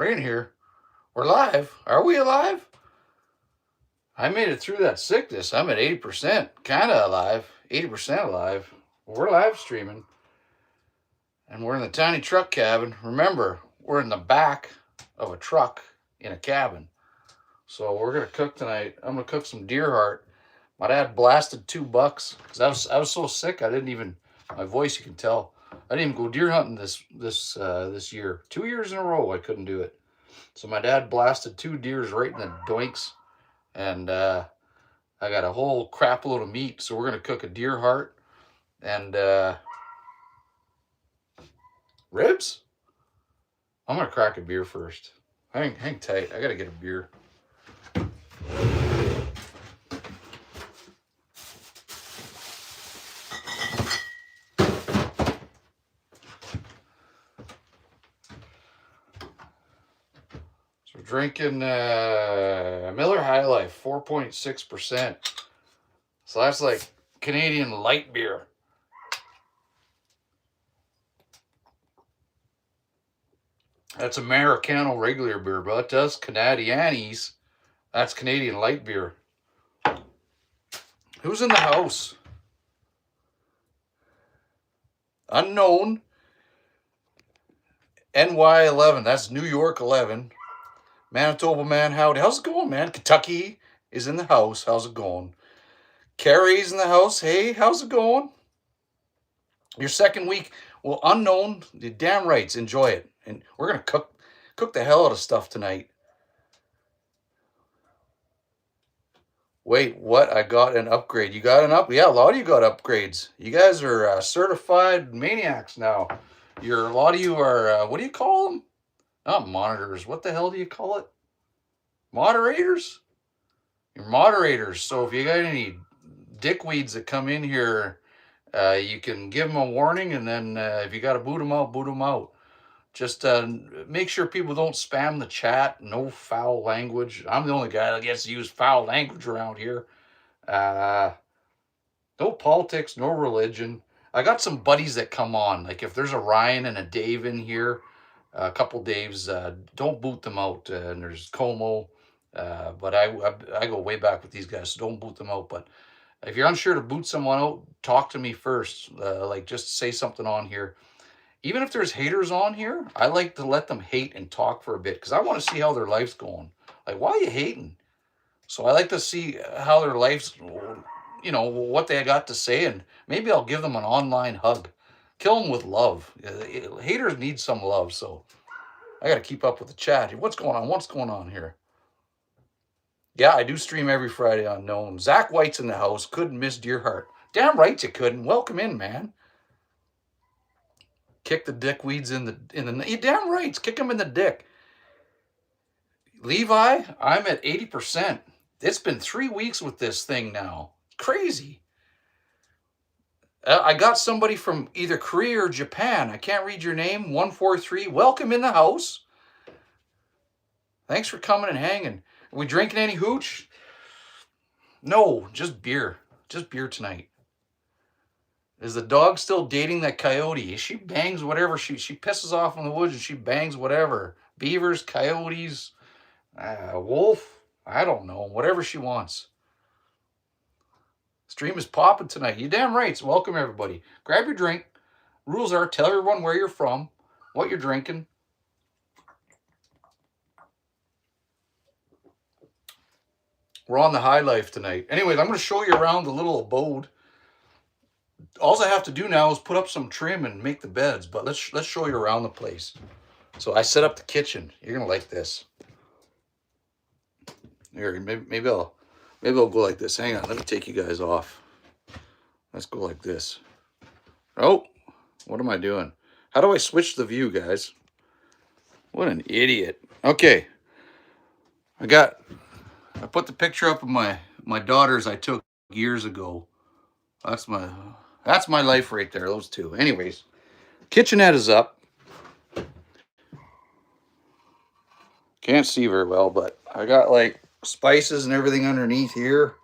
We're in here. We're live. Are we alive? I made it through that sickness. I'm at 80%, kind of alive, 80% alive. We're live streaming, and we're in the tiny truck cabin. Remember, we're in the back of a truck in a cabin. So we're gonna cook tonight. I'm gonna cook some deer heart. My dad blasted $2 because I was so sick. I didn't even my voice. You can tell. I didn't even go deer hunting this year. 2 years in a row I couldn't do it. So my dad blasted two deers right in the doinks, and I got a whole crap load of meat. So we're gonna cook a deer heart and ribs. I'm gonna crack a beer first. Hang tight. I gotta get a beer. So we're drinking Miller High Life, 4.6%. So that's like Canadian light beer. That's Americano regular beer, but that's Canadianis. That's Canadian light beer. Who's in the house? Unknown. NY11. That's New York 11. Manitoba man, howdy. How's it going, man? Kentucky is in the house. How's it going? Carrie's in the house. Hey, how's it going? Your second week. Well, unknown. The damn rights. Enjoy it. And we're gonna cook the hell out of stuff tonight. Wait, what? I got an upgrade. You got an up? Yeah, a lot of you got upgrades. You guys are certified maniacs now. A lot of you are. What do you call them? Not monitors. What the hell do you call it? Moderators. You're moderators. So if you got any dickweeds that come in here, you can give them a warning, and then if you got to boot them out, boot them out. Just make sure people don't spam the chat. No foul language. I'm the only guy that gets to use foul language around here. No politics, no religion. I got some buddies that come on. Like if there's a Ryan and a Dave in here, a couple Daves, don't boot them out. And there's Como, but I go way back with these guys, so don't boot them out. But if you're unsure to boot someone out, talk to me first. Like just say something on here. Even if there's haters on here, I like to let them hate and talk for a bit because I want to see how their life's going. Like, why are you hating? So I like to see how their life's, what they got to say, and maybe I'll give them an online hug. Kill them with love. Haters need some love, so I got to keep up with the chat. What's going on? What's going on here? Yeah, I do stream every Friday on Known. Zach White's in the house. Couldn't miss Deerheart. Damn right you couldn't. Welcome in, man. Kick the dickweeds in the. You damn right. Kick them in the dick. Levi, I'm at 80%. It's been 3 weeks with this thing now. Crazy. I got somebody from either Korea or Japan. I can't read your name. 143. Welcome in the house. Thanks for coming and hanging. Are we drinking any hooch? No, just beer. Just beer tonight. Is the dog still dating that coyote? She bangs whatever. She pisses off in the woods and she bangs whatever. Beavers, coyotes, wolf. I don't know. Whatever she wants. Stream is popping tonight. You damn right. So welcome everybody. Grab your drink. Rules are tell everyone where you're from, what you're drinking. We're on the high life tonight. Anyways, I'm going to show you around the little abode. All I have to do now is put up some trim and make the beds, but let's show you around the place. So I set up the kitchen. You're going to like this. Here, maybe I'll go like this. Hang on, let me take you guys off. Let's go like this. Oh, what am I doing? How do I switch the view, guys? What an idiot. Okay. I put the picture up of my daughters I took years ago. That's my life right there, those two. Anyways, kitchenette is up. Can't see very well, but I got like spices and everything underneath here.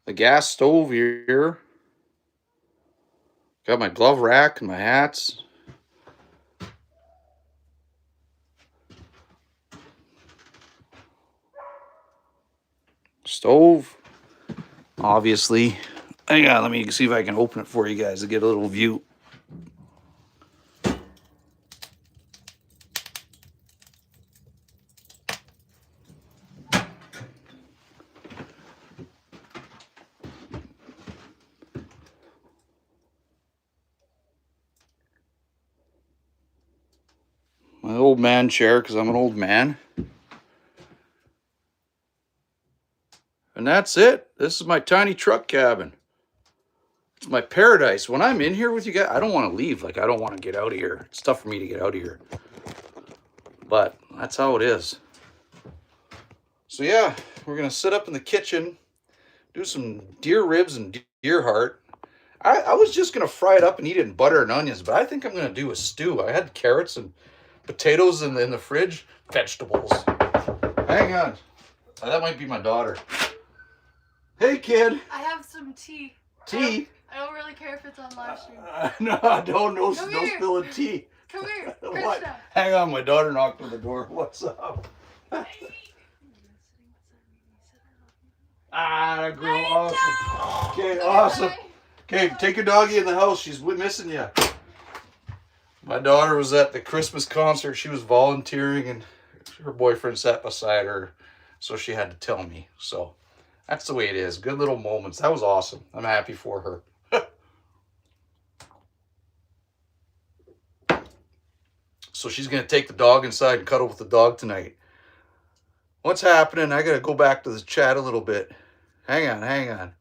the gas stove here. Got my glove rack and my hats. Stove, obviously. Hang on, let me see if I can open it for you guys to get a little view. My old man chair, because I'm an old man. And that's it. This is my tiny truck cabin. It's my paradise. When I'm in here with you guys, I don't want to leave. Like, I don't want to get out of here. It's tough for me to get out of here. But that's how it is. So yeah, we're going to sit up in the kitchen, do some deer ribs and deer heart. I was just going to fry it up and eat it in butter and onions, but I think I'm going to do a stew. I had carrots and potatoes in the fridge, vegetables. Hang on. That might be my daughter. Hey, kid. I have some tea. Tea? I don't really care if it's on live stream. No, I don't. No spilling tea. Come here. What? Krishna. Hang on, my daughter knocked on the door. What's up? Ah, girl, awesome. Okay, awesome. Okay, take your doggy in the house. She's missing you. My daughter was at the Christmas concert. She was volunteering, and her boyfriend sat beside her, so she had to tell me. So that's the way it is. Good little moments. That was awesome. I'm happy for her. So she's going to take the dog inside and cuddle with the dog tonight. What's happening? I got to go back to the chat a little bit. Hang on, hang on.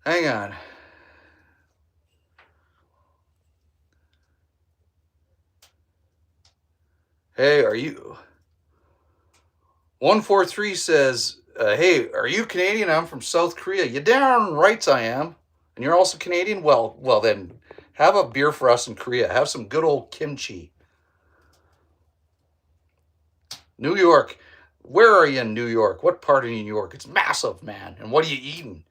Hang on. Hey, are you... 143 says, hey, are you Canadian? I'm from South Korea. You darn right I am. And you're also Canadian? Well, then have a beer for us in Korea. Have some good old kimchi. New York. Where are you in New York? What part of New York? It's massive, man. And what are you eating?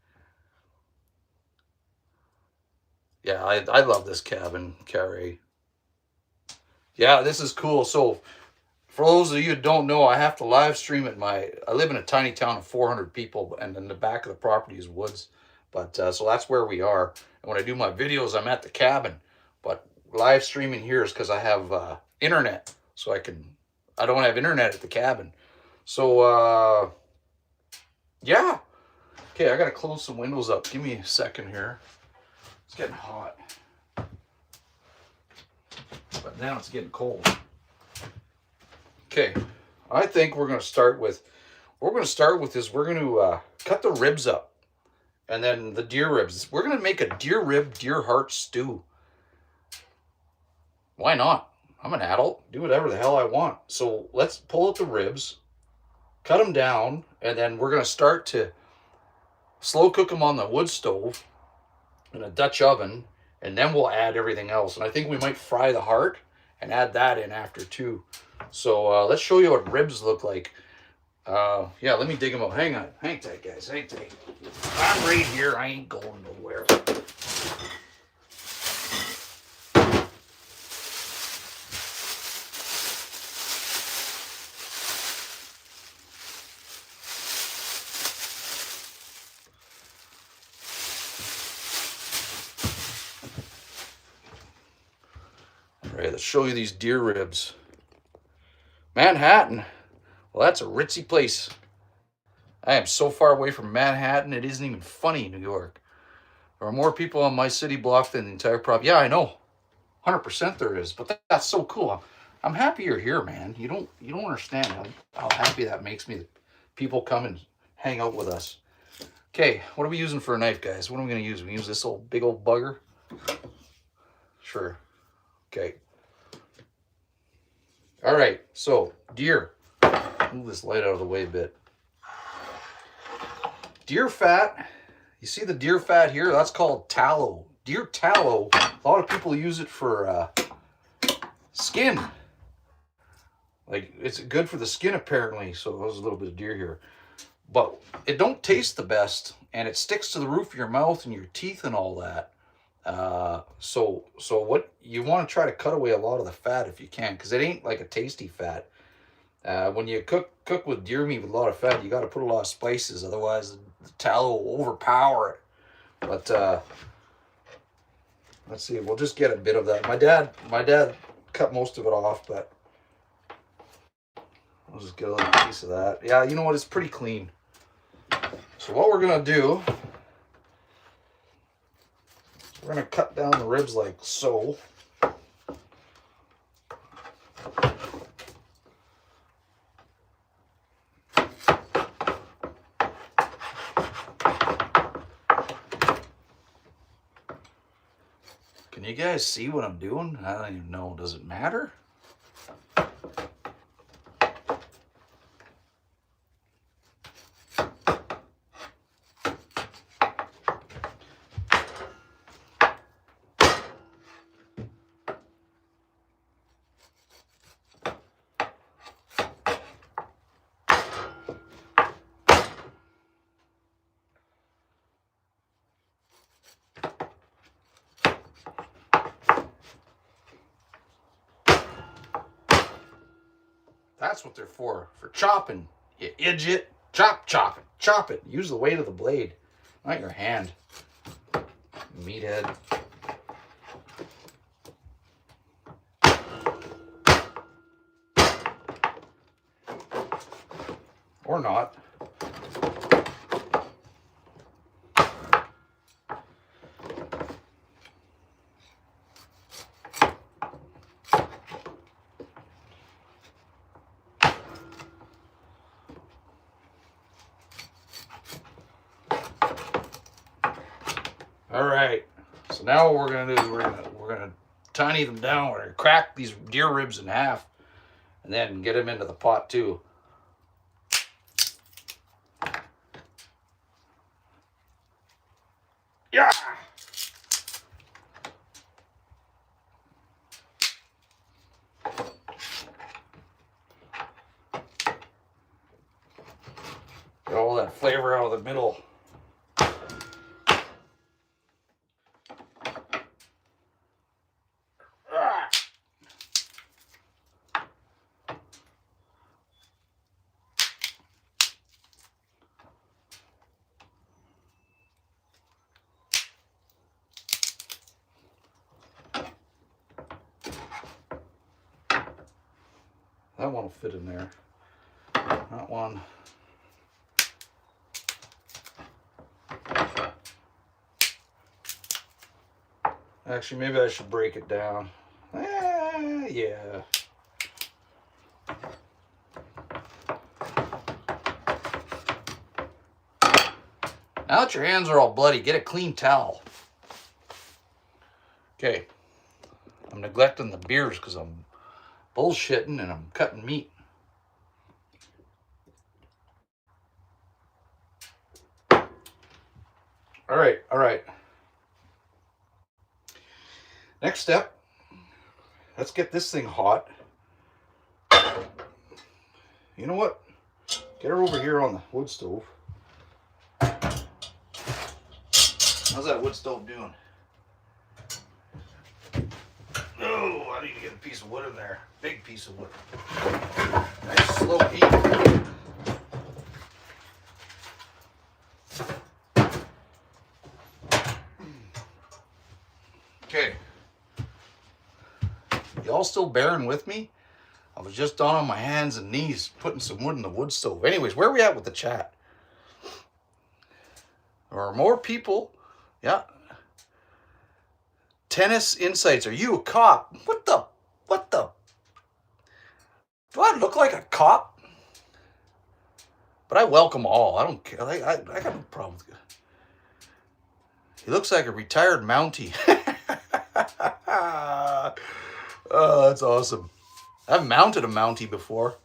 Yeah, I love this cabin, Carrie. Yeah, this is cool. So for those of you who don't know, I have to live stream at I live in a tiny town of 400 people, and in the back of the property is woods. But so that's where we are. And when I do my videos, I'm at the cabin. But live streaming here is because I have internet. So I don't have internet at the cabin. So, yeah. Okay, I got to close some windows up. Give me a second here. It's getting hot. But now it's getting cold. Okay, I think we're going to start with, we're going to cut the ribs up. And then the deer ribs. We're going to make a deer rib, deer heart stew. Why not? I'm an adult. Do whatever the hell I want. So let's pull out the ribs, cut them down, and then we're going to start to slow cook them on the wood stove in a Dutch oven, and then we'll add everything else. And I think we might fry the heart and add that in after too. So let's show you what ribs look like. Yeah, let me dig them up. Hang on. Hang tight, guys. Hang tight. I'm right here. I ain't going nowhere. All right, let's show you these deer ribs. Manhattan. Well, that's a ritzy place. I am so far away from Manhattan, it isn't even funny, New York. There are more people on my city block than the entire province. Yeah, I know. 100% there is, but that's so cool. I'm happy you're here, man. You don't understand how happy that makes me that people come and hang out with us. Okay, what are we using for a knife, guys? What are we going to use? We use this big old bugger? Sure. Okay. All right, so deer. Move this light out of the way a bit. Deer fat. You see the deer fat here? That's called tallow. Deer tallow. A lot of people use it for skin. Like, it's good for the skin apparently. So there's a little bit of deer here. but it don't taste the best, and it sticks to the roof of your mouth and your teeth and all that. So what you want to try to cut away a lot of the fat if you can, because it ain't like a tasty fat. When you cook with deer meat with a lot of fat, you got to put a lot of spices, otherwise the tallow will overpower it. But let's see, we'll just get a bit of that. My dad cut most of it off, but I'll just get a little piece of that. Yeah, you know what? It's pretty clean. So what we're gonna do, we're gonna cut down the ribs like so. Can you guys see what I'm doing? I don't even know. Does it matter? That's what they're for chopping. You idiot. Chop it. Chop it. Use the weight of the blade, not your hand. Meathead. Or not. All right, so now what we're gonna do is we're gonna tiny them down. We're gonna crack these deer ribs in half, and then get them into the pot too. Yeah. Get all that flavor out of the middle. That one will fit in there. That one. Actually, maybe I should break it down. Yeah. Now that your hands are all bloody, get a clean towel. Okay. I'm neglecting the beers because I'm bullshitting and I'm cutting meat. All right. Next step, let's get this thing hot. You know what? Get her over here on the wood stove. How's that wood stove doing? Oh, I need to get a piece of wood in there. Big piece of wood. Nice slow heat. Okay. Y'all still bearing with me? I was just down on my hands and knees putting some wood in the wood stove. Anyways, where are we at with the chat? There are more people. Yeah. Tennis Insights. Are you a cop? What the? Do I look like a cop? But I welcome all. I don't care. I got no problem with it. He looks like a retired Mountie. Oh, that's awesome. I've mounted a Mountie before.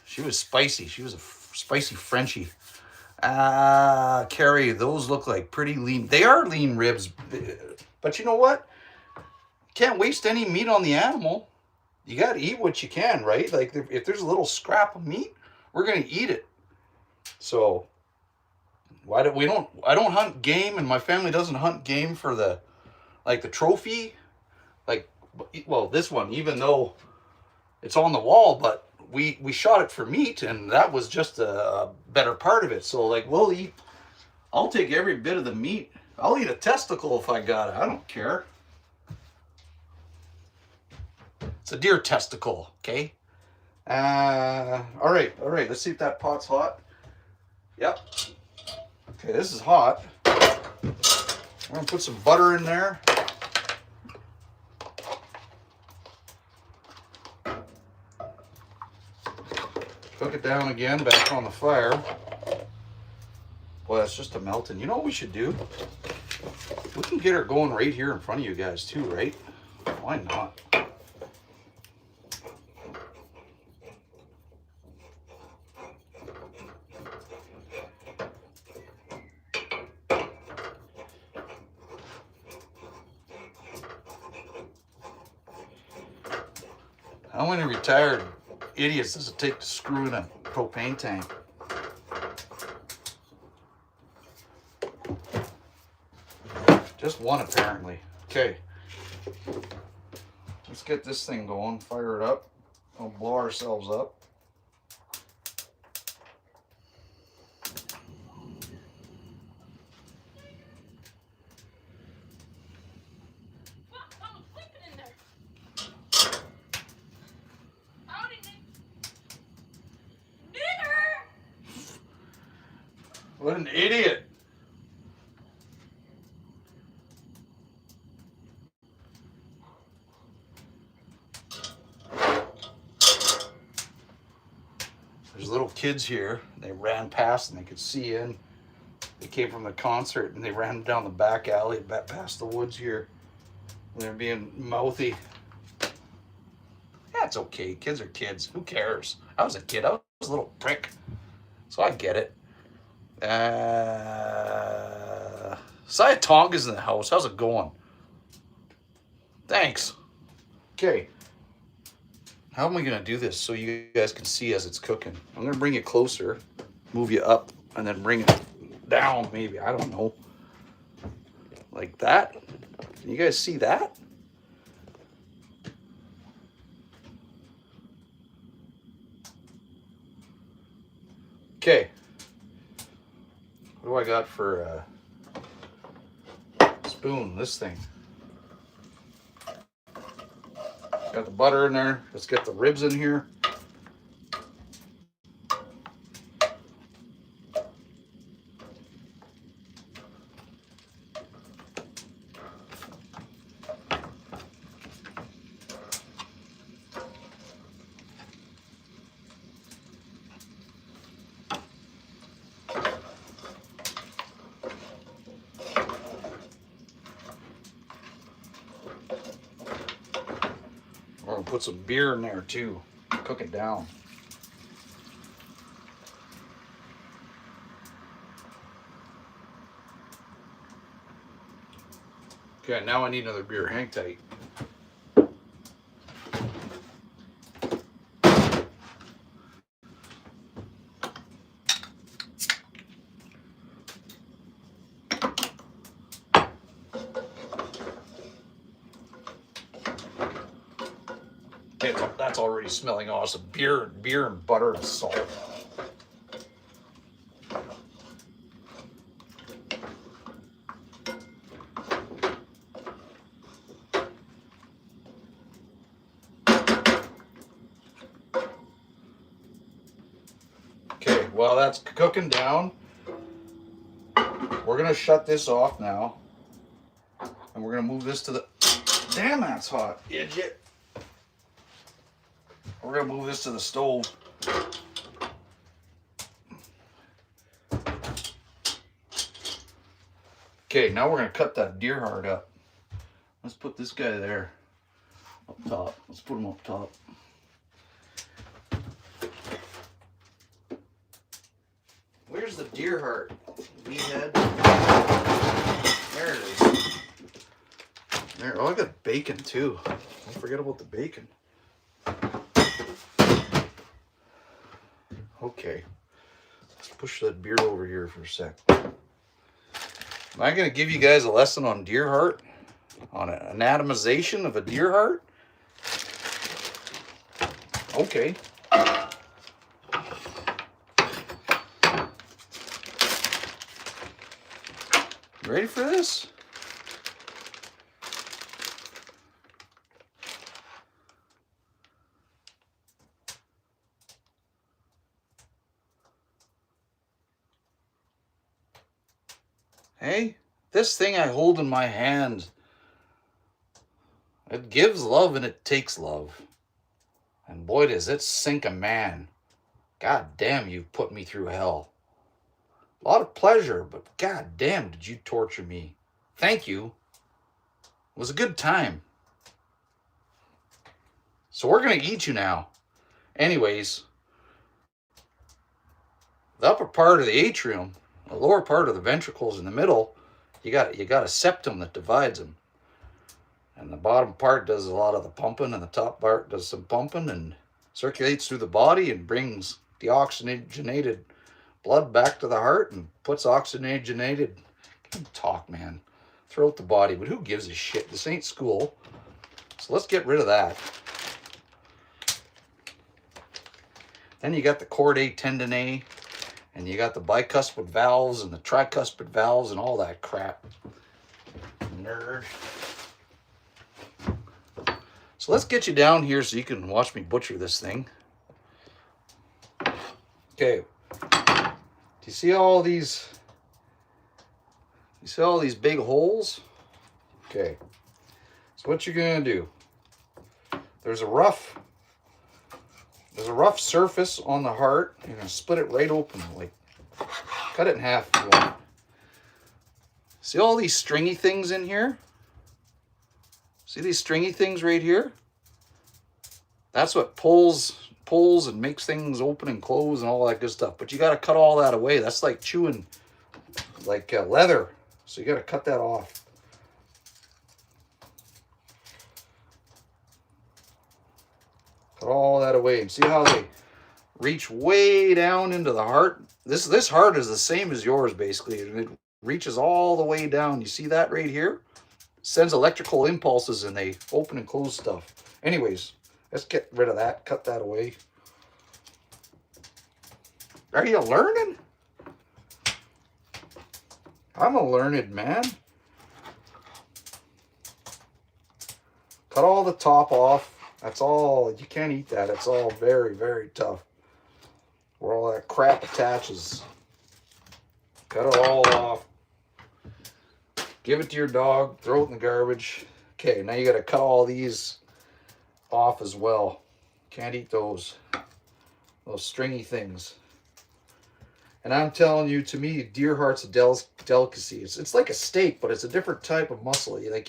She was spicy. She was a spicy Frenchie. Carrie, those look like pretty lean. They are lean ribs. But you know what? Can't waste any meat on the animal. You got to eat what you can, right? Like if there's a little scrap of meat, we're going to eat it. So why do we don't? I don't hunt game, and my family doesn't hunt game for the like the trophy. Like, well, this one, even though it's on the wall, but we shot it for meat, and that was just a better part of it. So like we'll eat. I'll take every bit of the meat. I'll eat a testicle if I got it. I don't care. It's a deer testicle, okay? All right. Let's see if that pot's hot. Yep. Okay, this is hot. I'm gonna put some butter in there. Cook it down again, back on the fire. Boy, that's just a melting. You know what we should do? We can get her going right here in front of you guys too, right? Why not? How many retired idiots does it take to screw in a propane tank? Just one, apparently. Okay. Let's get this thing going. Fire it up. We'll blow ourselves up. What an idiot. There's little kids here. They ran past and they could see in. They came from the concert and they ran down the back alley past the woods here. They're being mouthy. Yeah, it's okay. Kids are kids. Who cares? I was a kid. I was a little prick. So I get it. Saya Tonga's in the house. How's it going? Thanks. Okay. How am I going to do this so you guys can see as it's cooking? I'm going to bring it closer, move you up, and then bring it down maybe. I don't know. Like that. Can you guys see that? Okay. What do I got for a spoon? This thing. Got the butter in there. Let's get the ribs in here. We're gonna put some beer in there too. Cook it down. Okay, now I need another beer. Hang tight. Okay, that's already smelling awesome. Beer and butter and salt. Okay, while that's cooking down, we're gonna shut this off now. And we're gonna move this to the, damn, that's hot, idiot. We're gonna move this to the stove. Okay, now we're gonna cut that deer heart up. Let's put this guy there, up top. Let's put him up top. Where's the deer heart? Meathead. There it is. There. Oh, I got bacon too. Don't forget about the bacon. Okay. push that beard over here for a sec. Am I going to give you guys a lesson on deer heart? On an anatomization of a deer heart? Okay. Ready for this? Hey, this thing I hold in my hand, it gives love and it takes love. And boy, does it sink a man. God damn, you've put me through hell. A lot of pleasure, but god damn, did you torture me. Thank you. It was a good time. So we're going to eat you now. Anyways, the upper part of the atrium, the lower part of the ventricles in the middle, you got a septum that divides them. And the bottom part does a lot of the pumping, and the top part does some pumping and circulates through the body and brings the oxygenated blood back to the heart and puts oxygenated, talk man, throughout the body. But who gives a shit? This ain't school. So let's get rid of that. Then you got the chordae tendineae, and you got the bicuspid valves and the tricuspid valves and all that crap. Nerd. So let's get you down here so you can watch me butcher this thing. Okay. Do you see all these? You see all these big holes? Okay. So what you're gonna do? There's a rough surface on the heart. You're gonna split it right open, like cut it in half if you want. See all these stringy things in here? See these stringy things right here? That's what pulls and makes things open and close and all that good stuff. But you got to cut all that away. That's like chewing like leather. So you got to cut that off. Cut all that away. And see how they reach way down into the heart? This heart is the same as yours, basically. It reaches all the way down. You see that right here? Sends electrical impulses and they open and close stuff. Anyways, let's get rid of that. Cut that away. Are you learning? I'm a learned man. Cut all the top off. That's all. You can't eat that. It's all very, very tough. Where all that crap attaches. Cut it all off. Give it to your dog, throw it in the garbage. Okay, now you got to cut all these off as well. Can't eat those stringy things. And I'm telling you, to me, deer heart's a delicacy. It's like a steak, but it's a different type of muscle. I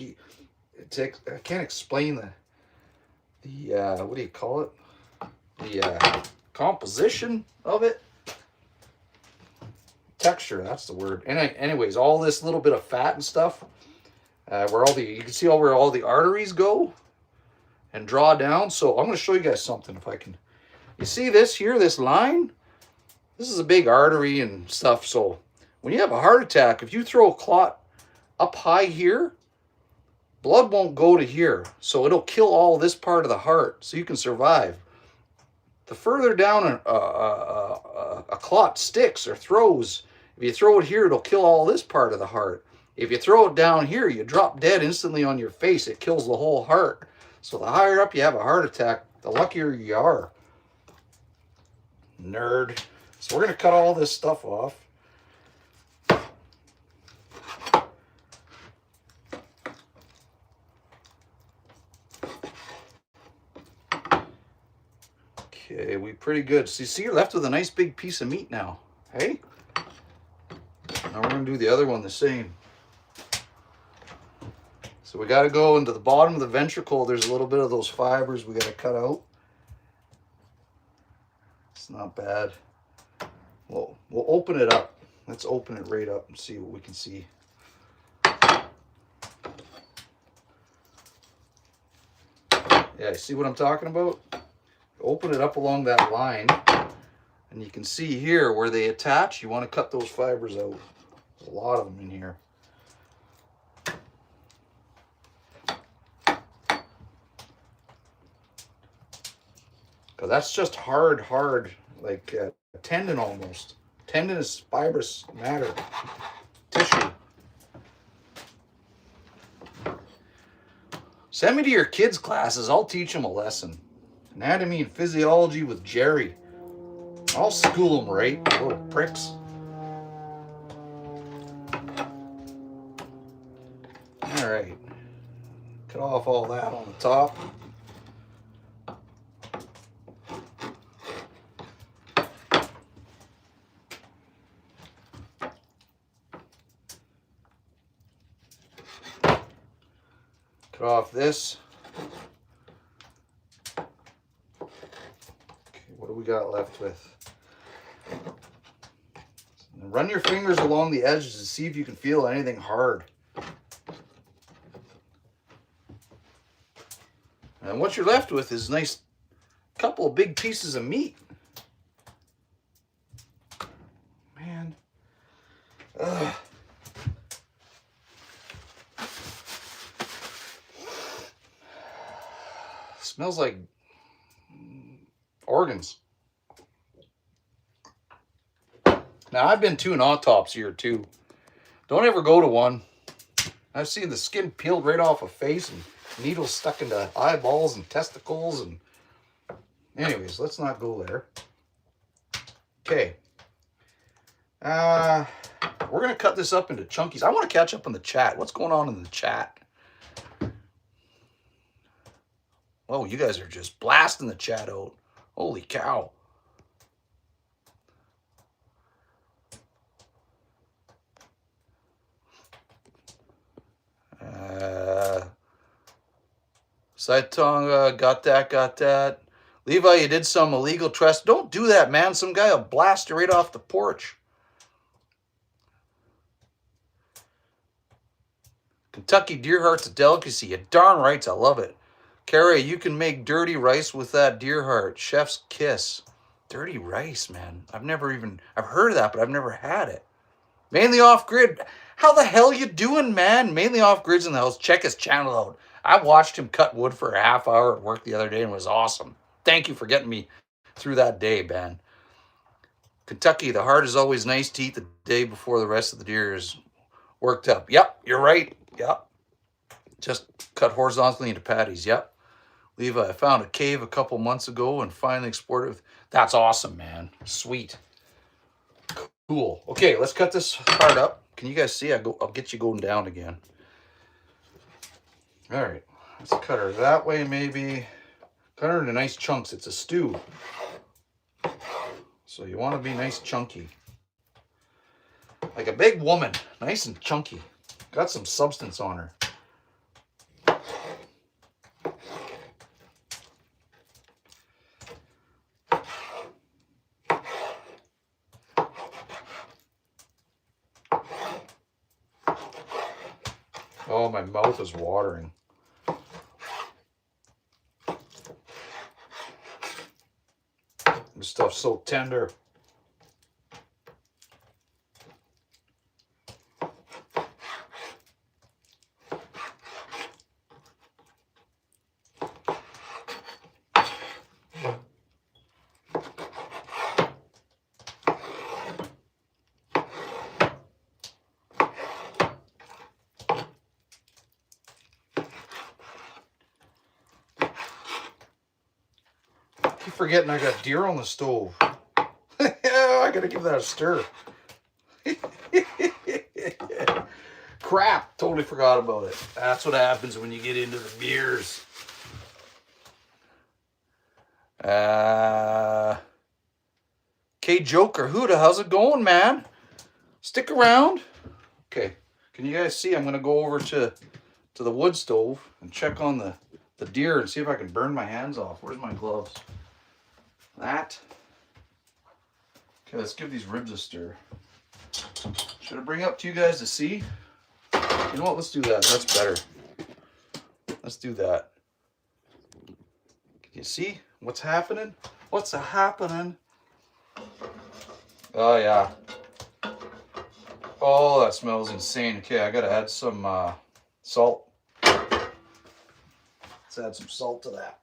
can't explain the what do you call it? The composition of it. Texture, that's the word. And anyways, all this little bit of fat and stuff, where you can see where all the arteries go and draw down. So I'm going to show you guys something if I can. You see this here, this line? This is a big artery and stuff. So when you have a heart attack, if you throw a clot up high here, blood won't go to here. So it'll kill all this part of the heart so you can survive. The further down a clot sticks or throws, if you throw it here, it'll kill all this part of the heart. If you throw it down here, you drop dead instantly on your face. It kills the whole heart. So the higher up you have a heart attack, the luckier you are. Nerd. So we're going to cut all this stuff off. Okay, we pretty good. So you see, you're left with a nice big piece of meat now. Hey? Now we're going to do the other one the same. So we got to go into the bottom of the ventricle. There's a little bit of those fibers we got to cut out. It's not bad. We'll open it up. Let's open it right up and see what we can see. Yeah, see what I'm talking about? Open it up along that line, and And you can see here where they attach, you want to cut those fibers out. There's a lot of them in here. Because that's just hard, like tendon almost. Tendon is fibrous matter, tissue. Send me to your kids' classes. I'll teach them a lesson. Anatomy and physiology with Jerry. I'll school them right, little pricks. All right. Cut off all that on the top. Cut off this. Okay, what do we got left with? Run your fingers along the edges to see if you can feel anything hard. And what you're left with is a nice couple of big pieces of meat. Man. Ugh. Smells like organs. Now, I've been to an autopsy or two. Don't ever go to one. I've seen the skin peeled right off a face and needles stuck into eyeballs and testicles. And anyways, let's not go there. Okay. We're going to cut this up into chunkies. I want to catch up on the chat. What's going on in the chat? Oh, you guys are just blasting the chat out. Holy cow. Saitonga, got that. Levi, you did some illegal trust. Don't do that, man. Some guy will blast you right off the porch. Kentucky deer heart's a delicacy. You darn right, I love it. Carrie, you can make dirty rice with that deer heart. Chef's kiss. Dirty rice, man. I've heard of that, but I've never had it. Mainly off grid. How the hell you doing, man? Mainly off grids in the house. Check his channel out. I watched him cut wood for a half hour at work the other day and it was awesome. Thank you for getting me through that day, man. Kentucky, the heart is always nice to eat the day before the rest of the deer is worked up. Yep, you're right. Yep. Just cut horizontally into patties. Yep. Levi, I found a cave a couple months ago and finally explored it. That's awesome, man. Sweet. Cool. Okay, let's cut this part up. Can you guys see? I'll get you going down again. All right. Let's cut her that way, maybe. Cut her into nice chunks. It's a stew. So you want to be nice chunky. Like a big woman. Nice and chunky. Got some substance on her. Oh, my mouth is watering. This stuff's so tender. Forgetting I got deer on the stove. I gotta give that a stir. Crap, totally forgot about it. That's what happens when you get into the beers. K Joker Huda, how's it going, man? Stick around. Okay, can you guys see? I'm gonna go over to the wood stove and check on the deer and see if I can burn my hands off. Where's my gloves? That. Okay, let's give these ribs a stir. Should I bring up to you guys to see? You know what? Let's do that. That's better. Let's do that. Can you see what's happening? What's happening? Oh yeah. Oh, that smells insane. Okay, I gotta add some salt. Let's add some salt to that.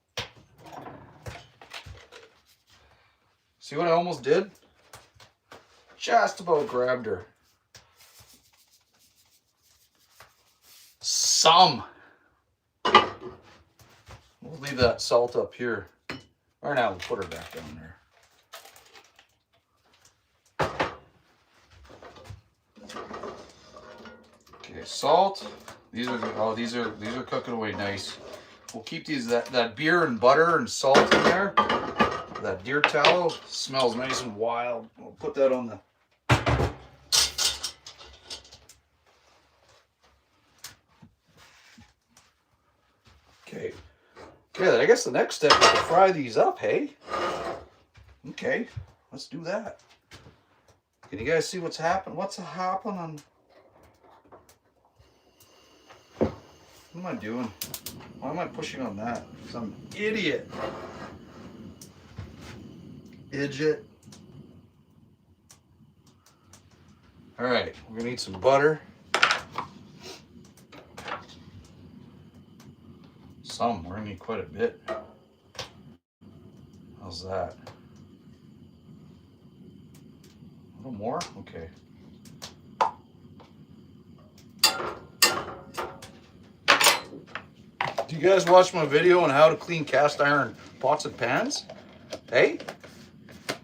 See what I almost did? Just about grabbed her. Some. We'll leave that salt up here. Or now we'll put her back down there. Okay, salt. These are cooking away nice. We'll keep these that beer and butter and salt in there. That deer tallow smells nice and wild. We'll put that on the. Okay. Okay, then I guess the next step is to fry these up, hey? Okay, let's do that. Can you guys see what's happening? What's happening? What am I doing? Why am I pushing on that? Some idiot. Idiot. All right, we're gonna need some butter. We're gonna need quite a bit. How's that? A little more? Okay. Do you guys watch my video on how to clean cast iron pots and pans? Hey?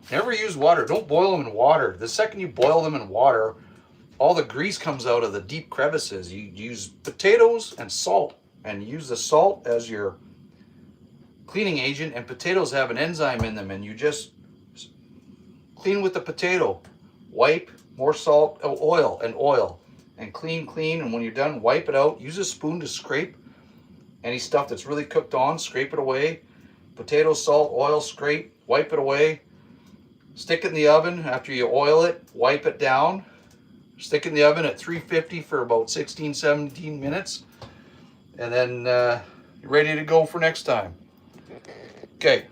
Never use water. Don't boil them in water. The second you boil them in water, all the grease comes out of the deep crevices. You use potatoes and salt, and use the salt as your cleaning agent, and potatoes have an enzyme in them, and you just clean with the potato. Wipe, more salt, oil, and clean, and when you're done, wipe it out. Use a spoon to scrape any stuff that's really cooked on, scrape it away. Potato, salt, oil, scrape, wipe it away. Stick it in the oven after you oil it, wipe it down. Stick it in the oven at 350 for about 16, 17 minutes. And then you're ready to go for next time. Okay,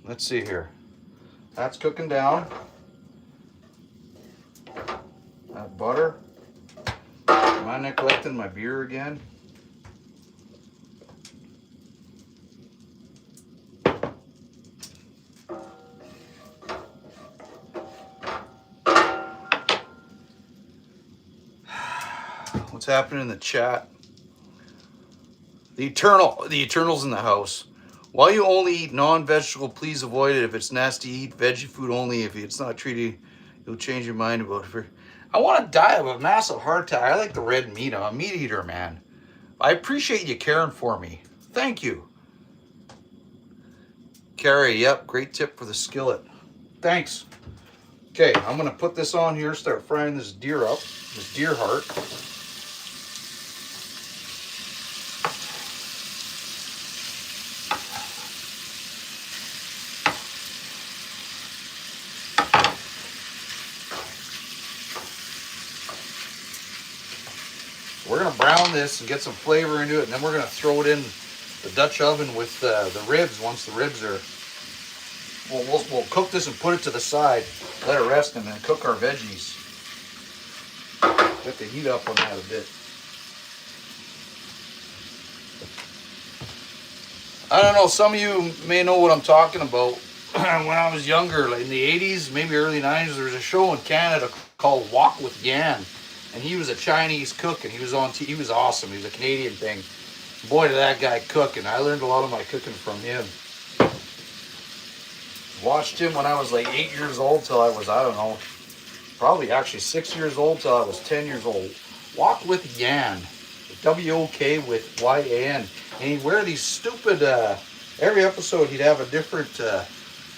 let's see here. That's cooking down. That butter. Am I neglecting my beer again? What's happening in the chat? The Eternal's in the house. While you only eat non-vegetable, please avoid it. If it's nasty, eat veggie food only. If it's not treated, you'll change your mind about it. I want to die of a massive heart attack. I like the red meat. I'm a meat eater, man. I appreciate you caring for me. Thank you. Carrie, yep, great tip for the skillet. Thanks. Okay, I'm going to put this on here, start frying this deer up, this deer heart. We're going to brown this and get some flavor into it, and then we're going to throw it in the Dutch oven with the ribs. Once the ribs are, we'll cook this and put it to the side, let it rest, and then cook our veggies. Get the heat up on that a bit. I don't know, some of you may know what I'm talking about. When I was younger, like in the 80s, maybe early 90s, there was a show in Canada called Wok with Yan. And he was a Chinese cook, and he was on TV. He was awesome. He was a Canadian thing. Boy, did that guy cook, and I learned a lot of my cooking from him. Watched him when I was like 8 years old till I was, I don't know, probably actually 6 years old till I was 10 years old. Wok with Yan. W-O-K with Y-A-N. And he'd wear these stupid, every episode he'd have a different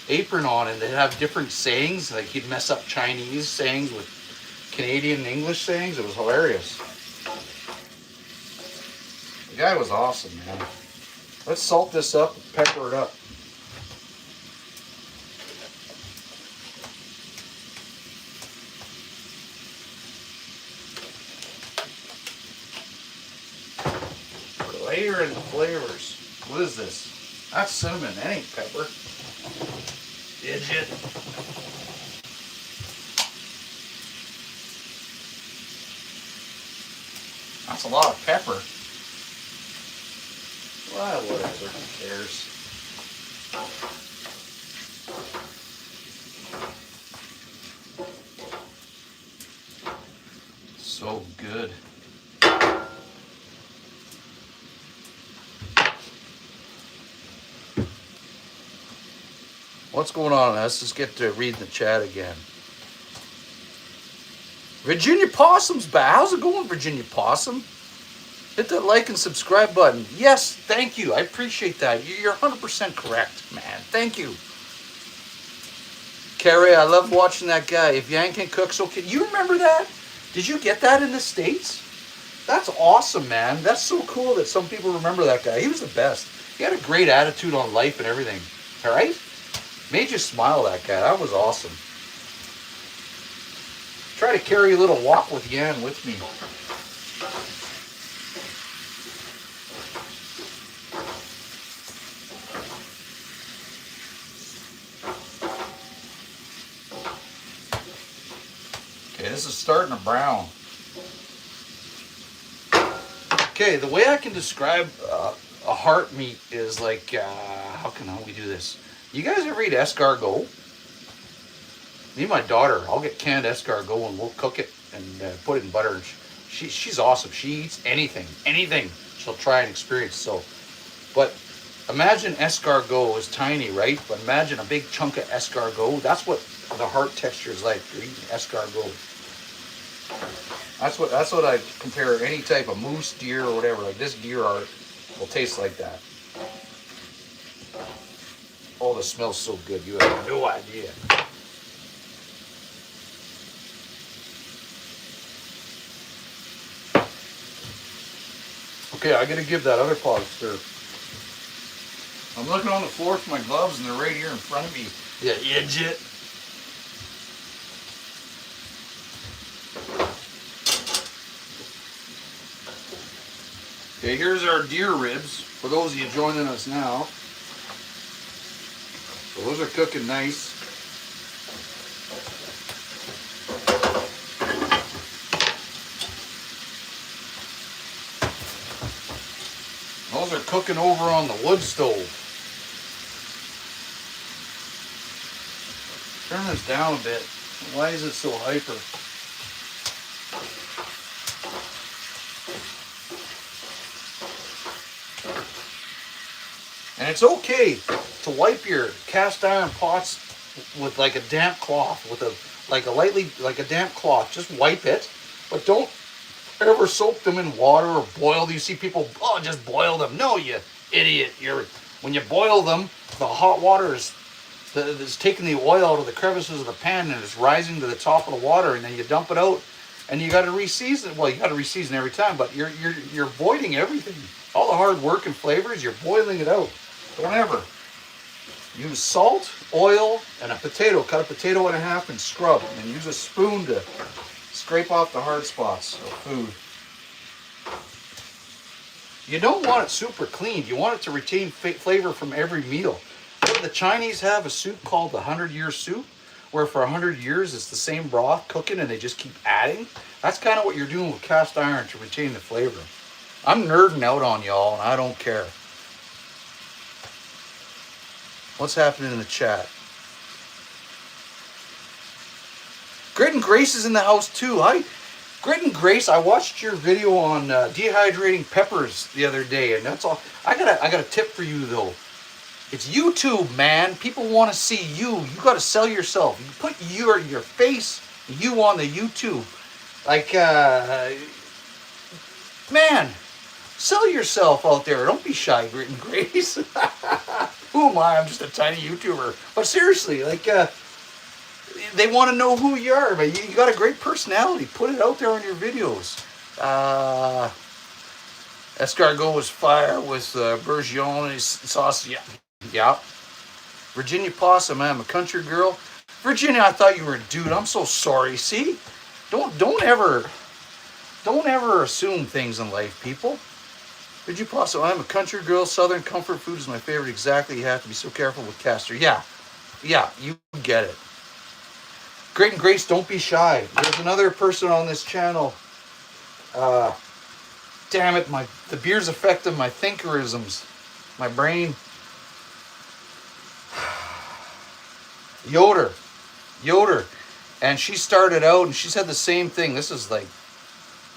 apron on, and they'd have different sayings. Like he'd mess up Chinese sayings with Canadian and English sayings. It was hilarious. The guy was awesome, man. Let's salt this up and pepper it up. Layering the flavors. What is this? That's cinnamon. That ain't pepper. Idiot. That's a lot of pepper. Well, whatever. Who cares? So good. What's going on? Let's just get to reading the chat again. Virginia Possum's back. How's it going, Virginia Possum? Hit that like and subscribe button. Yes, thank you. I appreciate that. You're 100% correct, man. Thank you. Carrie, I love watching that guy. If Yang can cook, so can you. Remember that? Did you get that in the States? That's awesome, man. That's so cool that some people remember that guy. He was the best. He had a great attitude on life and everything. All right? Made you smile, that guy. That was awesome. Try to carry a little walk with Yan with me. Okay, this is starting to brown. Okay, the way I can describe a heart meat is like, how can we do this? You guys ever eat escargot? Me and my daughter, I'll get canned escargot and we'll cook it and put it in butter. She's awesome. She eats anything she'll try and experience. So, but imagine escargot is tiny, right? But imagine a big chunk of escargot. That's what the heart texture is like. You're eating escargot. That's what I compare any type of moose, deer, or whatever. Like this deer heart will taste like that. Oh, the smells so good. You have no idea. Okay, I gotta give that other pot a stir. I'm looking on the floor for my gloves and they're right here in front of me. Yeah, idiot. Okay, here's our deer ribs, for those of you joining us now. So those are cooking nice. Those are cooking over on the wood stove. Turn this down a bit. Why is it so hyper? And it's okay to wipe your cast iron pots with like a damp cloth, with a damp cloth. Just wipe it, but don't ever soak them in water or boil them. You see people, oh, just boil them. No, you idiot. When you boil them, the hot water is taking the oil out of the crevices of the pan and it's rising to the top of the water, and then you dump it out and you got to reseason. Well, you got to reseason every time, but you're voiding everything. All the hard work and flavors, you're boiling it out. Don't ever. Use salt, oil, and a potato. Cut a potato in half and scrub, and use a spoon to scrape off the hard spots of food. You don't want it super clean. You want it to retain flavor from every meal. The Chinese have a soup called the 100-year soup, where for 100 years it's the same broth cooking and they just keep adding. That's kind of what you're doing with cast iron to retain the flavor. I'm nerding out on y'all and I don't care. What's happening in the chat? Grit and Grace is in the house too. Hi, Grit and Grace. I watched your video on dehydrating peppers the other day, and that's all. I got a tip for you though. It's YouTube, man. People want to see you. You got to sell yourself. You put your face, you on the YouTube. Like, man, sell yourself out there. Don't be shy, Grit and Grace. Who am I? I'm just a tiny YouTuber. But seriously, like, they want to know who you are. But you got a great personality. Put it out there on your videos. Escargot was fire with bourguignon sauce. Yeah. Yeah. Virginia Possum, I'm a country girl. Virginia, I thought you were a dude. I'm so sorry. See? Don't ever assume things in life, people. Virginia Possum, I'm a country girl. Southern comfort food is my favorite. Exactly. You have to be so careful with castor. Yeah. Yeah, you get it. Great and Grace, don't be shy. There's another person on this channel. Damn it, the beer's affecting my thinkerisms. My brain. Yoder. And she started out and she said the same thing. This is like,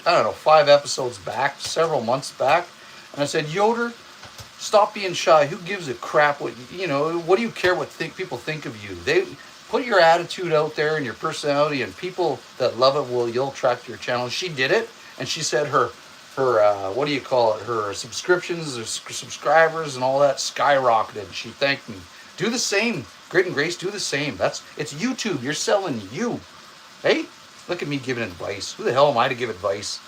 I don't know, 5 episodes back, several months back. And I said, Yoder, stop being shy. Who gives a crap what what do you care what people think of you? They put your attitude out there and your personality, and people that love it you'll attract your channel. She did it, and she said her what do you call it? Her subscriptions, her subscribers, and all that skyrocketed. She thanked me. Do the same, Grit and Grace. Do the same. It's YouTube. You're selling you. Hey, look at me giving advice. Who the hell am I to give advice?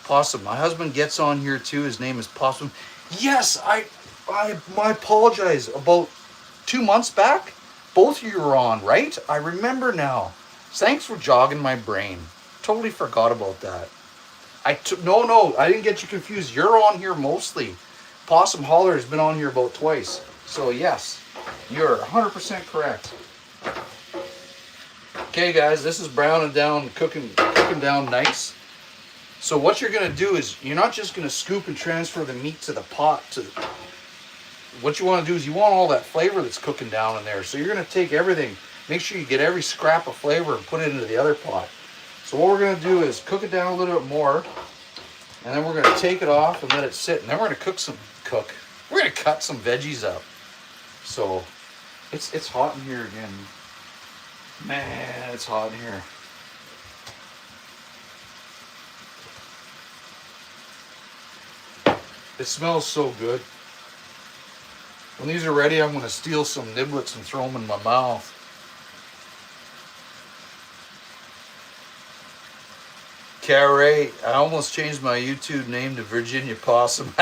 Possum. My husband gets on here too. His name is Possum. Yes, I apologize. About 2 months back, both of you were on, right? I remember now. Thanks for jogging my brain. Totally forgot about that. No, I didn't get you confused. You're on here mostly. Possum Holler has been on here about twice. So yes, you're 100% correct. Okay, guys, this is browning down, cooking down nice. So what you're going to do is you're not just going to scoop and transfer the meat to the pot. What you want to do is you want all that flavor that's cooking down in there. So you're going to take everything, make sure you get every scrap of flavor and put it into the other pot. So what we're going to do is cook it down a little bit more, and then we're going to take it off and let it sit. And then we're going to we're going to cut some veggies up. So it's hot in here again. Man, it's hot in here. It smells so good. When these are ready, I'm going to steal some niblets and throw them in my mouth. Carrie, I almost changed my YouTube name to Virginia Possum.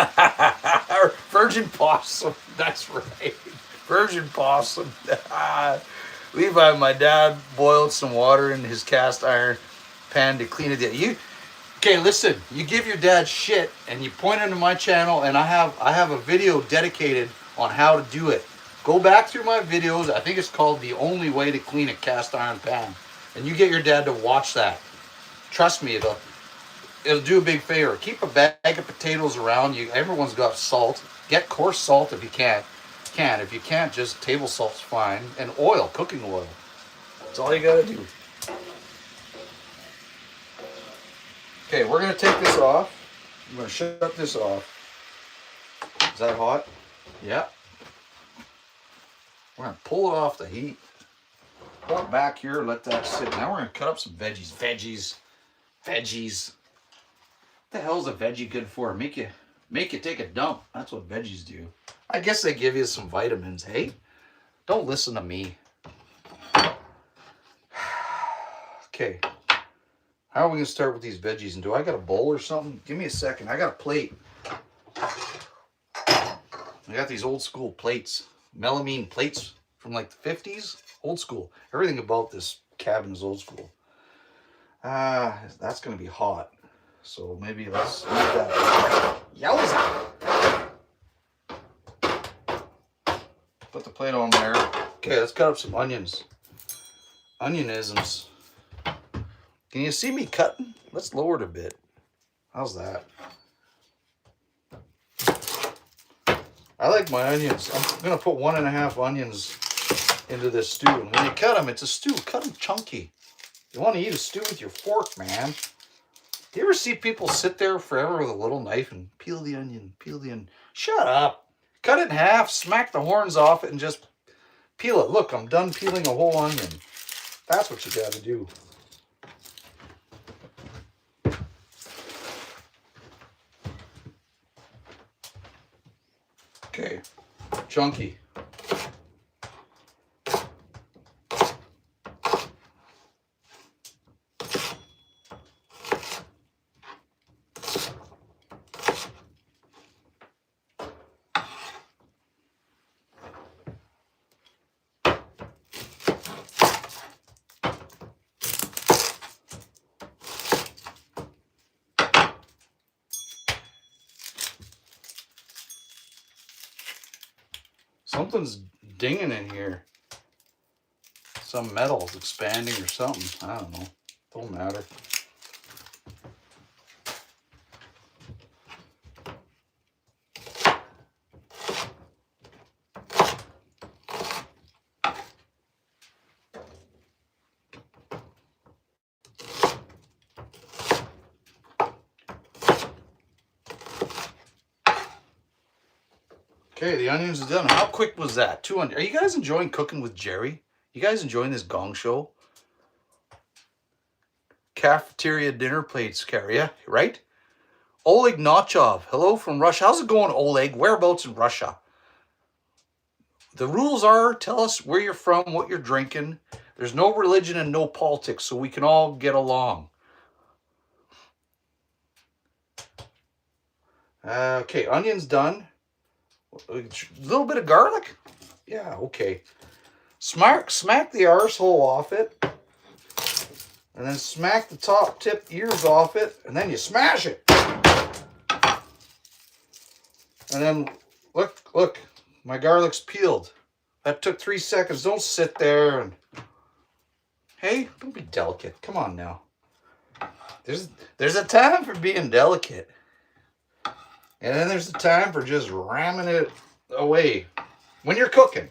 Virgin Possum, that's right. Virgin Possum. Levi, my dad boiled some water in his cast iron pan to clean it. Okay, listen, you give your dad shit and you point him to my channel, and I have a video dedicated on how to do it. Go back through my videos. I think it's called The Only Way to Clean a Cast Iron Pan. And you get your dad to watch that. Trust me, it'll do a big favor. Keep a bag of potatoes around you. Everyone's got salt. Get coarse salt if you can. If you can't, just table salt's fine. And oil, cooking oil. That's all you gotta do. Okay, we're gonna take this off. I'm gonna shut this off. Is that hot? Yeah. We're gonna pull it off the heat. Pull it back here, let that sit. Now we're gonna cut up some veggies. Veggies. What the hell's a veggie good for? Make you take a dump. That's what veggies do. I guess they give you some vitamins, hey? Don't listen to me. Okay. How are we gonna start with these veggies? And do I got a bowl or something? Give me a second. I got a plate. I got these old school plates. Melamine plates from like the 50s. Old school. Everything about this cabin is old school. That's gonna be hot. So maybe let's leave that. Yowza! Put the plate on there. Okay, let's cut up some onions. Onionisms. Can you see me cutting? Let's lower it a bit. How's that? I like my onions. I'm gonna put 1.5 onions into this stew. And when you cut them, it's a stew. Cut them chunky. You want to eat a stew with your fork, man. Do you ever see people sit there forever with a little knife and peel the onion, Shut up. Cut it in half, smack the horns off it, and just peel it. Look, I'm done peeling a whole onion. That's what you got to do. Okay, chunky. Something's dinging in here. Some metal's expanding or something. I don't know. Don't matter. Okay, the onions are done. How quick was that? 200. Are you guys enjoying cooking with Jerry? You guys enjoying this gong show? Cafeteria dinner plates, yeah, right? Oleg Nochov. Hello from Russia. How's it going, Oleg? Whereabouts in Russia? The rules are, tell us where you're from, what you're drinking. There's no religion and no politics, so we can all get along. Okay, onions done. A little bit of garlic. Yeah, okay. Smack the arsehole off it. And then smack the top tip ears off it. And then you smash it. And then, look. My garlic's peeled. That took 3 seconds. Don't sit there and... Hey, don't be delicate. Come on now. There's a time for being delicate. And then there's the time for just ramming it away when you're cooking.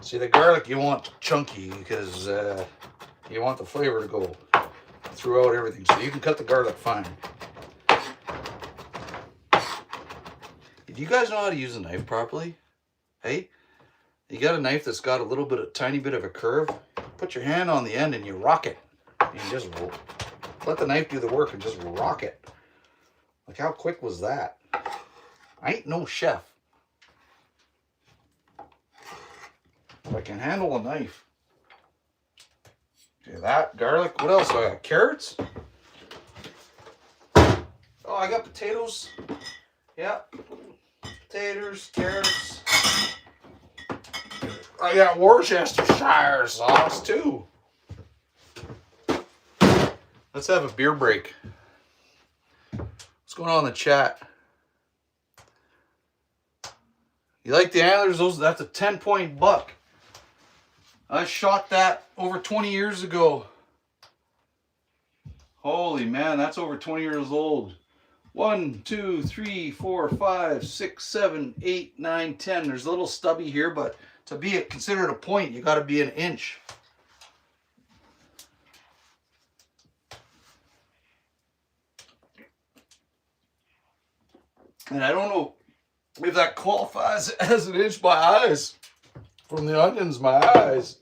See, the garlic you want chunky because you want the flavor to go throughout everything. So you can cut the garlic fine. Do you guys know how to use a knife properly? Hey, you got a knife that's got a tiny bit of a curve. Put your hand on the end and you rock it. And just let the knife do the work and just rock it. Like, how quick was that? I ain't no chef. But I can handle a knife. Okay, that, garlic. What else? I got carrots. Oh, I got potatoes. Yeah. Potatoes, carrots. I got Worcestershire sauce too. Let's have a beer break. What's going on in the chat? You like the antlers? That's a 10-point buck. I shot that over 20 years ago. Holy man, that's over 20 years old. 1, 2, 3, 4, 5, 6, 7, 8, 9, 10. There's a little stubby here, but to be considered a point, you got to be an inch. And I don't know if that qualifies as an inch. My eyes, from the onions, my eyes.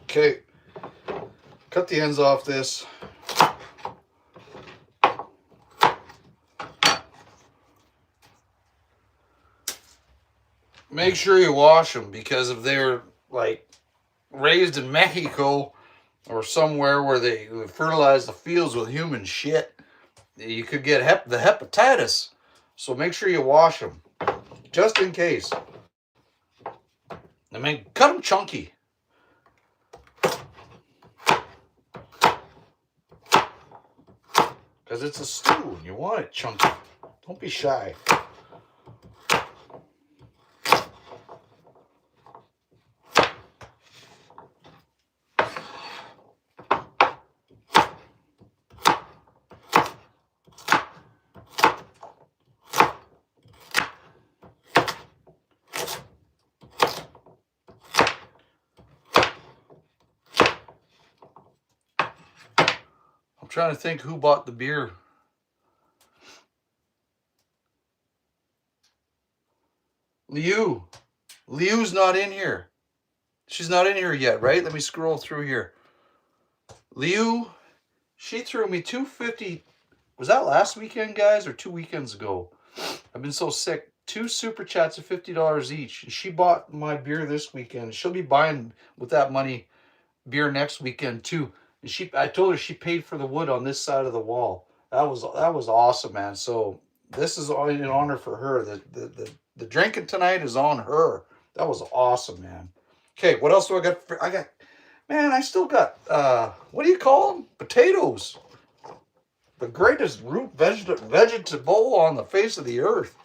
Okay, cut the ends off this. Make sure you wash them, because if they're like raised in Mexico or somewhere where they fertilize the fields with human shit, you could get the hepatitis. So make sure you wash them, just in case. I mean, cut them chunky. Because it's a stew and you want it chunky. Don't be shy. Trying to think who bought the beer. Liu's not in here. She's not in here yet, right? Let me scroll through here. Liu, she threw me $2.50. Was that last weekend, guys, or 2 weekends ago? I've been so sick. 2 super chats of $50 each. She bought my beer this weekend. She'll be buying with that money beer next weekend too. I told her she paid for the wood on this side of the wall. That was awesome, man. So this is in honor for her. The drinking tonight is on her. That was awesome, man. Okay, what else do I got? Man, I still got, what do you call them? Potatoes. The greatest root vegetable on the face of the earth.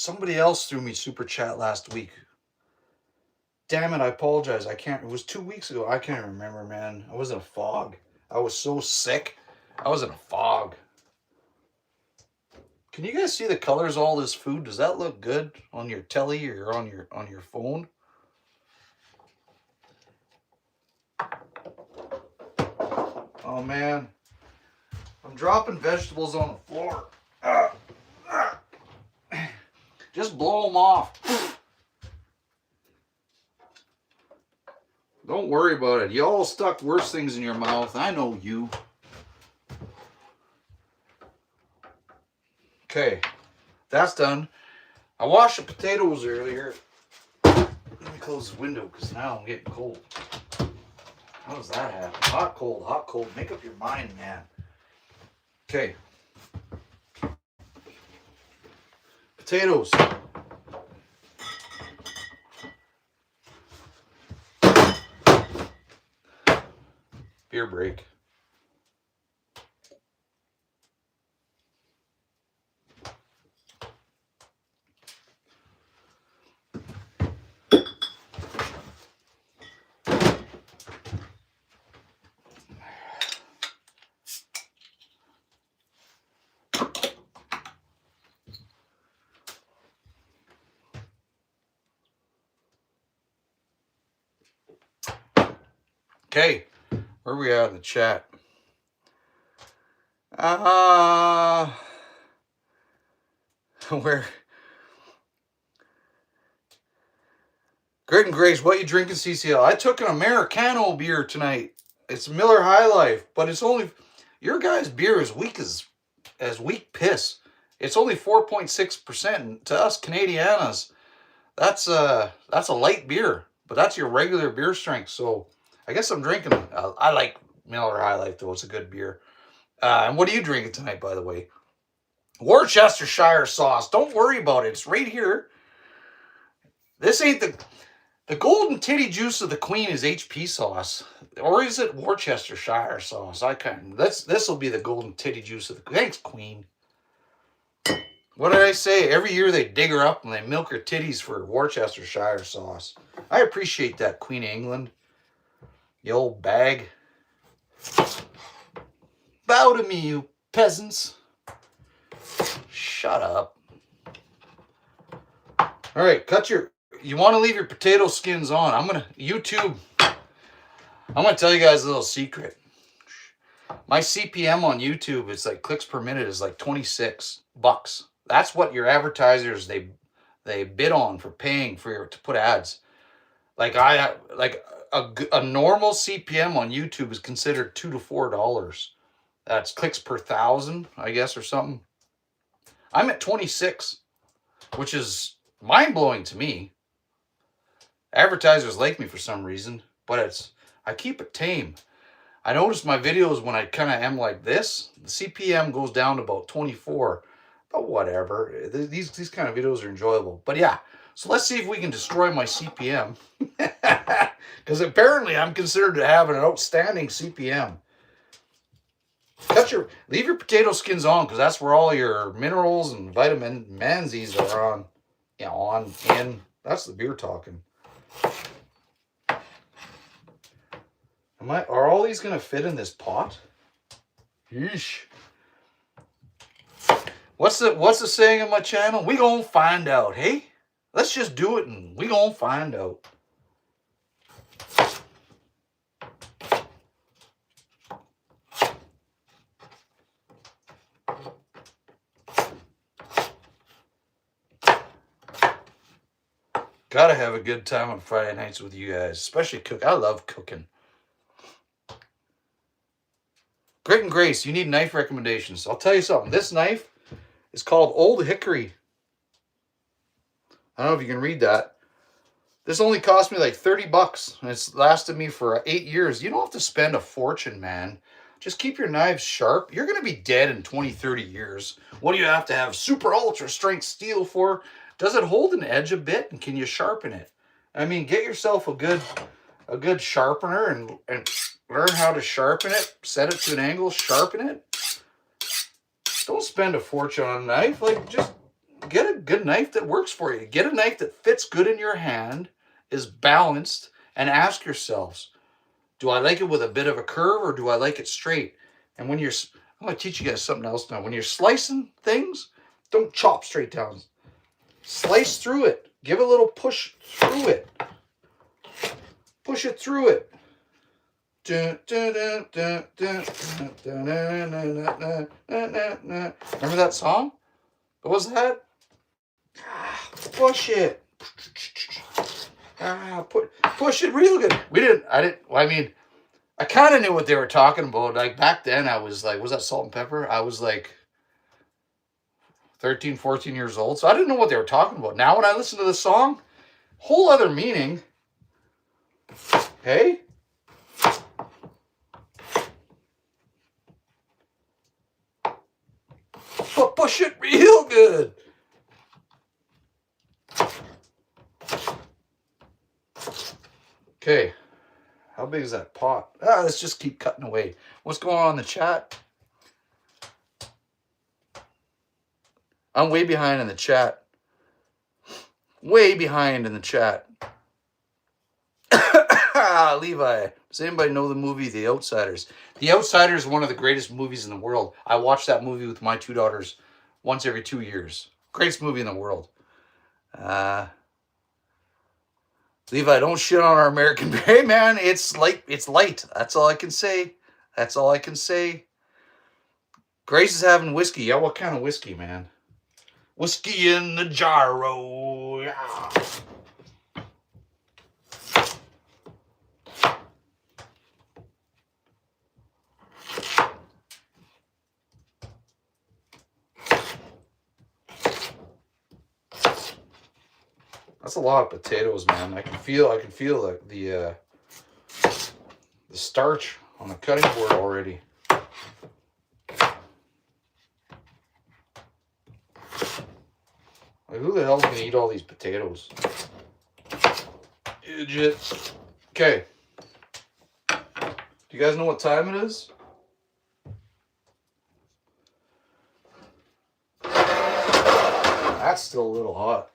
Somebody else threw me super chat last week. Damn it, I apologize. I can't. It was 2 weeks ago. I can't remember, man. I was in a fog. I was so sick. I was in a fog. Can you guys see the colors of all this food? Does that look good on your telly or on your phone? Oh man, I'm dropping vegetables on the floor. Just blow them off. Don't worry about it. You all stuck worse things in your mouth. I know you. Okay, that's done. I washed the potatoes earlier. Let me close the window because now I'm getting cold. How does that happen? Hot, cold, hot, cold. Make up your mind, man. Okay. Potatoes. Beer break. Okay, where are we at in the chat? Where? Great and Grace, what you drinking, CCL? I took an Americano beer tonight. It's Miller High Life, but it's only, your guys' beer is weak as weak piss. It's only 4.6%. To us Canadianas, that's a light beer, but that's your regular beer strength. So I guess I'm drinking. I like Miller High Life though; it's a good beer. And what are you drinking tonight, by the way? Worcestershire sauce. Don't worry about it. It's right here. This ain't the golden titty juice of the queen is HP sauce, or is it Worcestershire sauce? I can't. This will be the golden titty juice of the. Thanks, queen. What did I say? Every year they dig her up and they milk her titties for Worcestershire sauce. I appreciate that, Queen of England. You old bag. Bow to me, you peasants. Shut up. All right, you want to leave your potato skins on. I'm going to tell you guys a little secret. My CPM on YouTube, it's like clicks per minute is like 26 bucks. That's what your advertisers, they bid on for paying to put ads. Like a normal CPM on YouTube is considered $2 to $4. That's clicks per thousand, I guess, or something. I'm at 26, which is mind-blowing to me. Advertisers like me for some reason, but I keep it tame. I notice my videos when I kind of am like this, the CPM goes down to about 24. But whatever. These kind of videos are enjoyable. But yeah, so let's see if we can destroy my CPM. Because apparently I'm considered to have an outstanding CPM. Leave your potato skins on, because that's where all your minerals and vitamin manzes are on. Yeah, in. That's the beer talking. Are all these gonna fit in this pot? Yeesh. What's the saying on my channel? We gonna find out, hey? Let's just do it and we gonna find out. Gotta have a good time on Friday nights with you guys, especially cook. I love cooking. Grit and Grace, you need knife recommendations. I'll tell you something. This knife is called Old Hickory. I don't know if you can read that. This only cost me like 30 bucks, and it's lasted me for 8 years. You don't have to spend a fortune, man. Just keep your knives sharp. You're going to be dead in 20, 30 years. What do you have to have super ultra strength steel for? Does it hold an edge a bit, and can you sharpen it? I mean, get yourself a good sharpener and learn how to sharpen it. Set it to an angle, sharpen it. Don't spend a fortune on a knife. Like, just get a good knife that works for you. Get a knife that fits good in your hand, is balanced, and ask yourselves, do I like it with a bit of a curve or do I like it straight? And when you're, I'm going to teach you guys something else now. When you're slicing things, don't chop straight down. Slice through it. Give a little push through it. Push it through it. Remember that song? What was that? Push it. Push it real good. I mean, I kind of knew what they were talking about. Like back then, I was like, was that Salt and Pepper? I was like 13, 14 years old. So I didn't know what they were talking about. Now when I listen to the song, whole other meaning. Hey? But push it real good. Okay. How big is that pot? Let's just keep cutting away. What's going on in the chat? I'm way behind in the chat. Way behind in the chat. Levi, does anybody know the movie The Outsiders? The Outsiders is one of the greatest movies in the world. I watch that movie with my 2 daughters once every 2 years. Greatest movie in the world. Levi, don't shit on our American beer. Hey, man, it's light. It's light. That's all I can say. That's all I can say. Grace is having whiskey. Yeah, what kind of whiskey, man? Whiskey in the jarro. Yeah. That's a lot of potatoes, man. I can feel the starch on the cutting board already. Like, who the hell's gonna eat all these potatoes? Idiot. Okay. Do you guys know what time it is? That's still a little hot.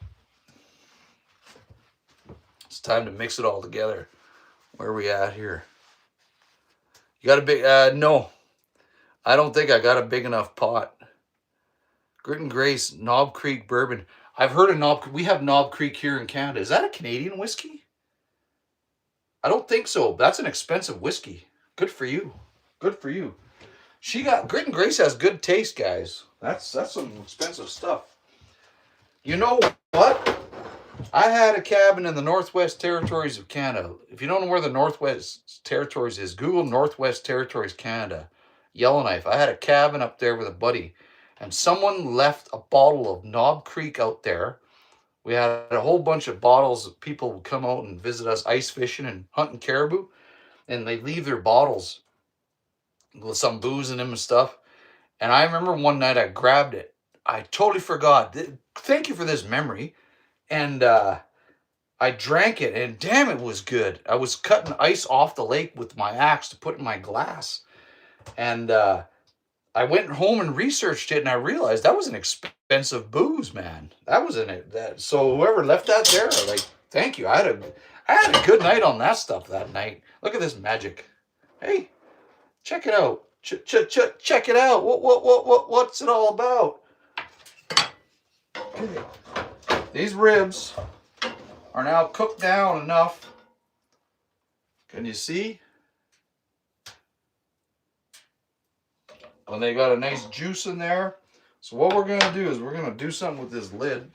It's time to mix it all together. Where are we at here? You got a big, no. I don't think I got a big enough pot. Grit and Grace, Knob Creek Bourbon. I've heard of we have Knob Creek here in Canada. Is that a Canadian whiskey? I don't think so. That's an expensive whiskey. Good for you. Good for you. Grit and Grace has good taste, guys. That's some expensive stuff. You know what? I had a cabin in the Northwest Territories of Canada. If you don't know where the Northwest Territories is, Google Northwest Territories, Canada. Yellowknife. I had a cabin up there with a buddy. And someone left a bottle of Knob Creek out there. We had a whole bunch of bottles. People would come out and visit us ice fishing and hunting caribou. And they leave their bottles with some booze in them and stuff. And I remember one night I grabbed it. I totally forgot. Thank you for this memory. And I drank it, and damn, it was good. I was cutting ice off the lake with my axe to put in my glass. And I went home and researched it, and I realized that was an expensive booze, man. That was in it. So whoever left that there, like, thank you. I had a good night on that stuff that night. Look at this magic. Hey, check it out. Check it out. What's it all about? Okay. These ribs are now cooked down enough. Can you see? And they got a nice juice in there. So what we're going to do is we're going to do something with this lid.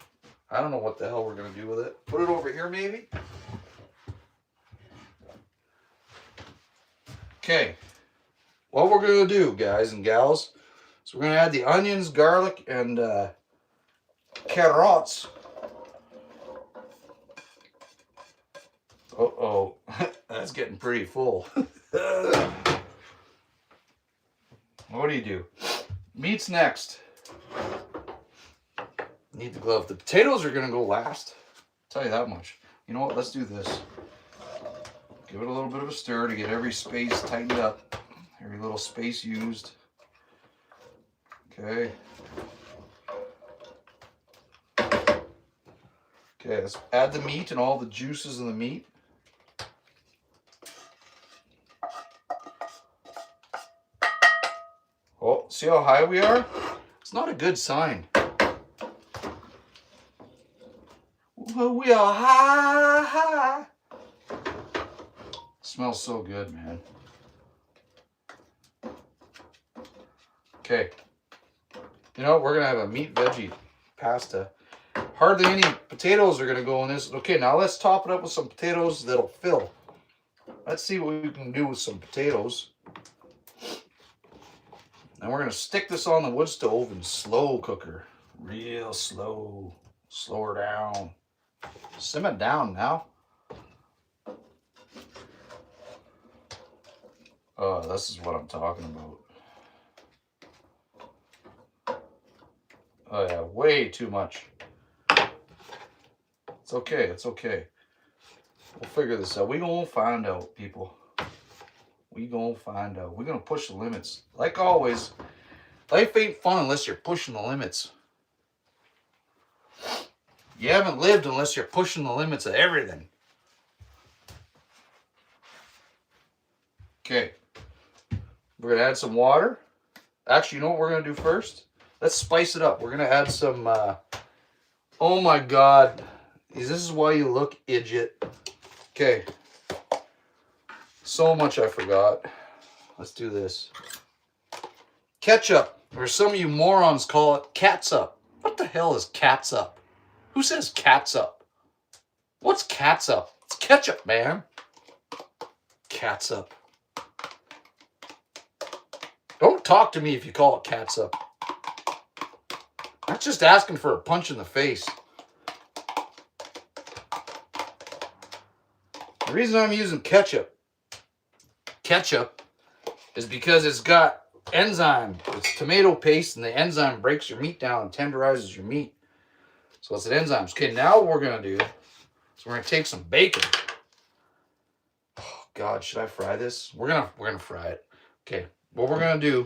I don't know what the hell we're going to do with it. Put it over here maybe. Okay. What we're going to do, guys and gals, is we're going to add the onions, garlic, and carrots. Uh-oh. That's getting pretty full. What do? Meat's next. Need the glove. The potatoes are going to go last. I'll tell you that much. You know what? Let's do this. Give it a little bit of a stir to get every space tightened up. Every little space used. Okay. Okay, let's add the meat and all the juices in the meat. Oh, see how high we are? It's not a good sign. We are high. Smells so good, man. Okay. You know, we're going to have a meat veggie pasta. Hardly any potatoes are going to go in this. Okay, now let's top it up with some potatoes that'll fill. Let's see what we can do with some potatoes. And we're going to stick this on the wood stove and slow cooker. Real slow. Slow her down. Simmer it down now. Oh, this is what I'm talking about. Oh yeah, way too much. It's okay, it's okay. We'll figure this out. We gonna find out, people. We gonna find out. We're gonna push the limits. Like always, life ain't fun unless you're pushing the limits. You haven't lived unless you're pushing the limits of everything. Okay. We're gonna add some water. Actually, you know what we're gonna do first? Let's spice it up. We're gonna add some, oh my God. This is why you look idiot. Okay. So much I forgot. Let's do this. Ketchup, or some of you morons call it catsup. What the hell is catsup? Who says catsup? What's catsup? It's ketchup, man. Catsup. Don't talk to me if you call it catsup. That's just asking for a punch in the face. The reason I'm using ketchup is because it's got enzyme. It's tomato paste, and the enzyme breaks your meat down and tenderizes your meat. So it's an enzyme. Okay, now what we're gonna do is we're gonna take some bacon. Oh God, should I fry this? We're gonna fry it. Okay, what we're gonna do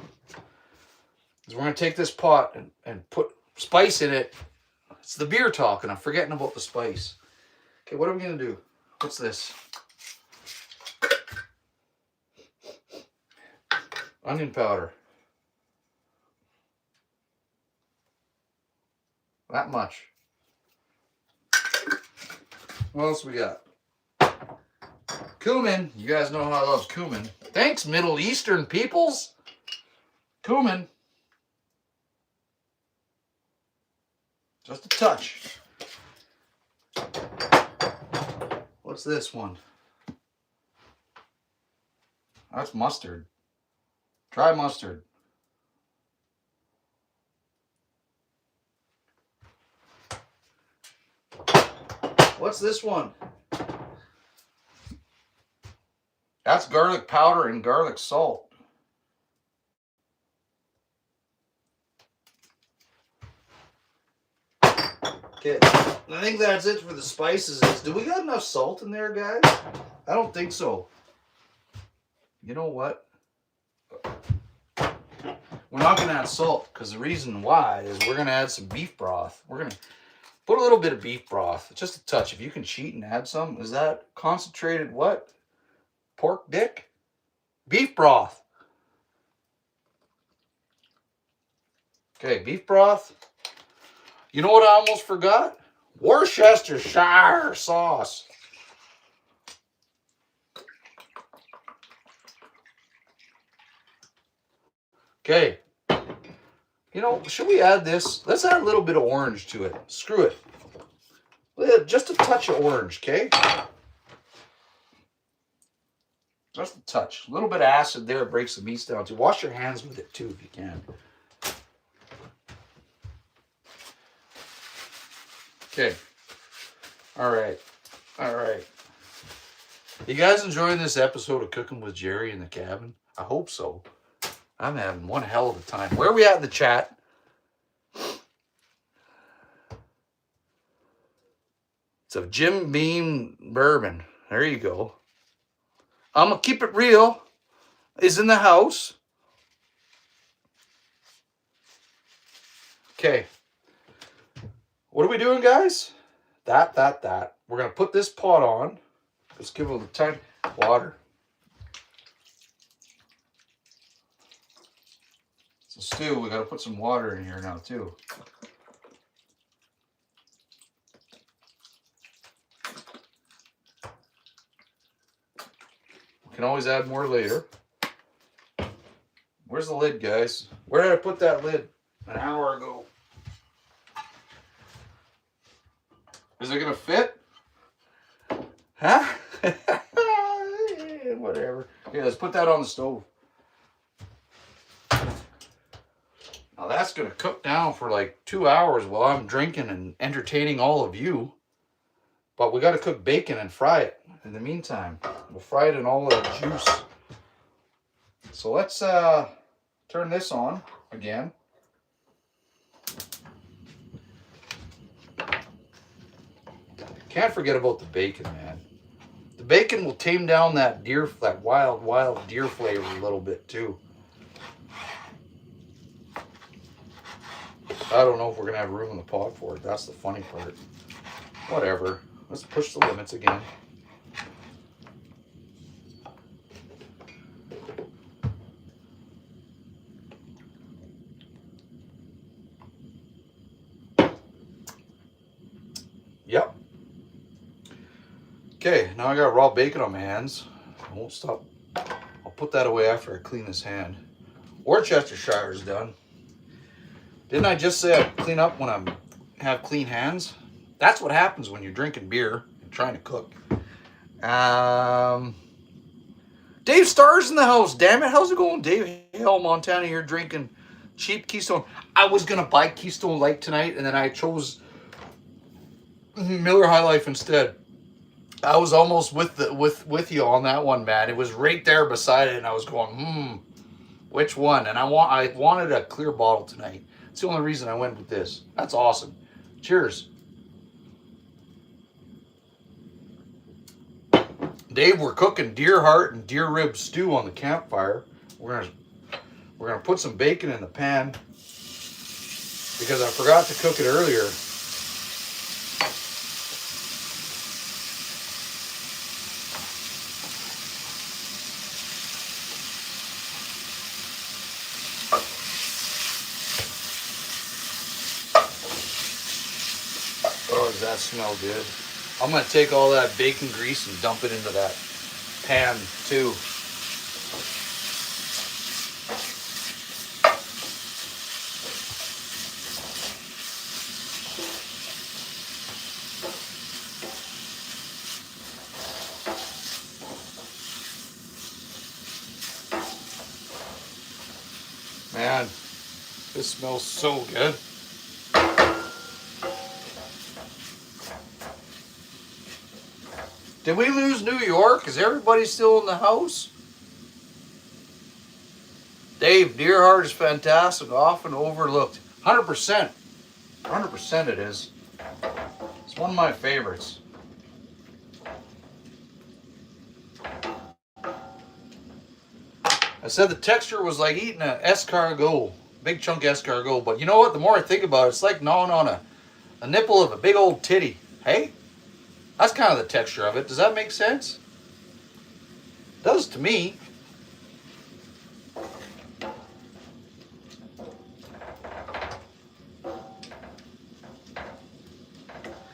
is we're gonna take this pot and put spice in it. It's the beer talk, and I'm forgetting about the spice. Okay, what are we gonna do? What's this? Onion powder. That much. What else we got? Cumin. You guys know how I love cumin. Thanks, Middle Eastern peoples. Cumin. Just a touch. What's this one? That's mustard. Try mustard. What's this one? That's garlic powder and garlic salt. Okay, I think that's it for the spices. Do we got enough salt in there, guys? I don't think so. You know what? We're not going to add salt because the reason why is we're going to add some beef broth. We're going to put a little bit of beef broth, just a touch. If you can cheat and add some, is that concentrated what? Pork dick? Beef broth. Okay, beef broth. You know what I almost forgot? Worcestershire sauce. Okay. You know, should we add this? Let's add a little bit of orange to it. Screw it. Just a touch of orange, okay? Just a touch. A little bit of acid there breaks the meats down too. Wash your hands with it too if you can. Okay. All right. All right. You guys enjoying this episode of Cooking with Jerry in the Cabin? I hope so. I'm having one hell of a time. Where are we at in the chat? It's a Jim Beam bourbon. There you go. I'm going to keep it real. Is in the house. Okay. What are we doing, guys? that. We're gonna put this pot on. Let's give it a tiny water. So stew, we gotta put some water in here now too. We can always add more later. Where's the lid, guys? Where did I put that lid an hour ago? Is it gonna fit? Huh? Whatever. Okay, let's put that on the stove. Now that's gonna cook down for like 2 hours while I'm drinking and entertaining all of you. But we gotta cook bacon and fry it in the meantime. We'll fry it in all the juice. So let's turn this on again. Can't forget about the bacon, man. The bacon will tame down that wild deer flavor a little bit too. I don't know if we're gonna have room in the pot for it. That's the funny part. Whatever. Let's push the limits again. Yep. Okay, now I got raw bacon on my hands. I won't stop. I'll put that away after I clean this hand. Worcestershire's done. Didn't I just say I clean up when I have clean hands? That's what happens when you're drinking beer and trying to cook. Dave Starr's in the house. Damn it. How's it going, Dave? Hell, Montana here drinking cheap Keystone. I was going to buy Keystone Light tonight, and then I chose Miller High Life instead. I was almost with you on that one, man. It was right there beside it, and I was going, which one? And I wanted a clear bottle tonight. It's the only reason I went with this. That's awesome. Cheers. Dave, we're cooking deer heart and deer rib stew on the campfire. We're gonna put some bacon in the pan because I forgot to cook it earlier. Oh, does that smell good? I'm going to take all that bacon grease and dump it into that pan too. Man, this smells so good. Did we lose New York? Is everybody still in the house? Dave, deer heart is fantastic, often overlooked. 100%. 100% it is. It's one of my favorites. I said the texture was like eating an escargot, big chunk escargot. But you know what? The more I think about it, it's like gnawing on a nipple of a big old titty. Hey? That's kind of the texture of it. Does that make sense? It does to me.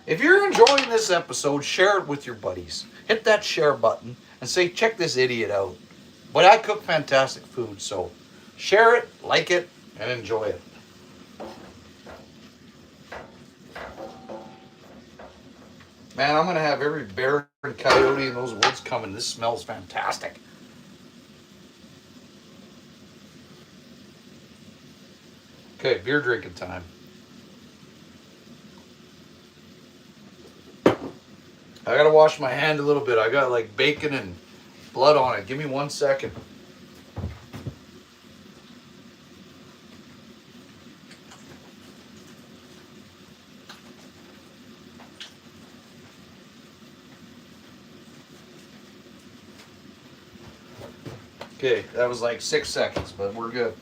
If you're enjoying this episode, share it with your buddies. Hit that share button and say, check this idiot out. But I cook fantastic food, so share it, like it, and enjoy it. Man, I'm going to have every bear and coyote in those woods coming. This smells fantastic. Okay, beer drinking time. I got to wash my hand a little bit. I got like bacon and blood on it. Give me 1 second. Okay, that was like 6 seconds, but we're good.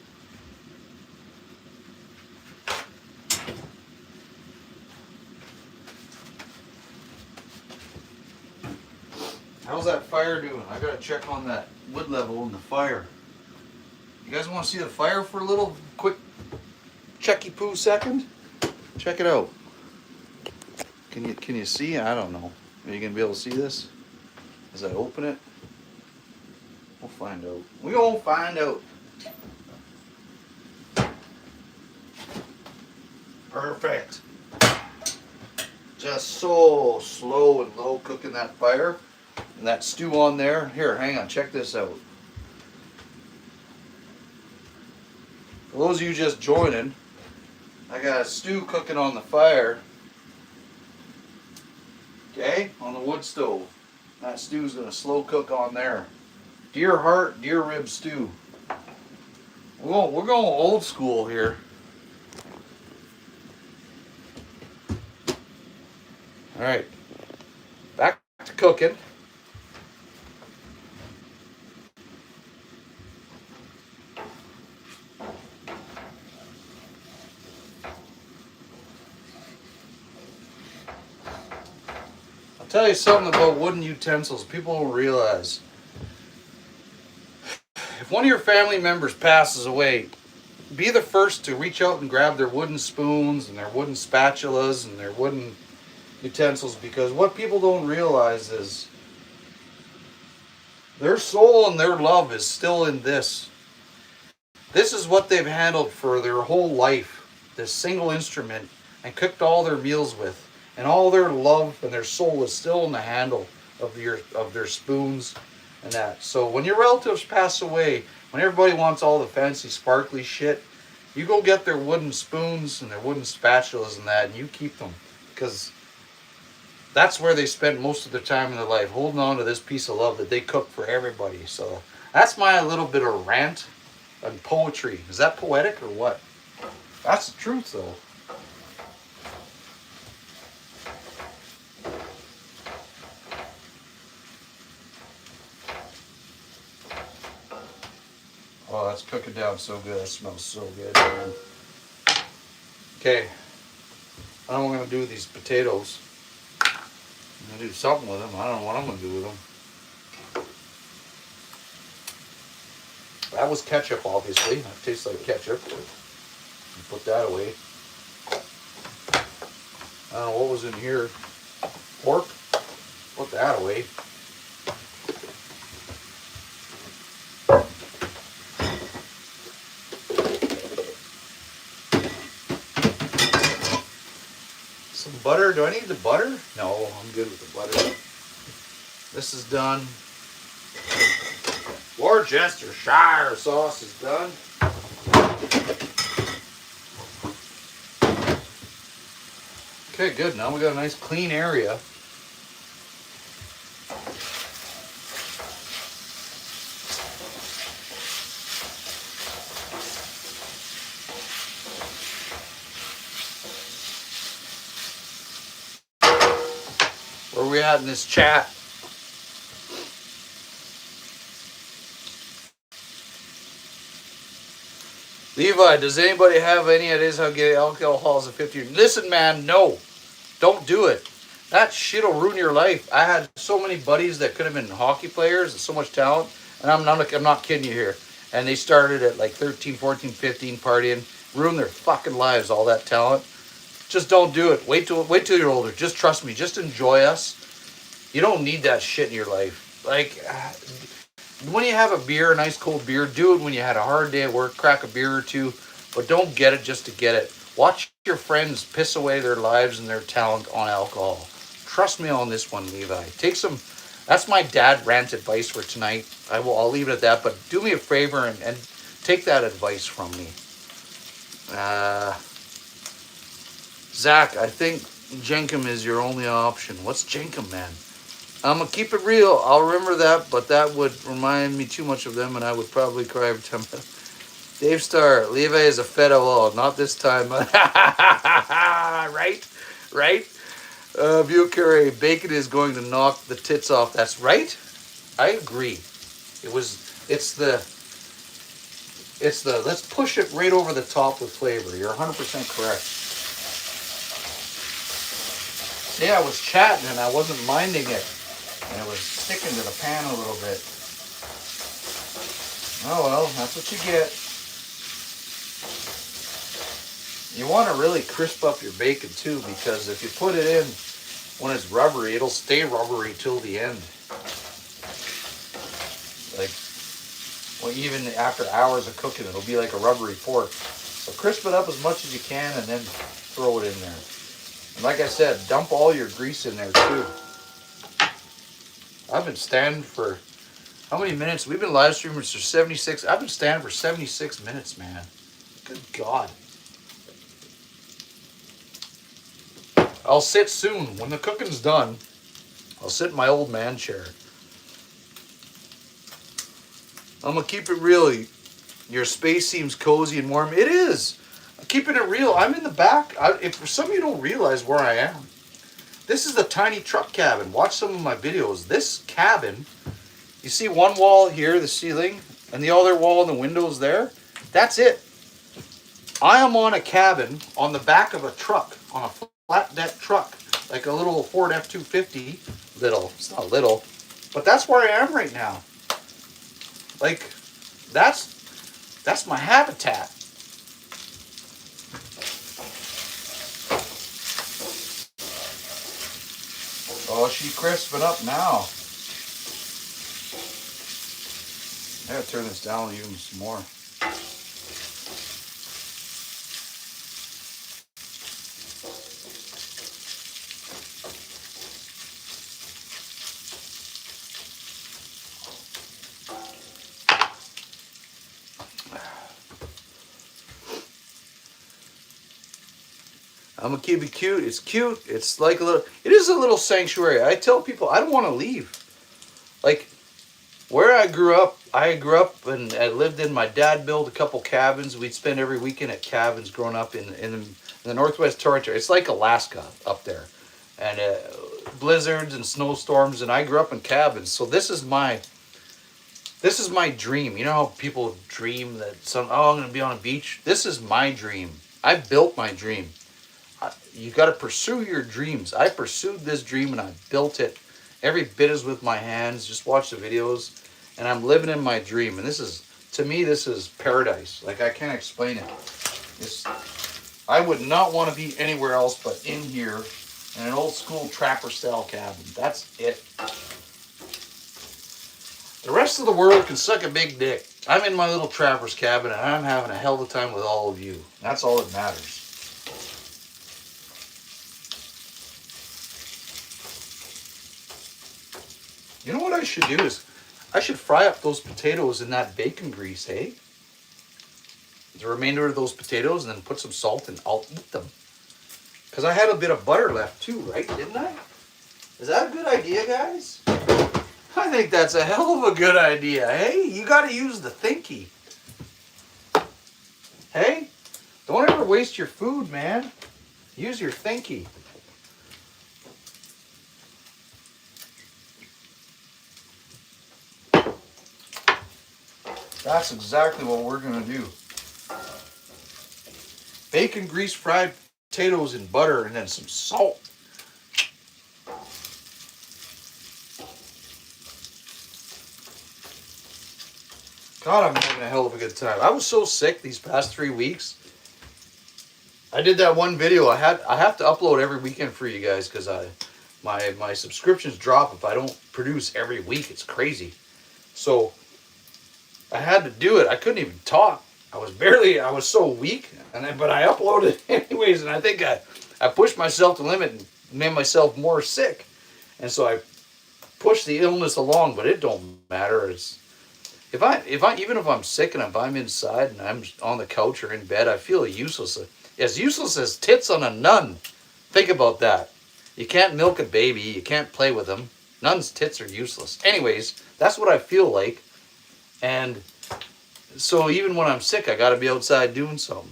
fire doing? I gotta check on that wood level in the fire. You guys want to see the fire for a little quick checky poo second? Check it out. Can you see? I don't know. Are you gonna be able to see this as I open it? We'll find out. We gonna find out. Perfect. Just so slow and low cooking that fire. And that stew on there. Here, hang on, check this out. For those of you just joining, I got a stew cooking on the fire. Okay, on the wood stove. That stew's gonna slow cook on there. Deer heart, deer rib stew. We're going old school here. All right, back to cooking. I'll tell you something about wooden utensils people don't realize. If one of your family members passes away, be the first to reach out and grab their wooden spoons and their wooden spatulas and their wooden utensils, because what people don't realize is their soul and their love is still in this. This is what they've handled for their whole life, this single instrument, and cooked all their meals with, and all their love and their soul is still in the handle of their spoons and that. So when your relatives pass away, when everybody wants all the fancy sparkly shit, you go get their wooden spoons and their wooden spatulas and that, and you keep them, because that's where they spent most of their time in their life, holding on to this piece of love that they cook for everybody. So that's my little bit of rant and poetry. Is that poetic or what? That's the truth, though. Oh, that's cooking down so good. That smells so good, man. Okay. I don't know what I'm going to do with these potatoes. I'm gonna do something with them. I don't know what I'm gonna do with them. That was ketchup, obviously. That tastes like ketchup. Put that away. I don't know what was in here. Pork. Put that away. Some butter. Do I need the butter? No, I'm good with the butter. This is done. Worcestershire sauce is done. Okay, good. Now we got a nice clean area. Where we at in this chat? Levi, does anybody have any ideas how to get alcohol as a 50-year? Listen, man, no. Don't do it. That shit will ruin your life. I had so many buddies that could have been hockey players and so much talent, and I'm not kidding you here. And they started at like 13, 14, 15 partying, ruined their fucking lives, all that talent. Just don't do it. Wait till you're older. Just trust me. Just enjoy us. You don't need that shit in your life. Like, when you have a beer, a nice cold beer, do it when you had a hard day at work, crack a beer or two, but don't get it just to get it. Watch your friends piss away their lives and their talent on alcohol. Trust me on this one, Levi. Take some, that's my dad rant advice for tonight. I'll leave it at that, but do me a favor and take that advice from me. Zach, I think Jenkum is your only option. What's Jenkum, man? I'm going to keep it real. I'll remember that, but that would remind me too much of them, and I would probably cry every time. Dave Starr, Levi is a fed all. Not this time. Right? View Curry, bacon is going to knock the tits off. That's right. I agree. It's the, let's push it right over the top with flavor. You're 100% correct. See, I was chatting and I wasn't minding it. and it was sticking to the pan a little bit. Oh well, that's what you get. You want to really crisp up your bacon too, because if you put it in when it's rubbery, it'll stay rubbery till the end. Like, well, even after hours of cooking, it'll be like a rubbery pork. So crisp it up as much as you can and then throw it in there. And like I said, dump all your grease in there too. I've been standing for, how many minutes? We've been live streaming for 76. I've been standing for 76 minutes, man. Good God. I'll sit soon. When the cooking's done, I'll sit in my old man chair. I'm going to keep it real. Your space seems cozy and warm. It is. I'm keeping it real. I'm in the back. If for some of you don't realize where I am, this is the tiny truck cabin. Watch some of my videos. This cabin, you see one wall here, the ceiling, and the other wall and the windows there? That's it. I am on a cabin on the back of a truck, on a flat deck truck, like a little Ford F-250. Little. It's not little. But that's where I am right now. Like, that's my habitat. Oh, she's crisping up now. I gotta turn this down even some more. I'm gonna keep it cute. It's cute. It's like a little. It is a little sanctuary. I tell people I don't want to leave. Like where I grew up and I lived in. My dad built a couple cabins. We'd spend every weekend at cabins growing up in the Northwest Territory. It's like Alaska up there, and blizzards and snowstorms. And I grew up in cabins. So this is my dream. You know how people dream that I'm gonna be on a beach. This is my dream. I built my dream. You got to pursue your dreams. I pursued this dream and I built it. Every bit is with my hands. Just watch the videos, and I'm living in my dream. And this is, to me, this is paradise. Like, I can't explain it. I would not want to be anywhere else but in here in an old school trapper style cabin. That's it. The rest of the world can suck a big dick. I'm in my little trapper's cabin and I'm having a hell of a time with all of you. That's all that matters. You know what I should do is, I should fry up those potatoes in that bacon grease, hey? The remainder of those potatoes, and then put some salt and I'll eat them. Because I had a bit of butter left too, right? Didn't I? Is that a good idea, guys? I think that's a hell of a good idea, hey? You got to use the thinky. Hey? Don't ever waste your food, man. Use your thinky. That's exactly what we're going to do. Bacon grease fried potatoes in butter and then some salt. God, I'm having a hell of a good time. I was so sick these past 3 weeks. I did that one video. I have to upload every weekend for you guys because my subscriptions drop if I don't produce every week. It's crazy. So I had to do it. I couldn't even talk. I was so weak, but I uploaded anyways, and I think I pushed myself to the limit and made myself more sick. And so I pushed the illness along, but it don't matter. It's even if I'm sick and if I'm inside and I'm on the couch or in bed, I feel useless as tits on a nun. Think about that. You can't milk a baby, you can't play with them. Nuns' tits are useless. Anyways, that's what I feel like. And so even when I'm sick, I got to be outside doing something.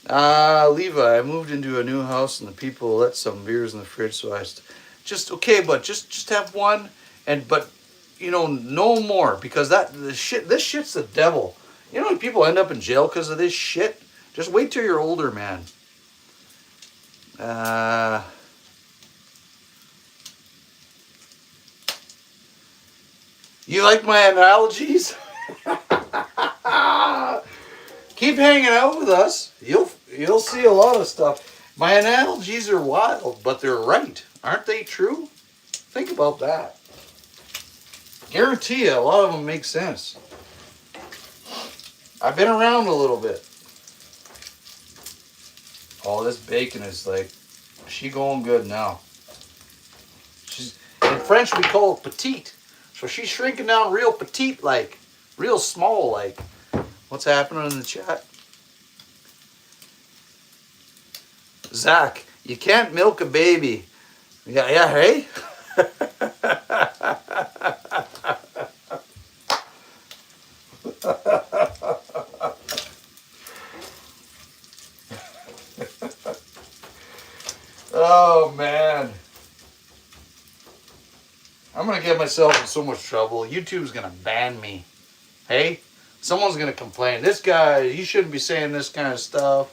Levi, I moved into a new house and the people let some beers in the fridge, so I just okay, but just have one, but you know, no more, because this shit's the devil. You know, people end up in jail because of this shit. Just wait till you're older, man. You like my analogies? Keep hanging out with us. You'll see a lot of stuff. My analogies are wild, but they're right. Aren't they true? Think about that. Guarantee you, a lot of them make sense. I've been around a little bit. Oh, this bacon is like, she going good now. She's in French we call it petite. So she's shrinking down real petite like, real small like. What's happening in the chat? Zach, you can't milk a baby. Yeah, hey? Oh, man. I'm going to get myself in so much trouble. YouTube's going to ban me. Hey? Someone's going to complain. This guy, he shouldn't be saying this kind of stuff.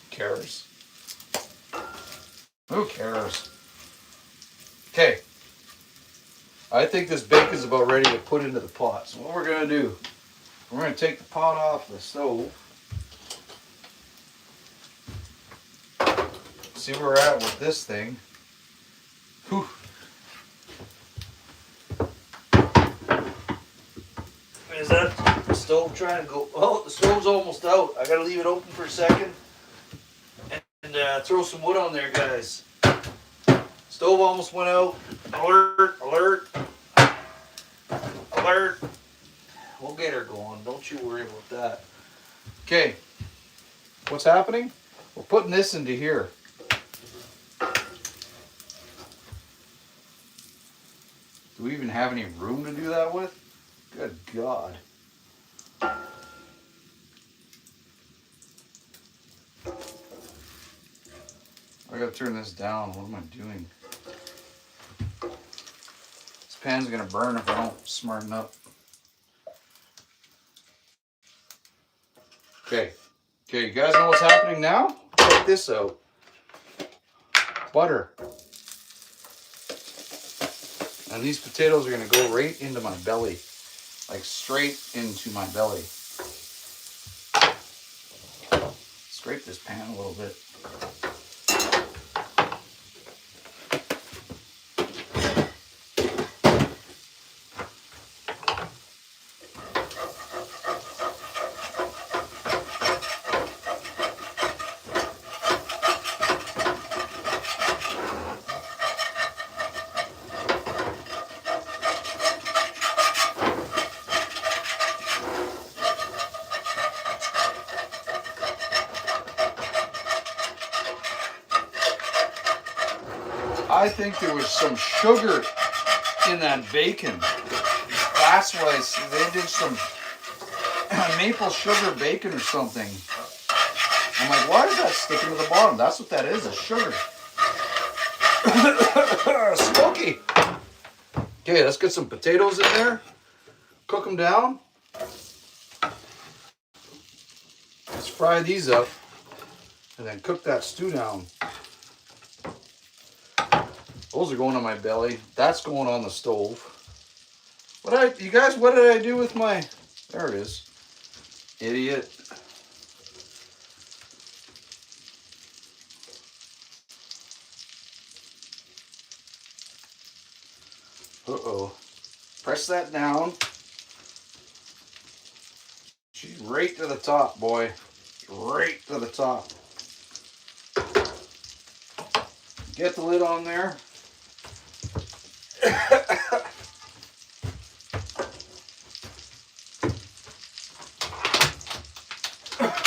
Cares? Who cares? Okay. I think this bacon's about ready to put into the pot. So what we're going to do, we're going to take the pot off the stove. See where we're at with this thing. Whew. Is that stove trying to go? Oh, the stove's almost out. I gotta leave it open for a second and throw some wood on there, guys. Stove almost went out. Alert, alert, alert. We'll get her going. Don't you worry about that. Okay. What's happening? We're putting this into here. Do we even have any room to do that with? Good God. I gotta turn this down. What am I doing? This pan's gonna burn if I don't smarten up. Okay. Okay, you guys know what's happening now? Check this out. Butter. And these potatoes are gonna go right into my belly. Like straight into my belly. Scrape this pan a little bit. I think there was some sugar in that bacon. That's why they did some maple sugar bacon or something. I'm like, why is that sticking to the bottom? That's what that is, a sugar. Smoky. Okay, let's get some potatoes in there. Cook them down. Let's fry these up. And then cook that stew down. Those are going on my belly. That's going on the stove. You guys, what did I do with my... There it is. Idiot. Uh-oh. Press that down. She's right to the top, boy. Right to the top. Get the lid on there.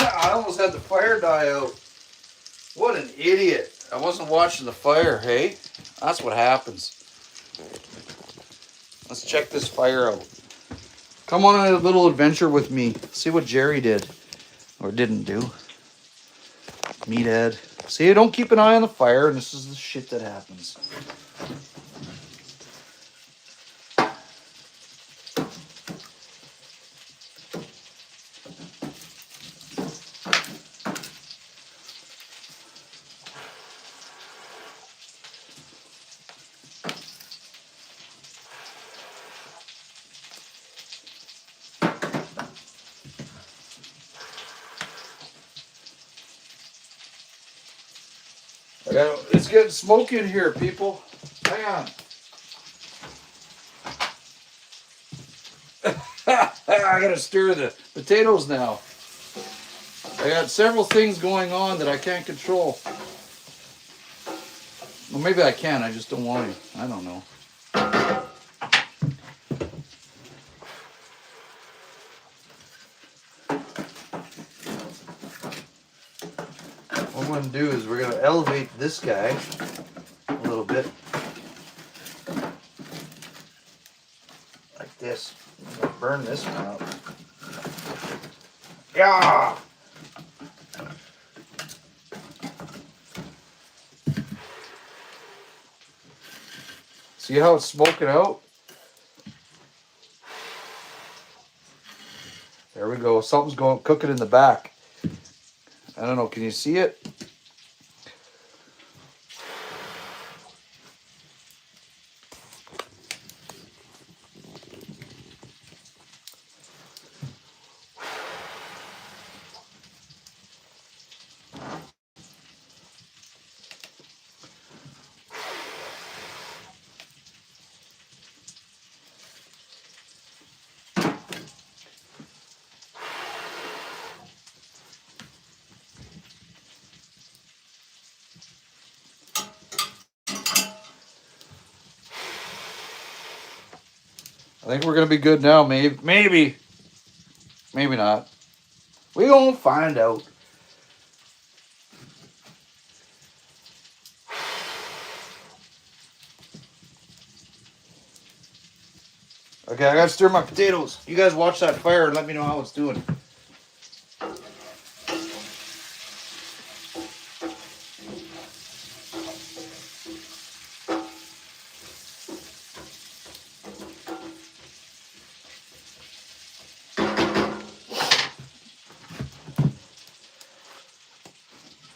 I almost had the fire die out. What an idiot. I wasn't watching the fire, hey? That's what happens. Let's check this fire out. Come on a little adventure with me. See what Jerry did. Or didn't do. Meathead. See, don't keep an eye on the fire, and this is the shit that happens. Yeah, it's getting smoky in here, people. Hang on. I gotta stir the potatoes now. I got several things going on that I can't control. Well, maybe I can. I just don't want to. I don't know. What we're going to do is we're going to elevate this guy a little bit. Like this. I'm going to burn this one up. Yeah! See how it's smoking out? There we go. Something's going cooking in the back. I don't know. Can you see it? I think we're gonna be good now. Maybe not. We gonna find out. Okay, I gotta stir my potatoes. You guys watch that fire and let me know how it's doing.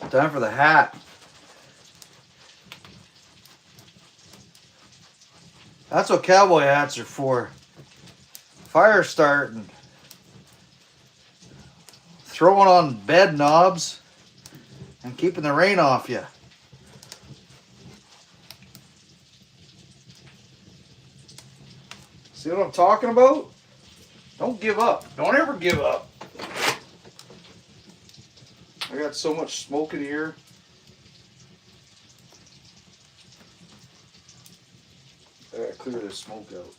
Time for the hat. That's what cowboy hats are for. Fire starting. Throwing on bed knobs and keeping the rain off you. See what I'm talking about? Don't give up. Don't ever give up. I got so much smoke in here. I gotta clear this smoke out.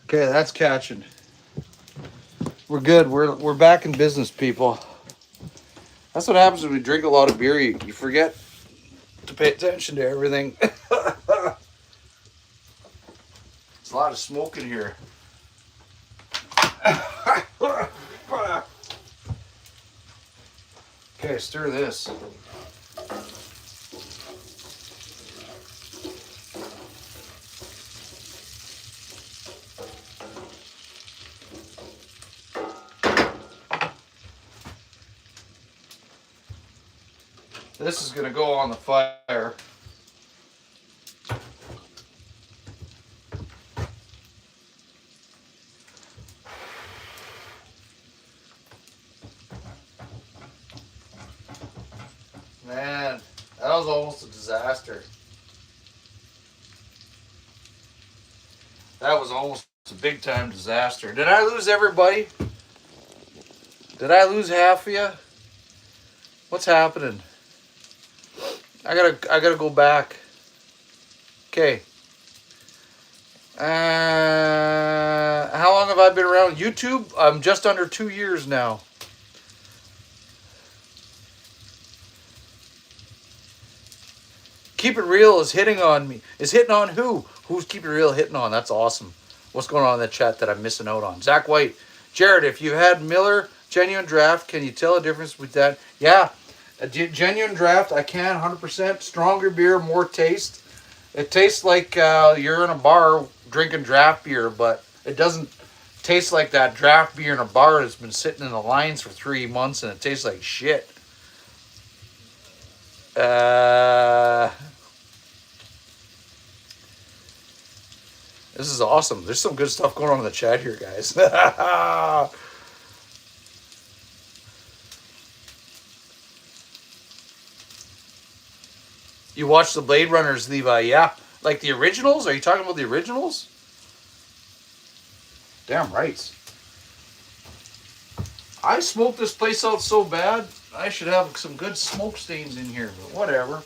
Okay, that's catching. We're good. We're back in business, people. That's what happens when we drink a lot of beer. You forget to pay attention to everything. There's a lot of smoke in here. Okay, stir this. This is going to go on the fire. Man, that was almost a disaster. That was almost a big time disaster. Did I lose everybody? Did I lose half of you? What's happening? I gotta go back. Okay. How long have I been around YouTube? I'm just under 2 years now. Keep It Real is hitting on me. Is hitting on who? Who's Keep It Real hitting on? That's awesome. What's going on in the chat that I'm missing out on? Zach White. Jared, if you had Miller Genuine Draft, can you tell a difference with that? Yeah. A Genuine Draft, I can 100%. Stronger beer, more taste. It tastes like you're in a bar drinking draft beer, but it doesn't taste like that draft beer in a bar that's been sitting in the lines for 3 months and it tastes like shit. This is awesome. There's some good stuff going on in the chat here, guys. You watched the Blade Runners, Levi? Yeah. Like the originals? Are you talking about the originals? Damn right. I smoked this place out so bad, I should have some good smoke stains in here, but whatever.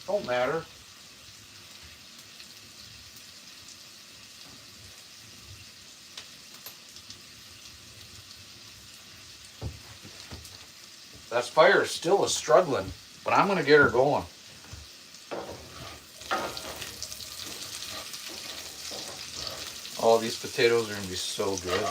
Don't matter. That fire is still struggling, but I'm going to get her going. Oh, these potatoes are going to be so good.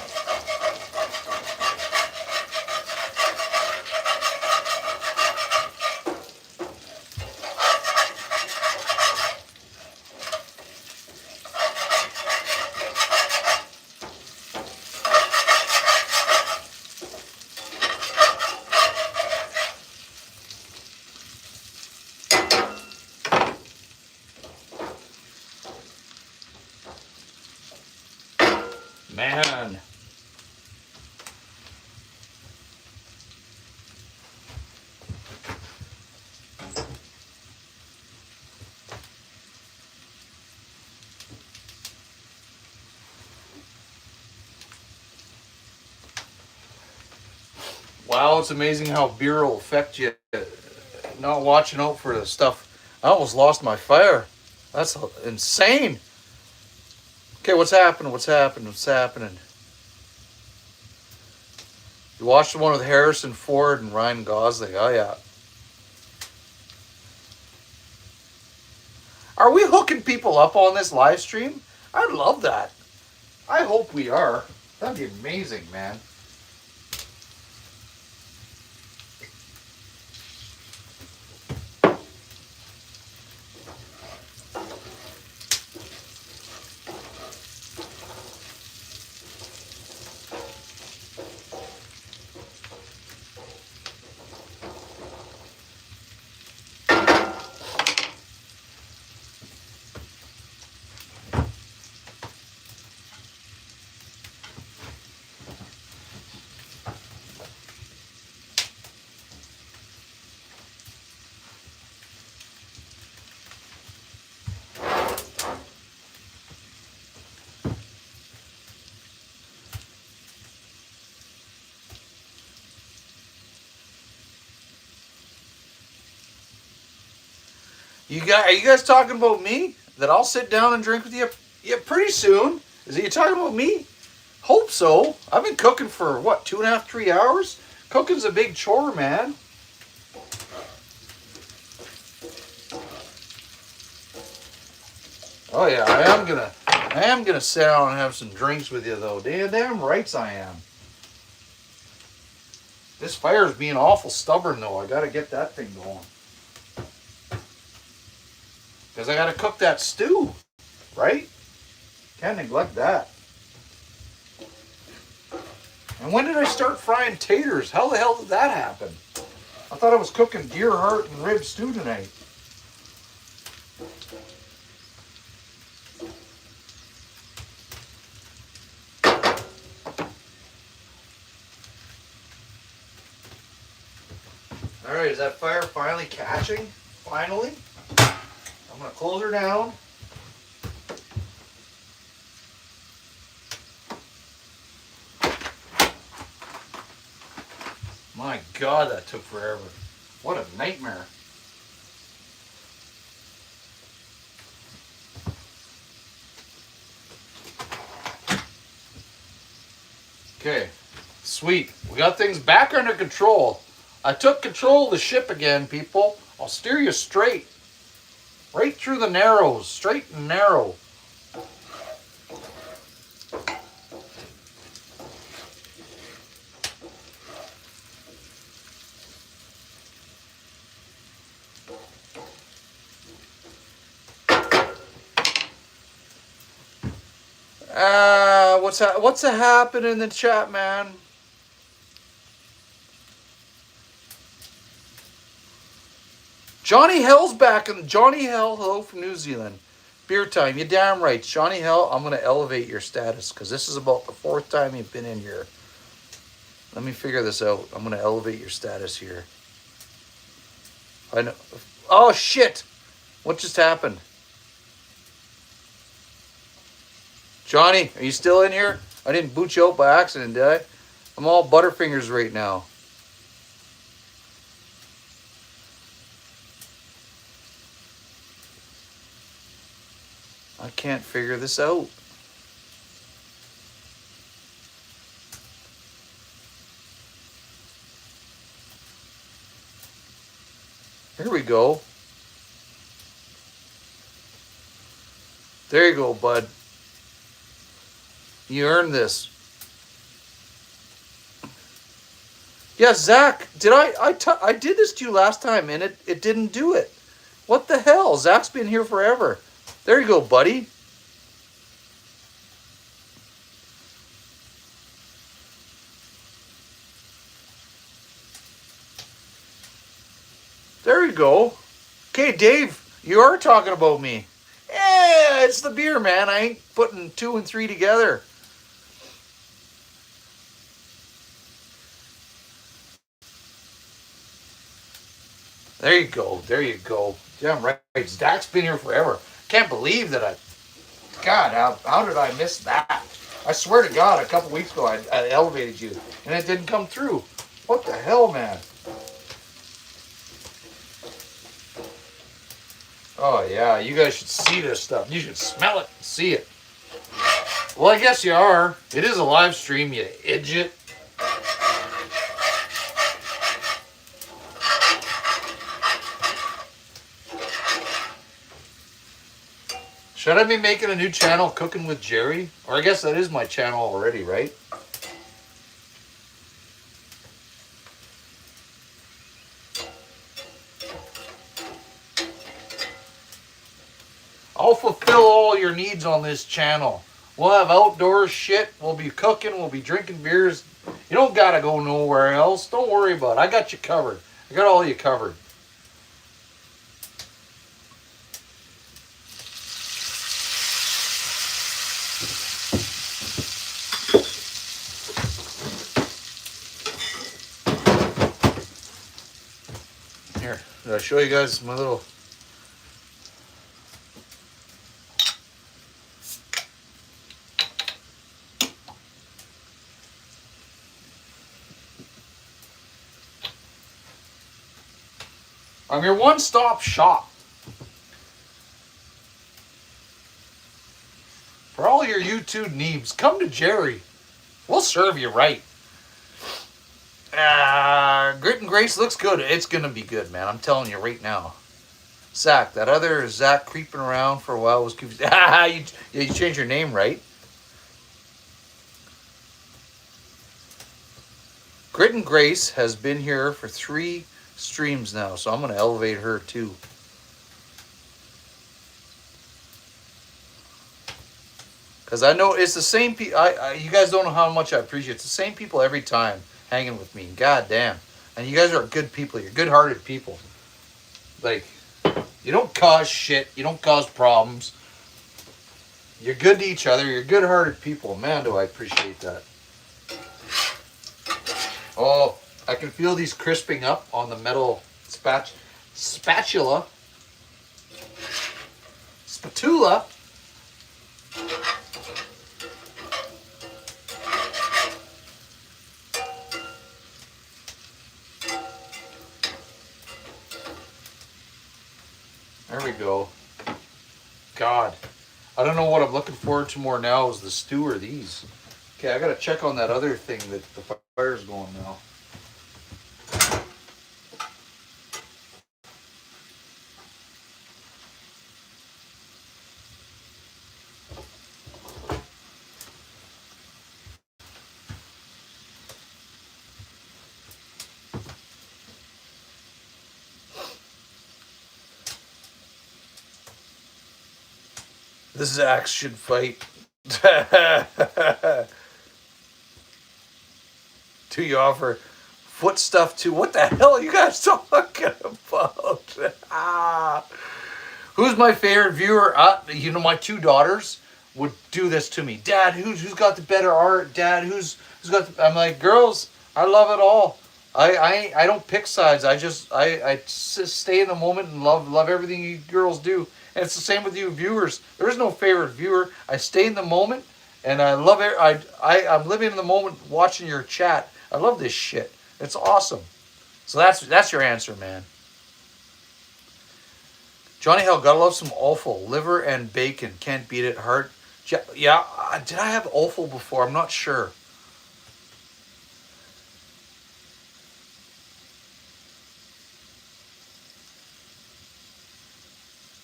Man. Wow, it's amazing how beer will affect you. Not watching out for the stuff. I almost lost my fire. That's insane. Okay, what's happening? What's happening? What's happening? You watched the one with Harrison Ford and Ryan Gosling. Oh, yeah. Are we hooking people up on this live stream? I'd love that. I hope we are. That'd be amazing, man. Are you guys talking about me? That I'll sit down and drink with you? Yeah, pretty soon. Is he talking about me? Hope so. I've been cooking for what, 2.5, 3 hours? Cooking's a big chore, man. Oh yeah, I am gonna sit down and have some drinks with you though. Damn rights I am. This fire's being awful stubborn though. I gotta get that thing going. Because I got to cook that stew, right? Can't neglect that. And when did I start frying taters? How the hell did that happen? I thought I was cooking deer heart and rib stew tonight. All right, is that fire finally catching? Finally? I'm going to close her down. My God, that took forever. What a nightmare. Okay, sweet. We got things back under control. I took control of the ship again, people. I'll steer you straight. Right through the narrows, straight and narrow. What's happening in the chat, man? Johnny Hell's back, and Johnny Hell, hello from New Zealand. Beer time, you damn right. Johnny Hell, I'm gonna elevate your status because this is about the 4th time you've been in here. Let me figure this out. I'm gonna elevate your status here. I know. Oh shit! What just happened? Johnny, are you still in here? I didn't boot you out by accident, did I? I'm all butterfingers right now. I can't figure this out. Here we go. There you go, bud. You earned this. Yeah, Zach, I did this to you last time and it didn't do it. What the hell? Zach's been here forever. There you go, buddy. There you go. Okay, Dave, you are talking about me. Yeah, it's the beer, man. I ain't putting 2 and 3 together. There you go. There you go. Damn right. Zach's been here forever. Can't believe that God, how did I miss that? I swear to God, a couple weeks ago I elevated you and it didn't come through. What the hell, man? Oh yeah, you guys should see this stuff. You should smell it and see it. Well, I guess you are. It is a live stream, you idiot. Should I be making a new channel, Cooking with Jerry? Or I guess that is my channel already, right? I'll fulfill all your needs on this channel. We'll have outdoor shit. We'll be cooking. We'll be drinking beers. You don't gotta go nowhere else. Don't worry about it. I got you covered. I got all you covered. Here, did I show you guys my little... I'm your one-stop shop for all your YouTube needs. Come to Jerry. We'll serve you right. Grit and Grace looks good. It's going to be good, man. I'm telling you right now. Zach, that other Zach creeping around for a while was confused. You changed your name, right? Grit and Grace has been here for 3 streams now, so I'm going to elevate her too. Because I know it's the same people. You guys don't know how much I appreciate it. It's the same people every time hanging with me. God damn. And you guys are good people. You're good-hearted people. Like, you don't cause shit. You don't cause problems. You're good to each other. You're good-hearted people. Man, do I appreciate that. Oh, I can feel these crisping up on the metal spatula. Spatula. There we go. God. I don't know what I'm looking forward to more now is the stew or these. Okay, I gotta check on that other thing that the fire's going now. The Zacks should fight. Do you offer foot stuff too? What the hell are you guys talking about? Who's my favorite viewer? You know, my two daughters would do this to me. Dad, who's got the better art? Dad, who's got? I'm like, girls, I love it all. I don't pick sides. I just stay in the moment and love everything you girls do. And it's the same with you viewers. There is no favorite viewer. I stay in the moment, and I love it. I'm living in the moment, watching your chat. I love this shit. It's awesome. So that's your answer, man. Johnny Hell, gotta love some offal. Liver and bacon. Can't beat it. Heart. Yeah, did I have offal before? I'm not sure.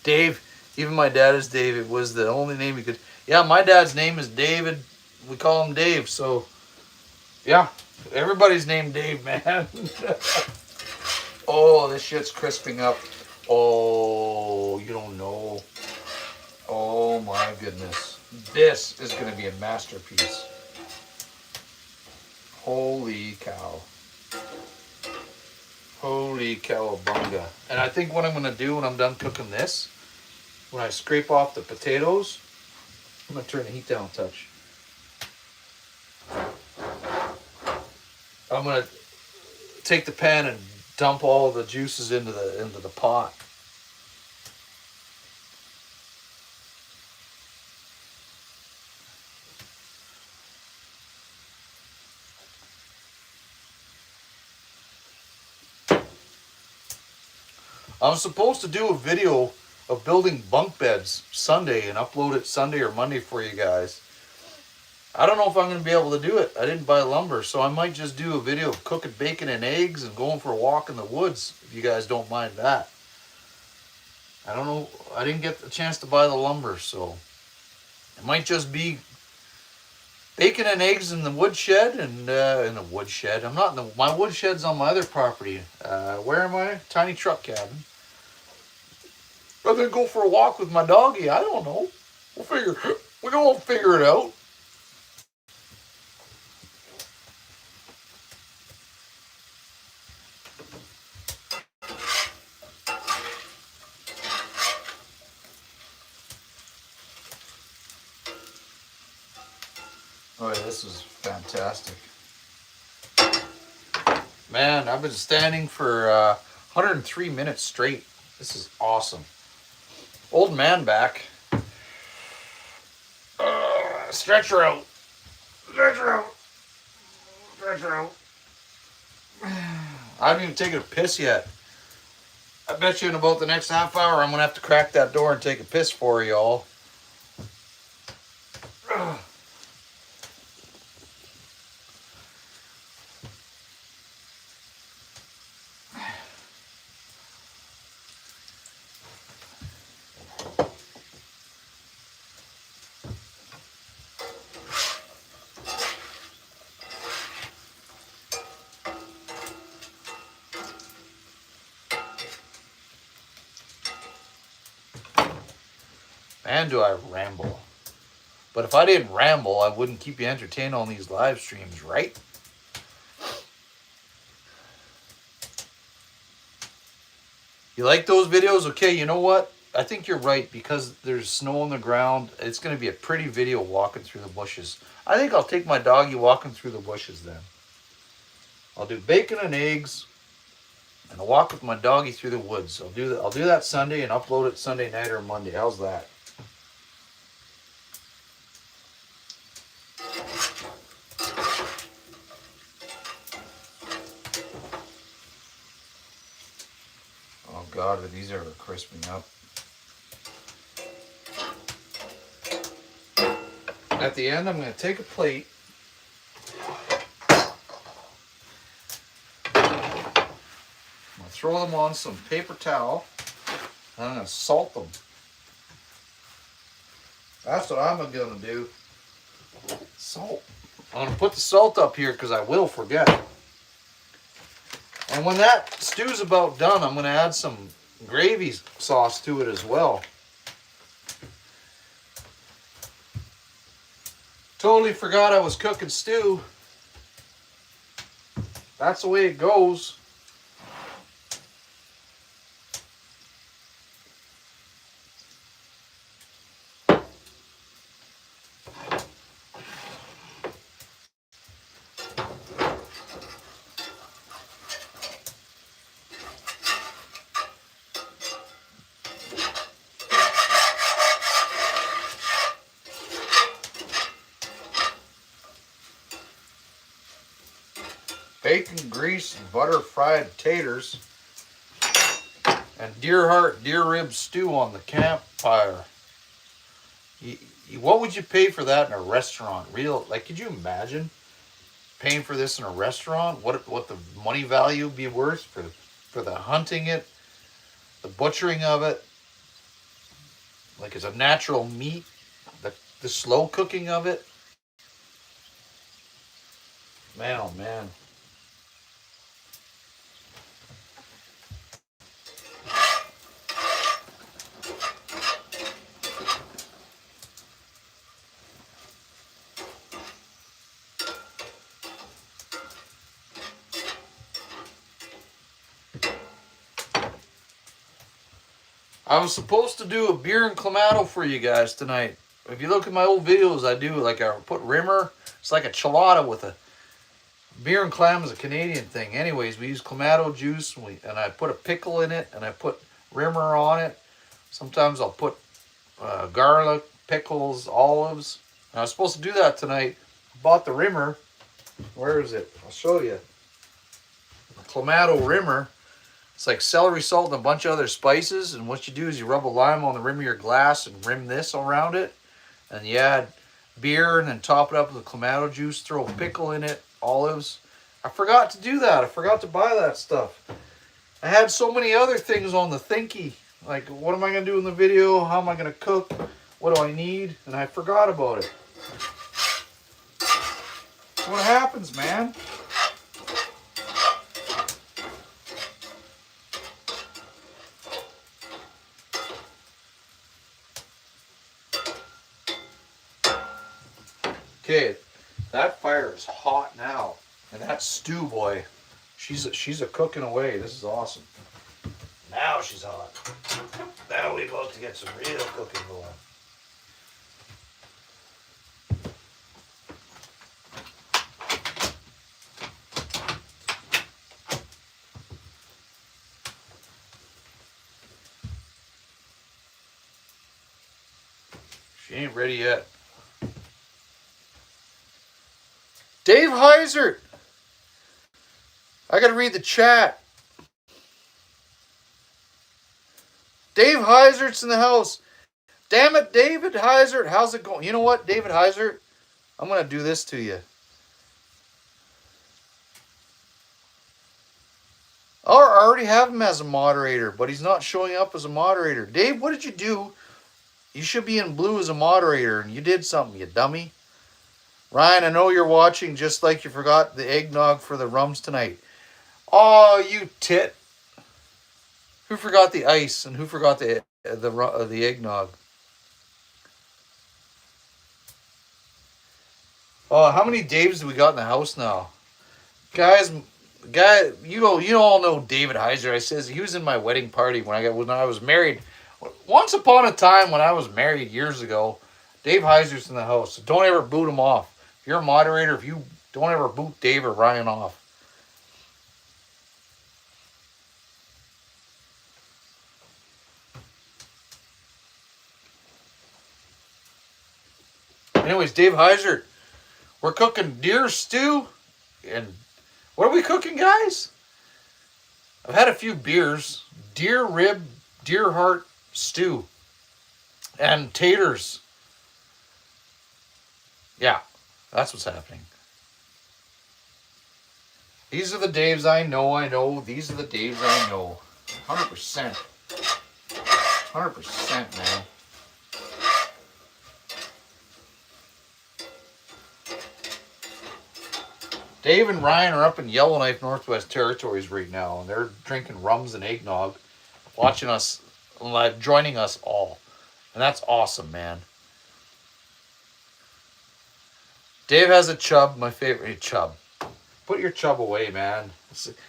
Dave. Even my dad is Dave. It was the only name he could. Yeah, my dad's name is David. We call him Dave. So, yeah. Everybody's named Dave, man. Oh, this shit's crisping up. Oh, you don't know. Oh my goodness. This is going to be a masterpiece. Holy cow. Holy cowabunga. And I think what I'm going to do when I'm done cooking this, when I scrape off the potatoes, I'm going to turn the heat down a touch. I'm going to take the pan and dump all the juices into the pot. I'm supposed to do a video of building bunk beds Sunday and upload it Sunday or Monday for you guys. I don't know if I'm going to be able to do it. I didn't buy lumber, so I might just do a video of cooking bacon and eggs and going for a walk in the woods, if you guys don't mind that. I don't know. I didn't get the chance to buy the lumber, so it might just be bacon and eggs in the woodshed and in the woodshed. I'm not in the, my woodshed's on my other property. Where am I? Tiny truck cabin. I'm gonna go for a walk with my doggy. I don't know. We're gonna figure it out. Oh, yeah, this is fantastic. Man, I've been standing for 103 minutes straight. This is awesome. Old man back. Stretch her out. Stretch her out. Stretch her out. I haven't even taken a piss yet. I bet you in about the next half hour I'm going to have to crack that door and take a piss for y'all. Man, do I ramble. But if I didn't ramble, I wouldn't keep you entertained on these live streams, right? You like those videos? Okay, you know what? I think you're right, because there's snow on the ground. It's going to be a pretty video walking through the bushes. I think I'll take my doggy walking through the bushes then. I'll do bacon and eggs and a walk with my doggy through the woods. I'll do that Sunday and upload it Sunday night or Monday. How's that? Oh God, but these are crisping up. At the end, I'm going to take a plate. I'm going to throw them on some paper towel. And I'm going to salt them. That's what I'm going to do. Salt. I'm going to put the salt up here because I will forget. And when that stew's about done, I'm going to add some gravy sauce to it as well. Totally forgot I was cooking stew. That's the way it goes. Bacon, grease, and butter fried taters. And deer heart, deer rib stew on the campfire. What would you pay for that in a restaurant? Real, like, could you imagine paying for this in a restaurant? What the money value would be worth for the hunting it, the butchering of it, like as a natural meat, the slow cooking of it. Man, oh man. I was supposed to do a beer and clamato for you guys tonight. If you look at my old videos, I do like I put rimmer. It's like a chelada with a beer and clam is a Canadian thing. Anyways, we use clamato juice and I put a pickle in it and I put rimmer on it. Sometimes I'll put garlic, pickles, olives. And I was supposed to do that tonight. Bought the rimmer. Where is it? I'll show you. Clamato rimmer. It's like celery salt and a bunch of other spices. And what you do is you rub a lime on the rim of your glass and rim this around it. And you add beer and then top it up with clamato juice. Throw a pickle in it, olives. I forgot to do that. I forgot to buy that stuff. I had so many other things on the thinky. Like, what am I going to do in the video? How am I going to cook? What do I need? And I forgot about it. That's what happens, man. Okay, that fire is hot now, and that stew, boy, she's a cooking away. This is awesome. Now she's hot. Now we're about to get some real cooking going. She ain't ready yet. Dave Heisert. I gotta read the chat. Dave Heisert's in the house. Damn it, David Heisert. How's it going? You know what, David Heisert? I'm gonna do this to you. Oh, I already have him as a moderator, but he's not showing up as a moderator. Dave, what did you do? You should be in blue as a moderator, and you did something, you dummy. Ryan, I know you're watching, just like you forgot the eggnog for the rums tonight. Oh, you tit. Who forgot the ice and who forgot the eggnog? Oh, how many Daves do we got in the house now? Guys, you all know David Heiser. I says he was in my wedding party when I was married. Once upon a time when I was married years ago, Dave Heiser's in the house. So don't ever boot him off. If you're a moderator, if you don't ever boot Dave or Ryan off. Anyways, Dave Heiser, we're cooking deer stew. And what are we cooking, guys? I've had a few beers. Deer rib, deer heart stew. And taters. Yeah. That's what's happening. These are the Daves I know. These are the Daves I know. 100%. 100%, man. Dave and Ryan are up in Yellowknife, Northwest Territories right now, and they're drinking rums and eggnog, watching us, joining us all. And that's awesome, man. Dave has a chub, my favorite chub. Put your chub away, man.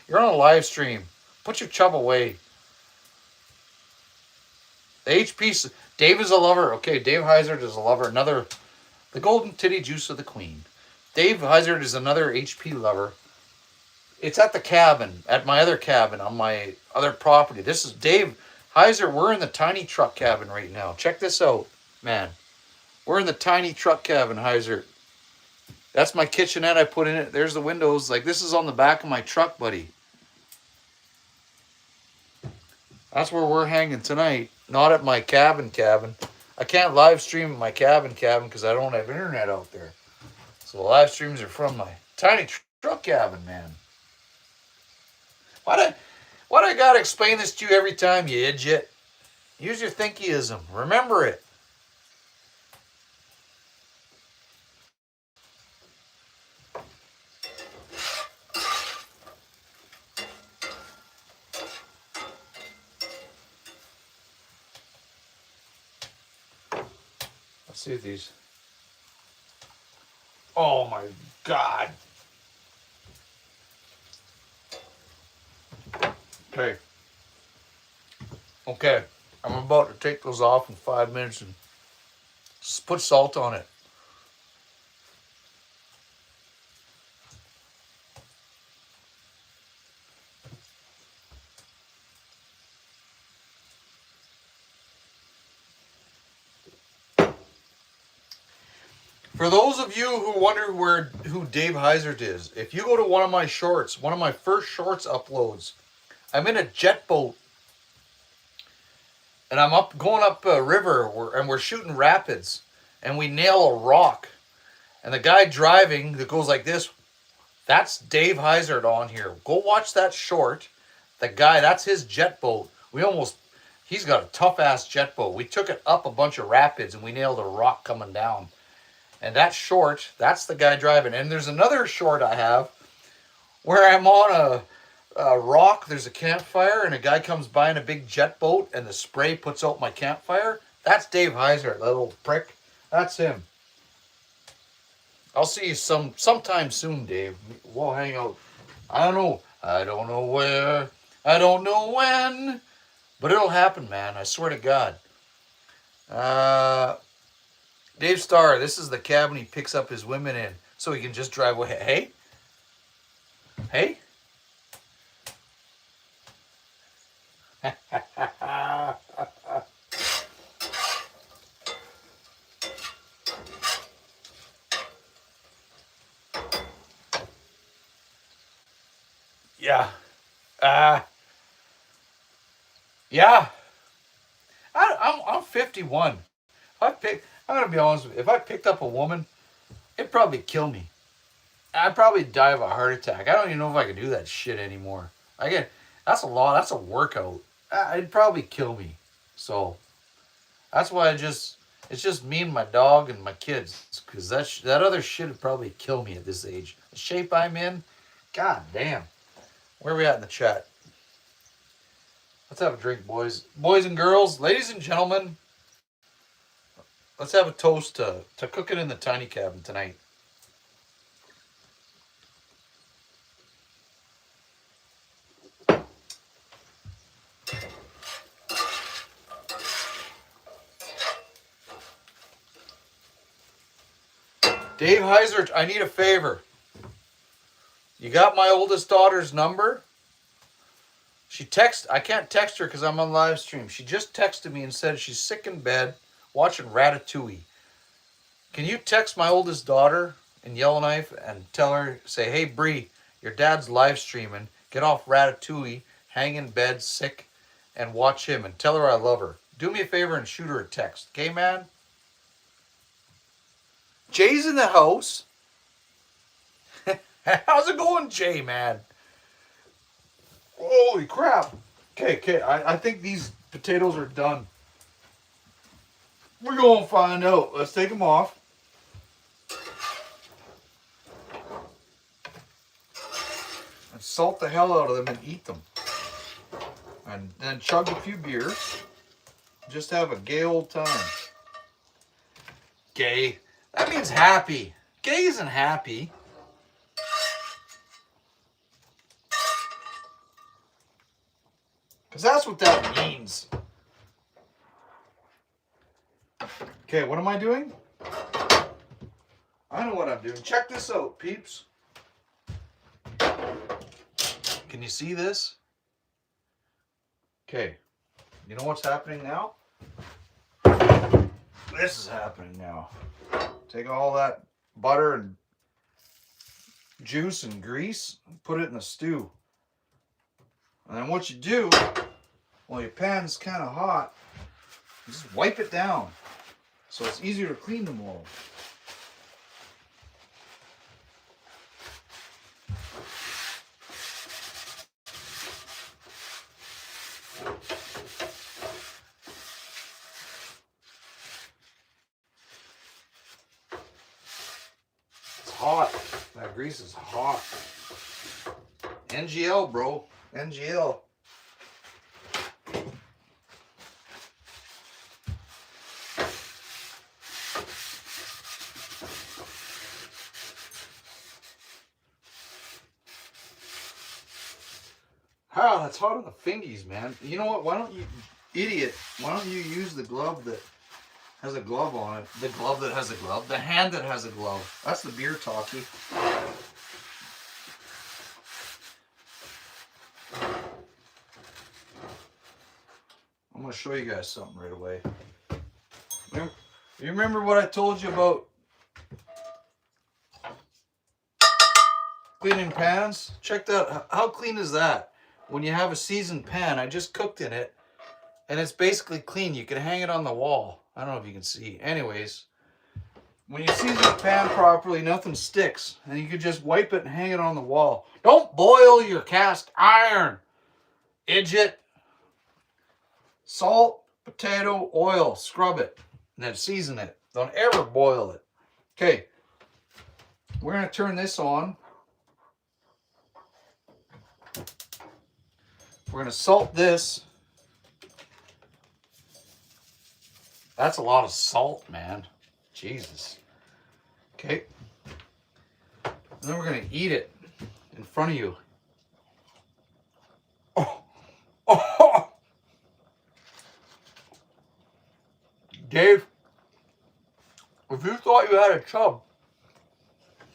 You're on a live stream. Put your chub away. The HP. Dave is a lover. Okay, Dave Heizard is a lover. Another, the golden titty juice of the queen. Dave Heizard is another HP lover. It's at the cabin, at my other cabin on my other property. This is Dave Heizard. We're in the tiny truck cabin right now. Check this out, man. We're in the tiny truck cabin, Heizard. That's my kitchenette I put in it. There's the windows. Like, this is on the back of my truck, buddy. That's where we're hanging tonight. Not at my cabin. I can't live stream at my cabin because I don't have internet out there. So the live streams are from my tiny truck cabin, man. Why do I gotta explain this to you every time, you idiot? Use your thinkyism. Remember it. Let's see these. Oh my God. Okay. Okay. I'm about to take those off in 5 minutes and put salt on it. For those of you who wonder who Dave Heizard is, if you go to one of my shorts, one of my first shorts uploads, I'm in a jet boat, and I'm going up a river, and we're shooting rapids, and we nail a rock, and the guy driving that goes like this, that's Dave Heizard on here. Go watch that short. The guy, that's his jet boat. He's got a tough ass jet boat. We took it up a bunch of rapids, and we nailed a rock coming down. And that short, that's the guy driving. And there's another short I have where I'm on a rock. There's a campfire, and a guy comes by in a big jet boat, and the spray puts out my campfire. That's Dave Heizard, that little prick. That's him. I'll see you sometime soon, Dave. We'll hang out. I don't know. I don't know where. I don't know when. But it'll happen, man. I swear to God. Dave Starr, this is the cabin he picks up his women in, so he can just drive away. Hey? Hey? Yeah. Yeah. I'm 51. I'm gonna be honest with you. If I picked up a woman, it'd probably kill me. I'd probably die of a heart attack. I don't even know if I could do that shit anymore. That's a lot. That's a workout. It'd probably kill me. So that's why it's just me and my dog and my kids. Because that other shit would probably kill me at this age. The shape I'm in, god damn. Where are we at in the chat? Let's have a drink, boys. Boys and girls, ladies and gentlemen. Let's have a toast to cooking in the tiny cabin tonight. Dave Heizard, I need a favor. You got my oldest daughter's number? I can't text her because I'm on live stream. She just texted me and said she's sick in bed watching Ratatouille. Can you text my oldest daughter in Yellowknife and tell her, say, hey, Bree, your dad's live streaming. Get off Ratatouille, hang in bed, sick, and watch him. And tell her I love her. Do me a favor and shoot her a text. Okay, man? Jay's in the house. How's it going, Jay, man? Holy crap. Okay. I think these potatoes are done. We're going to find out. Let's take them off. And salt the hell out of them and eat them. And then chug a few beers. Just have a gay old time. Gay. That means happy. Gay isn't happy. Because that's what that means. Okay, what am I doing? I know what I'm doing. Check this out, peeps. Can you see this? Okay. You know what's happening now? This is happening now. Take all that butter and juice and grease and put it in the stew. And then what you do, while your pan's kind of hot, you just wipe it down so it's easier to clean tomorrow. It's hot. That grease is hot. NGL, bro. NGL. Ah, that's hot on the fingies, man. You know what? Why don't you, idiot, why don't you use the glove that has a glove on it? The glove that has a glove? The hand that has a glove. That's the beer talkie. I'm going to show you guys something right away. You remember what I told you about cleaning pans? Check that. How clean is that? When you have a seasoned pan, I just cooked in it, and it's basically clean. You can hang it on the wall. I don't know if you can see. Anyways, when you season the pan properly, nothing sticks, and you can just wipe it and hang it on the wall. Don't boil your cast iron, idiot. Salt, potato, oil, scrub it, and then season it. Don't ever boil it. Okay, we're going to turn this on. We're going to salt this. That's a lot of salt, man. Jesus. Okay. And then we're going to eat it in front of you. Oh. Oh. Dave, if you thought you had a chub,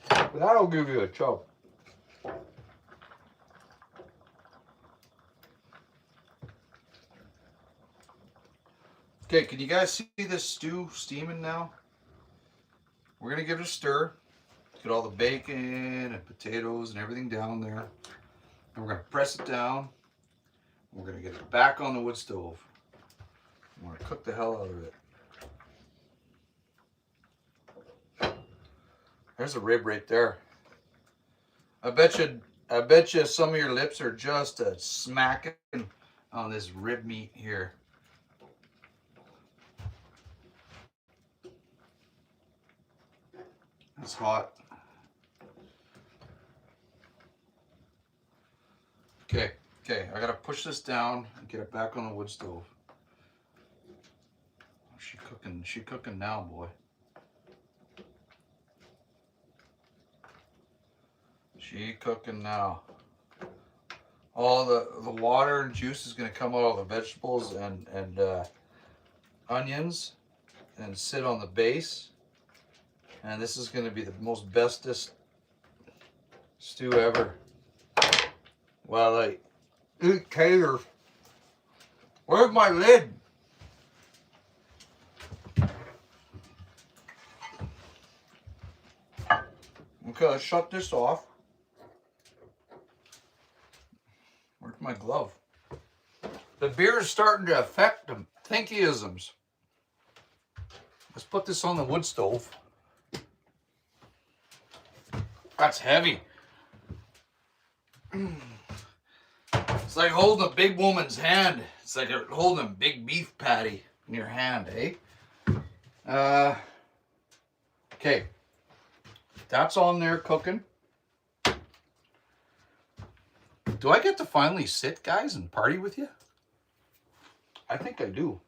that'll give you a chub. Okay, can you guys see this stew steaming now? We're going to give it a stir. Get all the bacon and potatoes and everything down there. And we're going to press it down. We're going to get it back on the wood stove. We're going to cook the hell out of it. There's a rib right there. I bet you some of your lips are just smacking on this rib meat here. It's hot. Okay, I gotta push this down and get it back on the wood stove. She cooking now, boy. She cooking now. All the water and juice is gonna come out of the vegetables and onions and sit on the base. And this is going to be the most bestest stew ever. Well, I eat taters. Where's my lid? Okay, let's shut this off. Where's my glove? The beer is starting to affect them. Thinkyisms. Let's put this on the wood stove. That's heavy. It's like holding a big woman's hand. It's like holding a big beef patty in your hand, eh? Okay. That's on there cooking. Do I get to finally sit, guys, and party with you? I think I do.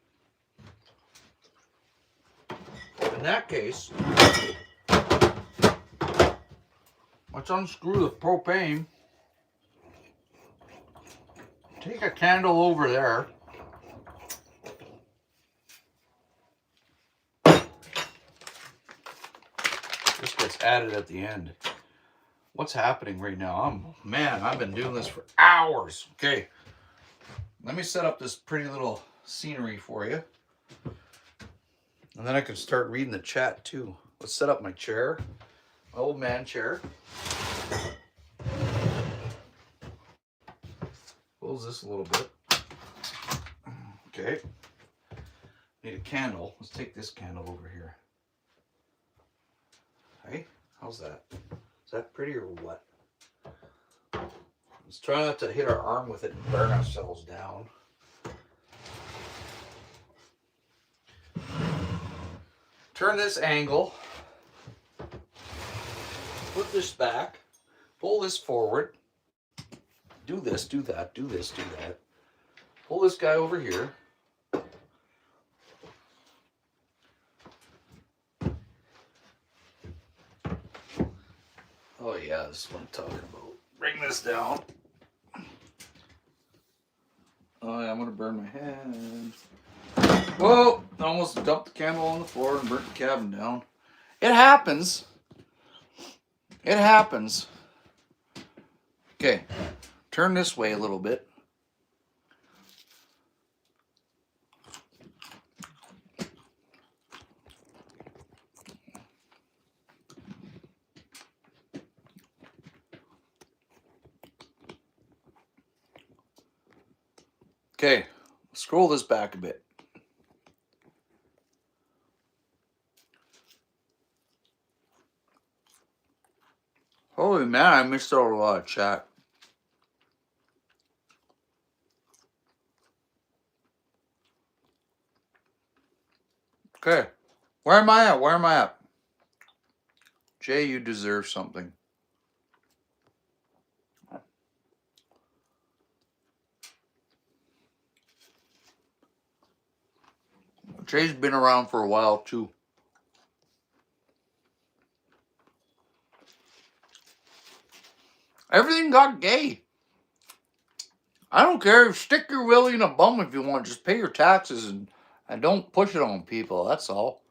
In that case, Let's unscrew the propane. Take a candle over there. This gets added at the end. What's happening right now? Man, I've been doing this for hours. Okay. Let me set up this pretty little scenery for you. And then I can start reading the chat too. Let's set up my chair. My old man chair. Close this a little bit. Okay. Need a candle. Let's take this candle over here. Hey, how's that? Is that pretty or what? Let's try not to hit our arm with it and burn ourselves down. Turn this angle. Put this back. Pull this forward. Do this, do that, do this, do that. Pull this guy over here. Oh yeah, this is what I'm talking about. Bring this down. Oh yeah, I'm gonna burn my hand. Whoa! I almost dumped the candle on the floor and burnt the cabin down. It happens. It happens. Okay, turn this way a little bit. Okay, scroll this back a bit. Holy man, I missed out a lot of chat. Okay, where am I at? Where am I at? Jay, you deserve something. Jay's been around for a while too. Everything got gay. I don't care. Stick your willy in a bum if you want. Just pay your taxes and don't push it on people. That's all.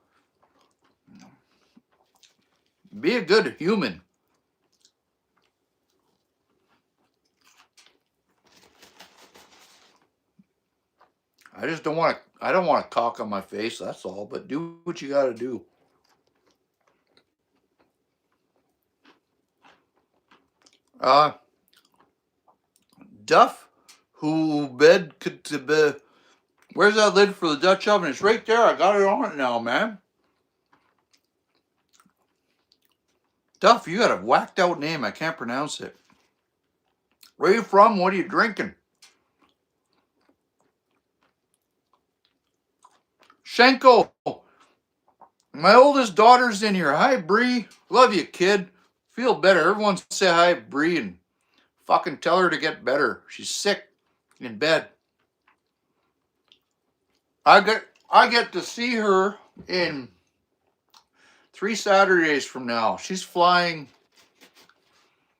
Be a good human. I just don't want to. I don't want a cock on my face. That's all. But do what you got to do. Duff, who bed could to be. Where's that lid for the Dutch oven? It's right there. I got it on it now, man. Duff, you got a whacked out name. I can't pronounce it. Where you from? What are you drinking? Shenko, my oldest daughter's in here. Hi, Bree. Love you, kid. Feel better. Everyone say hi, Bree, and fucking tell her to get better. She's sick in bed. I get to see her in 3 Saturdays from now. She's flying.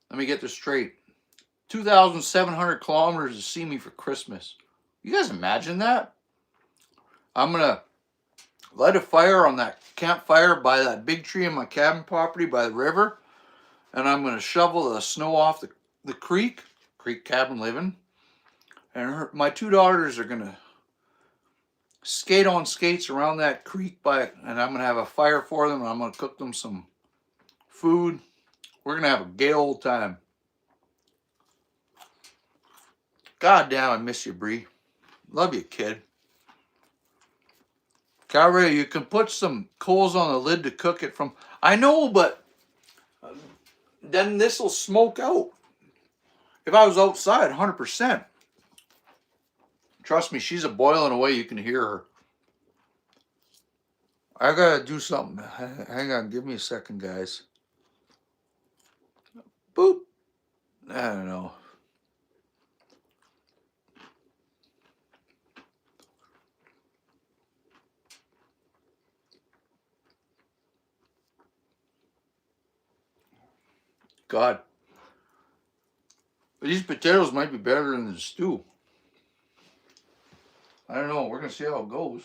Let me get this straight. 2,700 kilometers to see me for Christmas. You guys imagine that? I'm gonna light a fire on that campfire by that big tree in my cabin property by the river, and I'm gonna shovel the snow off the creek cabin living, and my 2 daughters are gonna skate on skates around that creek and I'm gonna have a fire for them, and I'm gonna cook them some food. We're gonna have a gay old time. God damn, I miss you, Bree. Love you, kid. Calvary, you can put some coals on the lid to cook it from. I know, but then this will smoke out. If I was outside, 100%. Trust me, she's a boiling away. You can hear her. I gotta do something. Hang on, give me a second, guys. Boop. I don't know. God. These potatoes might be better than the stew. I don't know. We're going to see how it goes.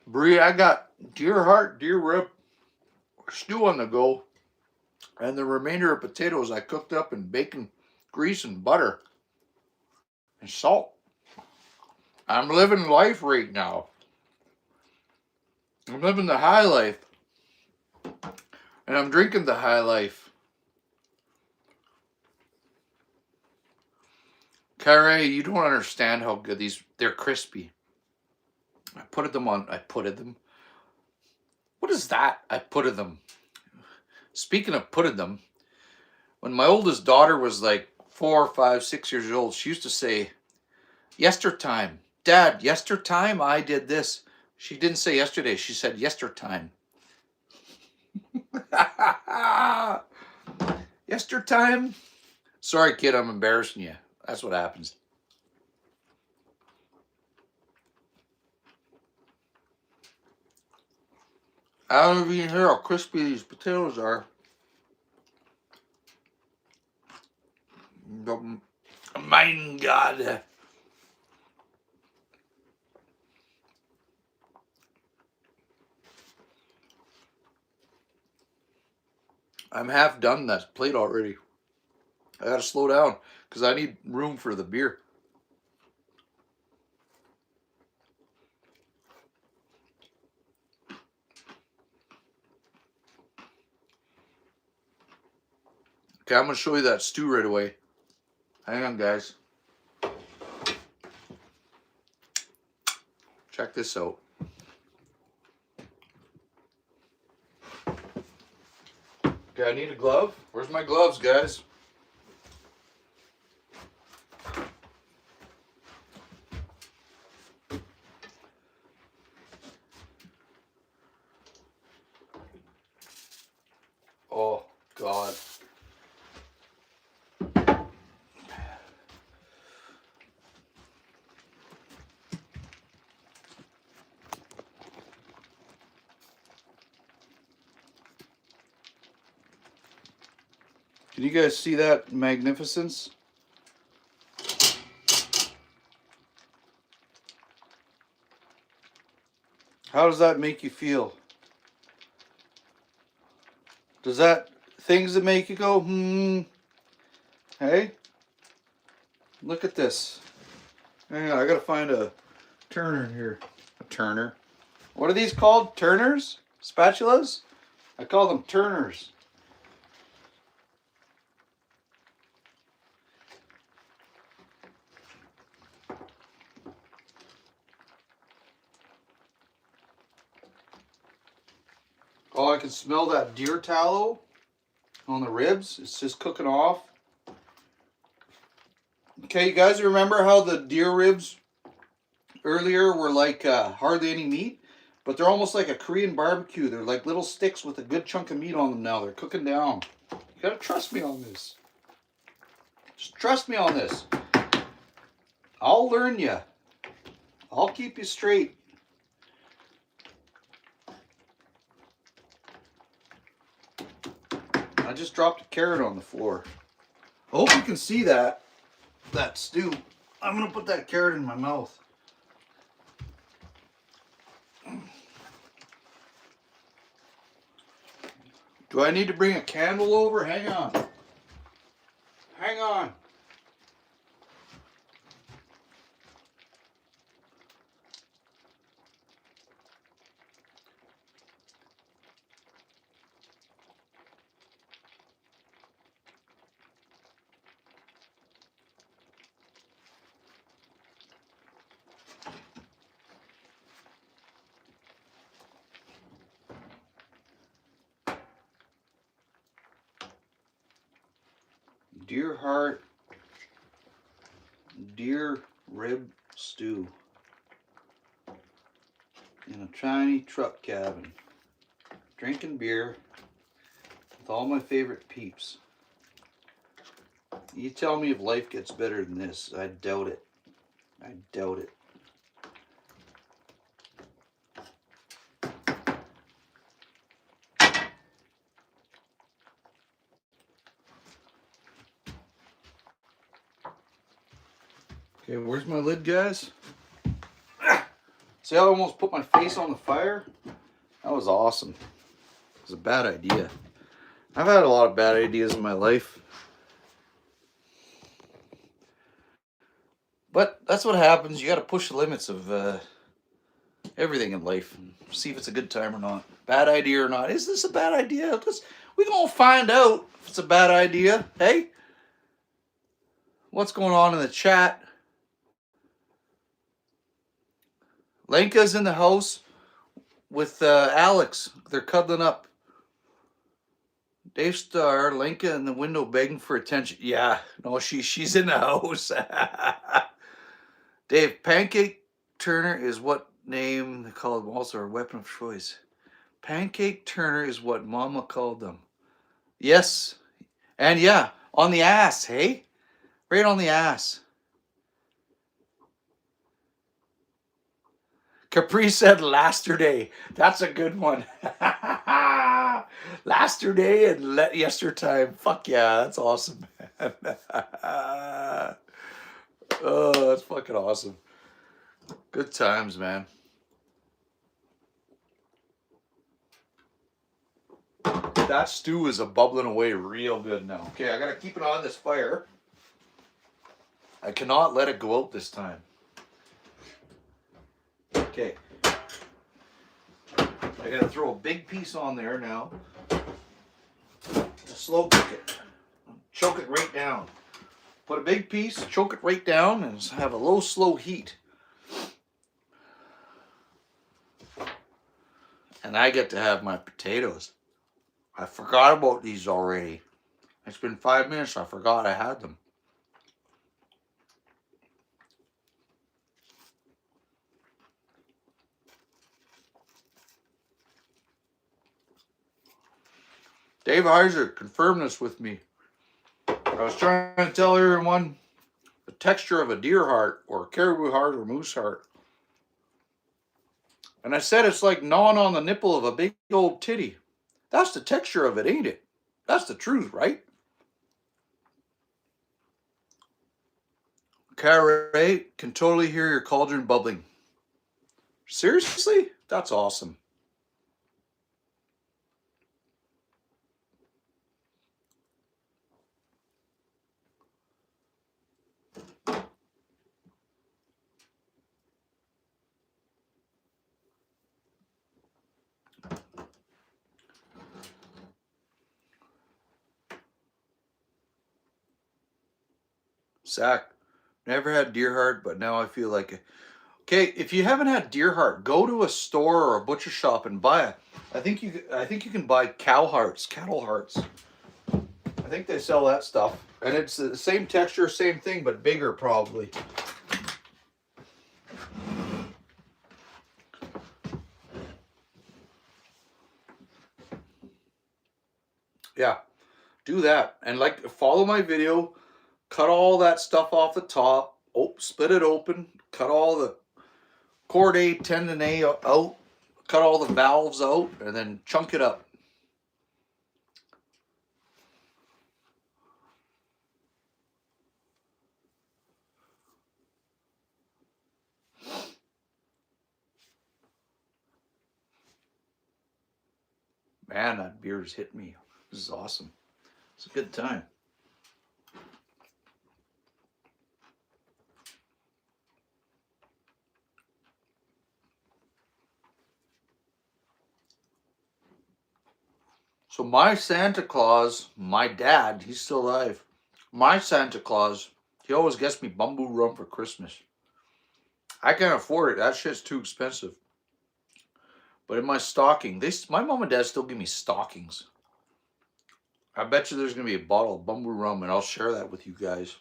Brie, I got deer heart, deer rib, stew on the go. And the remainder of potatoes I cooked up in bacon, grease, and butter. And salt. I'm living life right now. I'm living the high life. And I'm drinking the high life. Carrie, you don't understand how good they're crispy. I putted them. What is that? I putted them. Speaking of putted them, when my oldest daughter was like 4, 5, 6 years old, she used to say, "Yestertime, Dad, yestertime I did this." She didn't say yesterday. She said yestertime. Yestertime? Sorry, kid, I'm embarrassing you. That's what happens. I don't even hear how crispy these potatoes are. Mein God. I'm half done that plate already. I gotta slow down because I need room for the beer. Okay, I'm gonna show you that stew right away. Hang on, guys. Check this out. Okay, I need a glove. Where's my gloves, guys? Oh, God. Can you guys see that magnificence? How does that make you feel? Does that things that make you go, Hey? Look at this. Hang on, I gotta find a turner here. A turner. What are these called? Turners? Spatulas? I call them turners. Oh, I can smell that deer tallow on the ribs. It's just cooking off. Okay, you guys remember how the deer ribs earlier were like hardly any meat? But they're almost like a Korean barbecue. They're like little sticks with a good chunk of meat on them now. They're cooking down. You gotta trust me on this. Just trust me on this. I'll learn you. I'll keep you straight. I just dropped a carrot on the floor. I hope you can see that stew. I'm gonna put that carrot in my mouth. Do I need to bring a candle over? Hang on. Hang on. Deer heart, deer rib stew in a tiny truck cabin, drinking beer with all my favorite peeps. You tell me if life gets better than this. I doubt it. I doubt it. Okay, where's my lid, guys? See how I almost put my face on the fire? That was awesome. It was a bad idea. I've had a lot of bad ideas in my life. But that's what happens. You got to push the limits of everything in life and see if it's a good time or not. Bad idea or not. Is this a bad idea? We're going to find out if it's a bad idea. Hey? What's going on in the chat? Lenka's in the house with Alex. They're cuddling up. Dave Starr, Lenka in the window begging for attention. Yeah, no, she's in the house. Dave, Pancake Turner is what name they call them, also a weapon of choice. Pancake Turner is what Mama called them. Yes, and yeah, on the ass, hey? Right on the ass. Capri said Lasterday. That's a good one. Lasterday and yestertime. Fuck yeah, that's awesome. Oh, that's fucking awesome. Good times, man. That stew is a bubbling away real good now. Okay, I gotta keep it on this fire. I cannot let it go out this time. Okay. I gotta throw a big piece on there now. Slow cook it. Choke it right down. Put a big piece, choke it right down, and have a low, slow heat. And I get to have my potatoes. I forgot about these already. It's been 5 minutes. I forgot I had them. Dave Heiser confirmed this with me. I was trying to tell everyone the texture of a deer heart or a caribou heart or moose heart. And I said it's like gnawing on the nipple of a big old titty. That's the texture of it, ain't it? That's the truth, right? Carrie can totally hear your cauldron bubbling. Seriously? That's awesome. Zach, never had deer heart, but now I feel like it. Okay, if you haven't had deer heart, go to a store or a butcher shop and buy it. I think you can buy cow hearts, cattle hearts. I think they sell that stuff, and it's the same texture, same thing, but bigger probably. Yeah, do that, and like follow my video. Cut all that stuff off the top. Oh, split it open. Cut all the chordate, tendinate out. Cut all the valves out, and then chunk it up. Man, that beer's hit me. This is awesome. It's a good time. So my Santa Claus, my dad, he's still alive. My Santa Claus, he always gets me bamboo rum for Christmas. I can't afford it. That shit's too expensive. But in my stocking, my mom and dad still give me stockings. I bet you there's going to be a bottle of bamboo rum, and I'll share that with you guys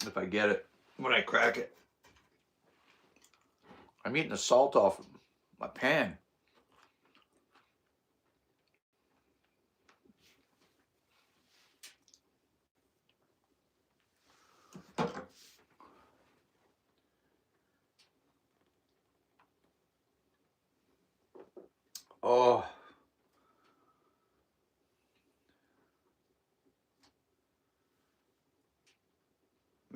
if I get it, when I crack it. I'm eating the salt off my pan. Oh.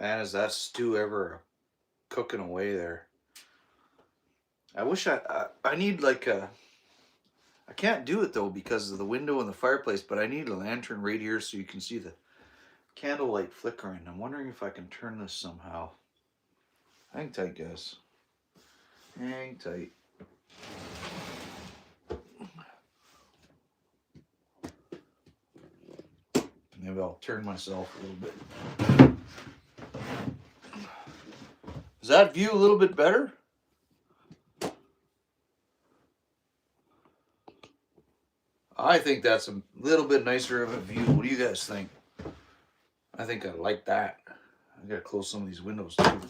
Man, is that stew ever cooking away there. I wish I need like a, I can't do it though because of the window and the fireplace, but I need a lantern right here so you can see the candlelight flickering. I'm wondering if I can turn this somehow. Hang tight, guys. Hang tight. Maybe I'll turn myself a little bit. Is that view a little bit better? I think that's a little bit nicer of a view. What do you guys think? I think I like that. I gotta close some of these windows too.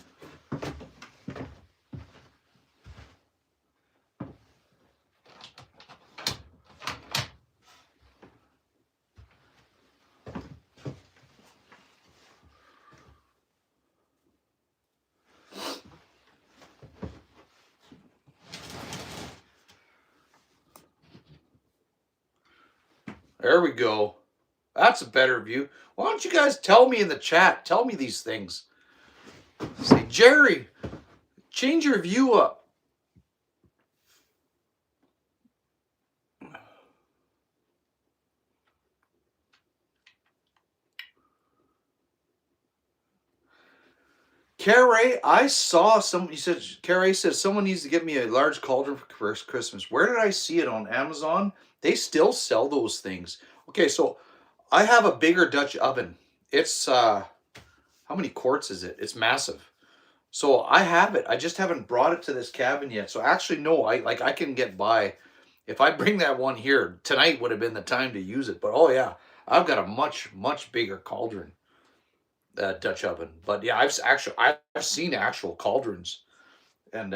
There we go. That's a better view. Why don't you guys tell me in the chat? Tell me these things. Say, Jerry, change your view up. Carrie, I saw some. You said Carrie said someone needs to get me a large cauldron for Christmas. Where did I see it on Amazon? They still sell those things. Okay, so I have a bigger Dutch oven. It's how many quarts is it? It's massive. So I have it. I just haven't brought it to this cabin yet. So actually, no. I can get by. If I bring that one here tonight, would have been the time to use it. But oh yeah, I've got a much bigger cauldron. Dutch oven. But yeah, I've seen actual cauldrons, and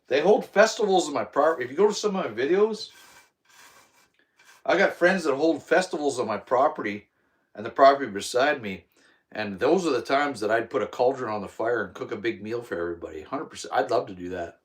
they hold festivals in my property. If you go to some of my videos, I got friends that hold festivals on my property and the property beside me, and those are the times that I'd put a cauldron on the fire and cook a big meal for everybody. 100%. I'd love to do that.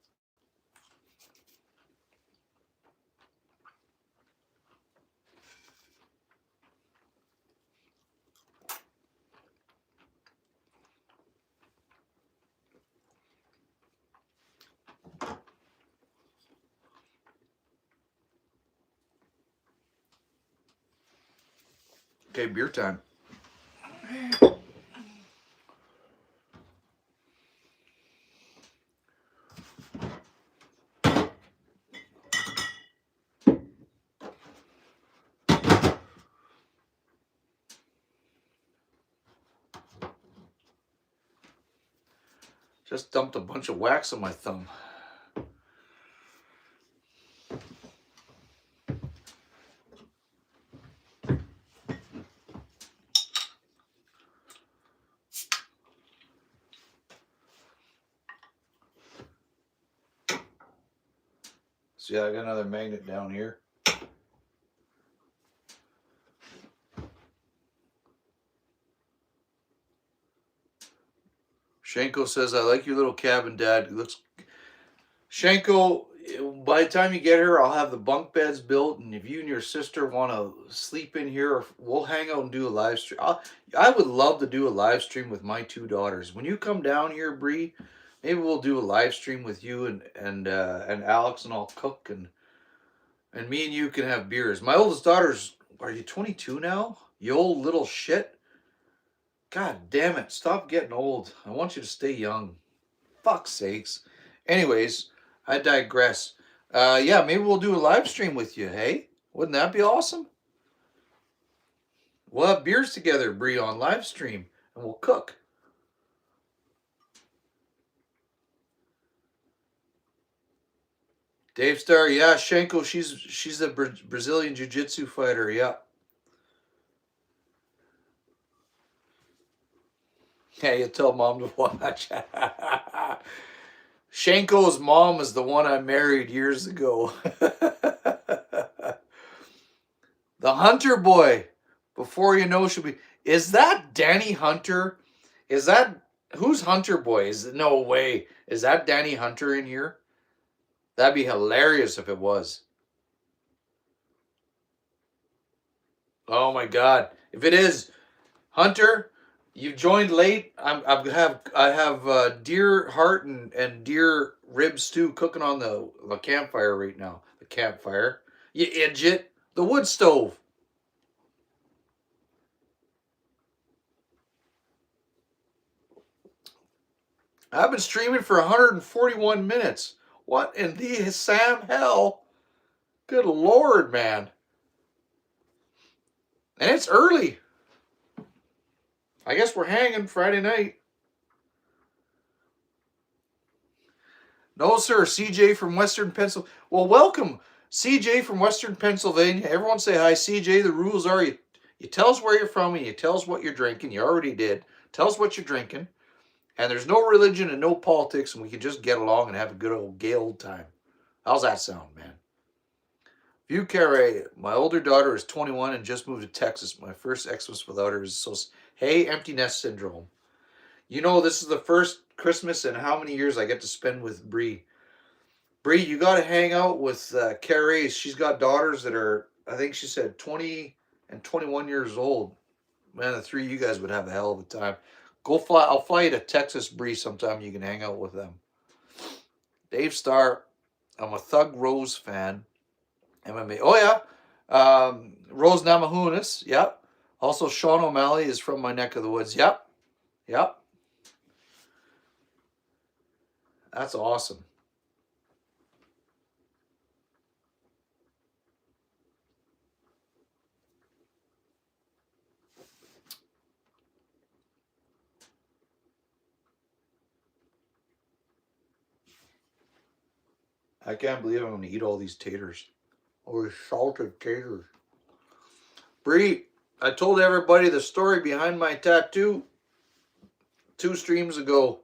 Okay, beer time. Just dumped a bunch of wax on my thumb. See, I got another magnet down here. Shanko says, I like your little cabin, Dad. It looks... Shanko, by the time you get here, I'll have the bunk beds built, and if you and your sister want to sleep in here, we'll hang out and do a live stream. I would love to do a live stream with my two daughters. When you come down here, Bree, maybe we'll do a live stream with you and Alex, and I'll cook, and me and you can have beers. My oldest daughter's, are you 22 now? You old little shit. God damn it. Stop getting old. I want you to stay young. Fuck's sakes. Anyways, I digress. Yeah, maybe we'll do a live stream with you, hey? Wouldn't that be awesome? We'll have beers together, Bree, on live stream, and we'll cook. Dave Star, yeah, Shanko, she's a Brazilian jiu-jitsu fighter, yeah. Yeah, you tell mom to watch. Shanko's mom is the one I married years ago. The Hunter boy, before you know, should be. Is that Danny Hunter? Is that, who's Hunter boy? Is it, no way. Is that Danny Hunter in here? That'd be hilarious if it was. Oh my God. If it is, Hunter, You've joined late. I have deer heart and deer rib stew cooking on the campfire right now. The campfire. You idiot. The wood stove. I've been streaming for 141 minutes. What in the Sam hell? Good Lord, man. And it's early. I guess we're hanging Friday night. No, sir. CJ from Western Pennsylvania. Well, welcome, CJ from Western Pennsylvania. Everyone say hi. CJ, the rules are you tell us where you're from and you tell us what you're drinking. You already did. Tell us what you're drinking. And there's no religion and no politics, and we can just get along and have a good old gay old time. How's that sound, man? View Carre. My older daughter is 21 and just moved to Texas. My first Xmas without her is so... Hey, empty nest syndrome. You know, this is the first Christmas in how many years I get to spend with Bree. Bree, you got to hang out with Carrie. She's got daughters that are, I think she said, 20 and 21 years old. Man, the three of you guys would have a hell of a time. Go fly. I'll fly you to Texas, Bree, sometime. You can hang out with them. Dave Starr. I'm a Thug Rose fan. MMA. Oh, yeah. Rose Namajunas. Yep. Also, Sean O'Malley is from my neck of the woods. Yep. Yep. That's awesome. I can't believe I'm going to eat all these taters. Or salted taters. Bree, I told everybody the story behind my tattoo 2 streams ago.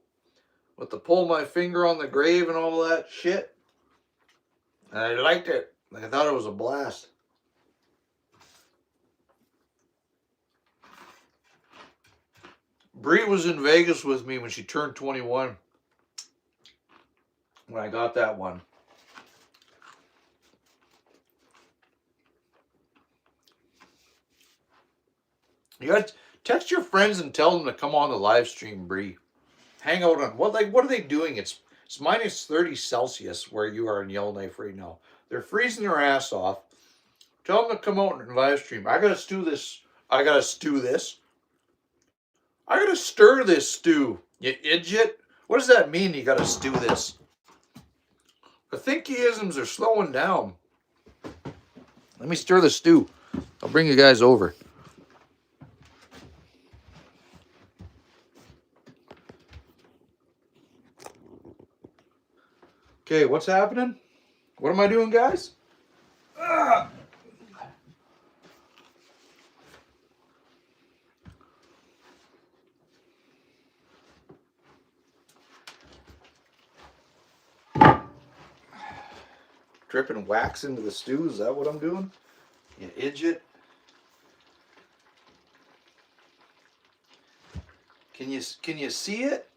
With the pull my finger on the grave and all that shit. And I liked it. I thought it was a blast. Bree was in Vegas with me when she turned 21. When I got that one. You gotta text your friends and tell them to come on the live stream, Bree. Hang out on what are they doing? It's minus 30 Celsius where you are in Yellowknife right now. They're freezing their ass off. Tell them to come out and live stream. I gotta stew this. I gotta stew this. I gotta stir this stew. You idiot. What does that mean? You gotta stew this. The thinkyisms are slowing down. Let me stir the stew. I'll bring you guys over. Okay, what's happening? What am I doing, guys? Dripping wax into the stew, is that what I'm doing? You idiot. Can you see it?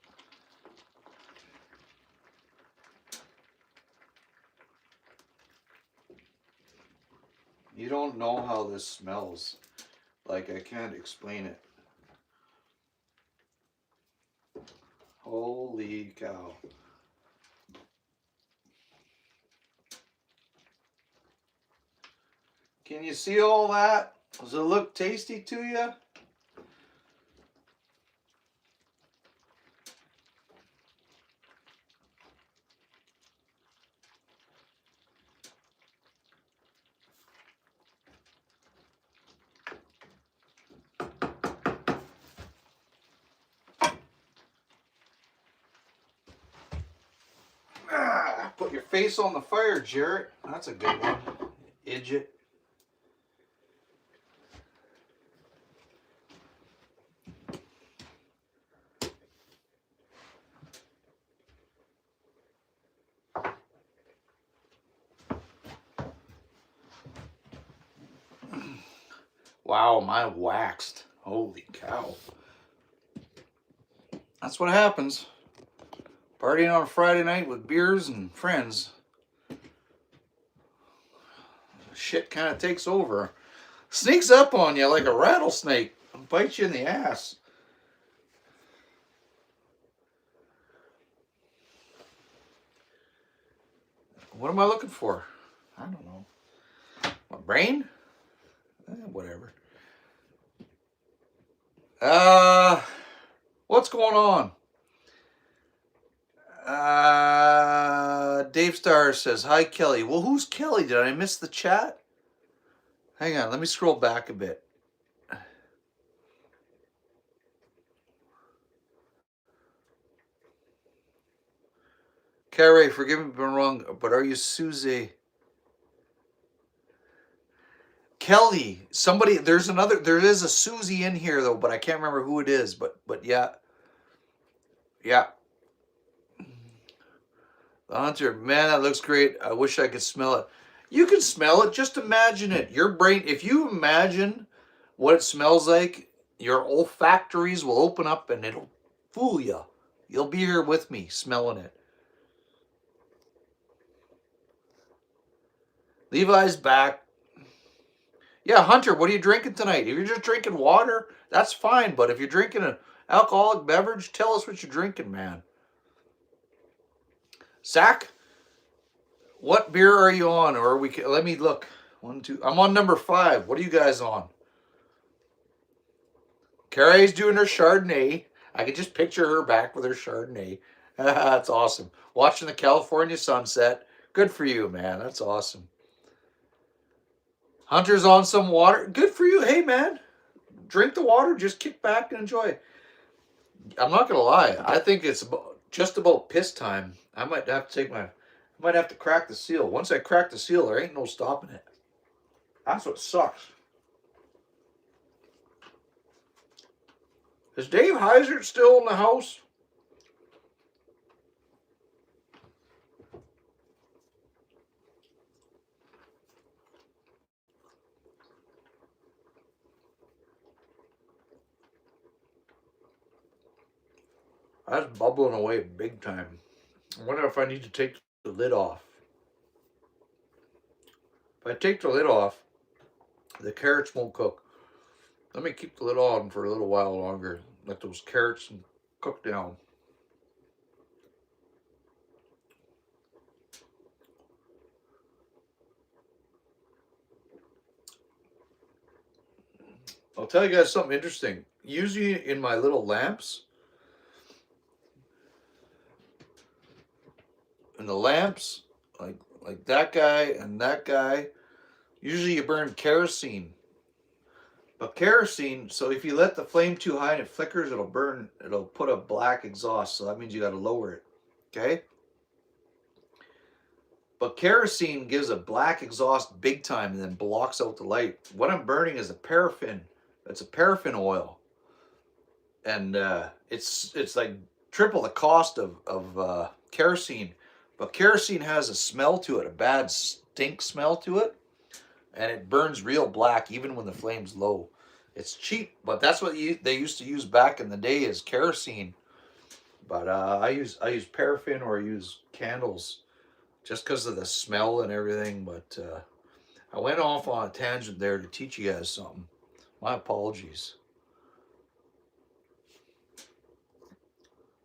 You don't know how this smells. Like, I can't explain it. Holy cow. Can you see all that? Does it look tasty to you? Put your face on the fire, Jarrett. That's a good one. Idiot. Wow, mine waxed. Holy cow. That's what happens. Partying on a Friday night with beers and friends. Shit kind of takes over. Sneaks up on you like a rattlesnake. Bites you in the ass. What am I looking for? I don't know. My brain? Whatever. What's going on? Dave Starr says, hi, Kelly. Well, who's Kelly? Did I miss the chat? Hang on, let me scroll back a bit. Carrie, forgive me if I'm wrong, but are you Susie? Kelly, somebody, there is a Susie in here though, but I can't remember who it is, but yeah. Yeah. The Hunter, man, that looks great. I wish I could smell it. You can smell it, just imagine it. Your brain, if you imagine what it smells like, your olfactories will open up and it'll fool you. You'll be here with me smelling it. Levi's back. Yeah, Hunter, what are you drinking tonight? If you're just drinking water, that's fine. But if you're drinking an alcoholic beverage, tell us what you're drinking, man. Zach, what beer are you on? Or let me look. 1, 2. I'm on number 5. What are you guys on? Carrie's doing her Chardonnay. I could just picture her back with her Chardonnay. That's awesome. Watching the California sunset. Good for you, man. That's awesome. Hunter's on some water. Good for you. Hey, man. Drink the water. Just kick back and enjoy. I'm not going to lie. I think it's just about piss time. I might have to crack the seal. Once I crack the seal, there ain't no stopping it. That's what sucks. Is Dave Heiser still in the house? That's bubbling away big time. I wonder if I need to take the lid off. If I take the lid off, the carrots won't cook. Let me keep the lid on for a little while longer. Let those carrots cook down. I'll tell you guys something interesting. Usually in my little lamps, like that guy and that guy, usually you burn kerosene. But kerosene, so if you let the flame too high and it flickers, it'll put a black exhaust. So that means you got to lower it. Okay? But kerosene gives a black exhaust big time and then blocks out the light. What I'm burning is a paraffin. It's a paraffin oil. And it's like triple the cost of kerosene. But kerosene has a smell to it, a bad stink smell to it. And it burns real black even when the flame's low. It's cheap, but that's what they used to use back in the day is kerosene. But I use paraffin or I use candles just because of the smell and everything. But I went off on a tangent there to teach you guys something. My apologies.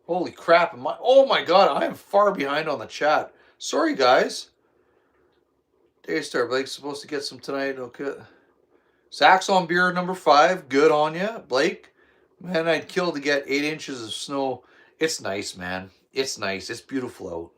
Holy crap. Oh my God, I am far behind on the chat. Sorry, guys. Daystar, Blake's supposed to get some tonight. Okay. Zach's on beer number 5. Good on you, Blake. Man, I'd kill to get 8 inches of snow. It's nice, man. It's nice. It's beautiful out.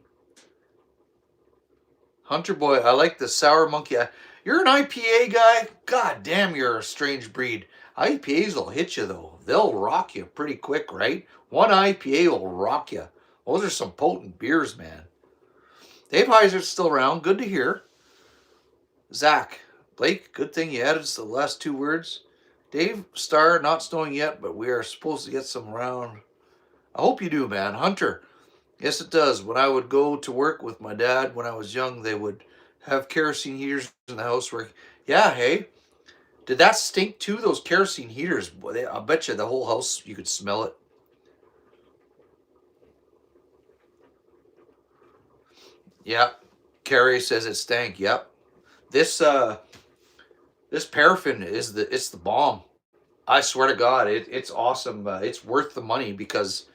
Hunter boy, I like the sour monkey. You're an IPA guy? God damn, you're a strange breed. IPAs will hit you, though. They'll rock you pretty quick, right? One IPA will rock you. Those are some potent beers, man. Dave Heiser's still around. Good to hear. Zach, Blake, good thing you added the last 2 words. Dave Starr, not snowing yet, but we are supposed to get some around. I hope you do, man. Hunter, yes, it does. When I would go to work with my dad when I was young, they would have kerosene heaters in the house. Yeah, hey. Did that stink too, those kerosene heaters? I bet you the whole house, you could smell it. Yeah. Carrie says it stank. Yep. This paraffin it's the bomb. I swear to God, it's awesome. It's worth the money because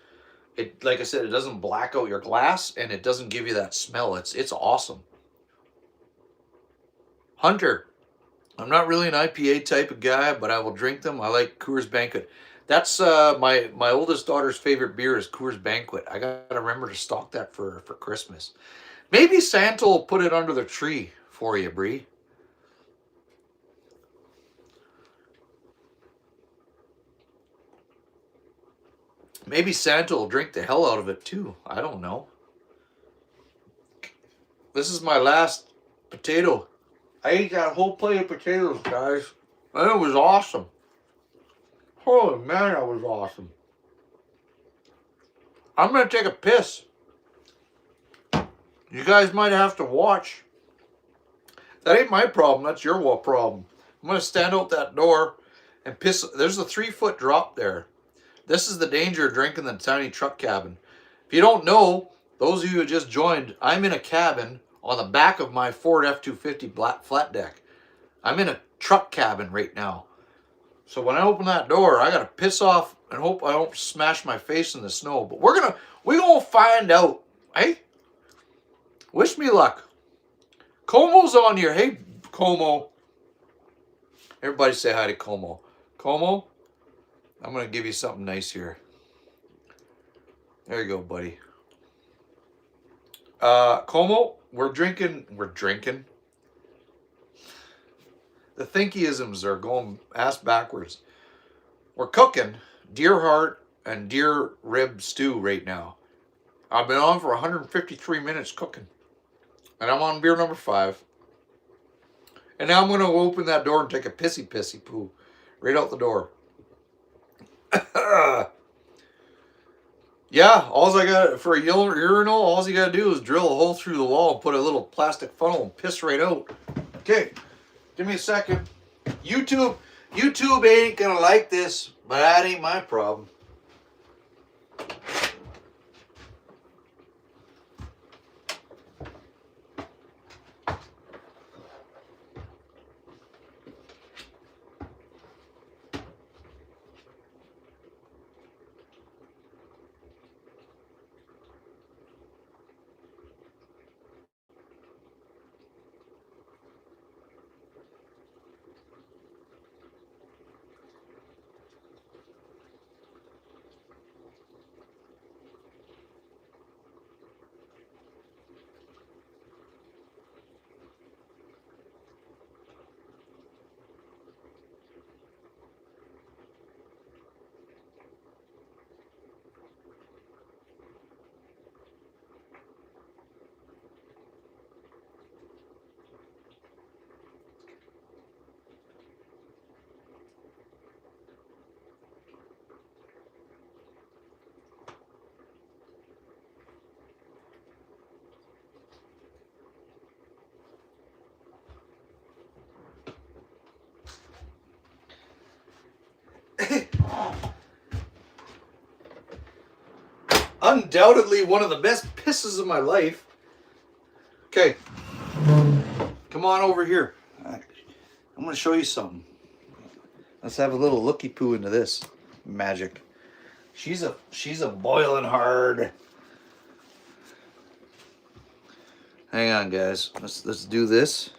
it, like I said, it doesn't black out your glass and it doesn't give you that smell. It's awesome. Hunter. I'm not really an IPA type of guy, but I will drink them. I like Coors Banquet. That's my oldest daughter's favorite beer is Coors Banquet. I gotta remember to stock that for Christmas. Maybe Santa will put it under the tree for you, Bree. Maybe Santa will drink the hell out of it too. I don't know. This is my last potato. I ate that whole plate of potatoes, guys. And it was awesome. Holy man, that was awesome. I'm going to take a piss. You guys might have to watch. That ain't my problem. That's your problem. I'm going to stand out that door and piss. There's a 3-foot drop there. This is the danger of drinking the tiny truck cabin. If you don't know, those of you who just joined, I'm in a cabin on the back of my Ford F-250 flat deck. I'm in a truck cabin right now. So when I open that door, I gotta piss off and hope I don't smash my face in the snow. But we're gonna find out. Hey, wish me luck. Como's on here. Hey, Como. Everybody say hi to Como. Como, I'm gonna give you something nice here. There you go, buddy. Como, we're drinking. The thinkyisms are going ass backwards. We're cooking deer heart and deer rib stew right now. I've been on for 153 minutes cooking. And I'm on beer number 5. And now I'm going to open that door and take a pissy poo right out the door. Yeah, all I got for a urinal, all you got to do is drill a hole through the wall and put a little plastic funnel and piss right out. Okay, give me a second. YouTube ain't going to like this, but that ain't my problem. Undoubtedly one of the best pisses of my life. Okay, come on over here. I'm going to show you something. Let's have a little looky poo into this magic. She's a boiling hard. Hang on, guys. Let's do this.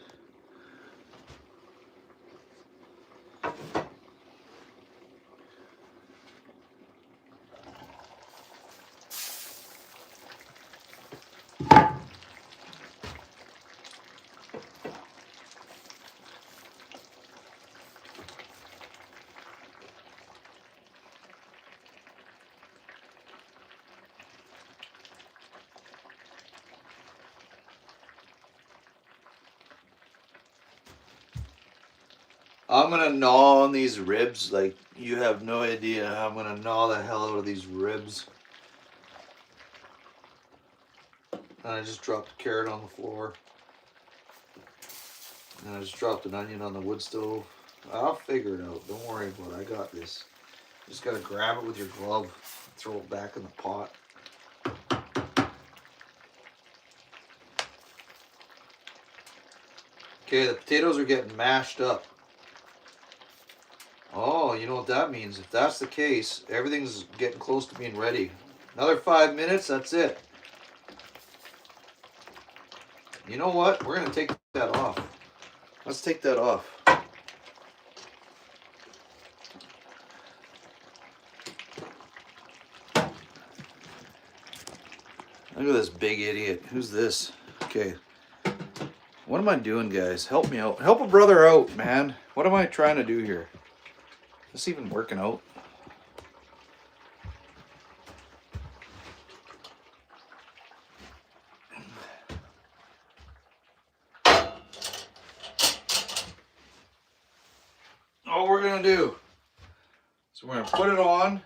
I'm gonna gnaw on these ribs like you have no idea. I'm gonna gnaw the hell out of these ribs. And I just dropped a carrot on the floor. And I just dropped an onion on the wood stove. I'll figure it out. Don't worry about it. I got this. Just gotta grab it with your glove. Throw it back in the pot. Okay, the potatoes are getting mashed up. Oh, you know what that means. If that's the case, everything's getting close to being ready. Another 5 minutes, that's it. You know what? We're going to take that off. Let's take that off. Look at this big idiot. Who's this? Okay. What am I doing, guys? Help me out. Help a brother out, man. What am I trying to do here? Is this even working out? All we're going to do is we're going to put it on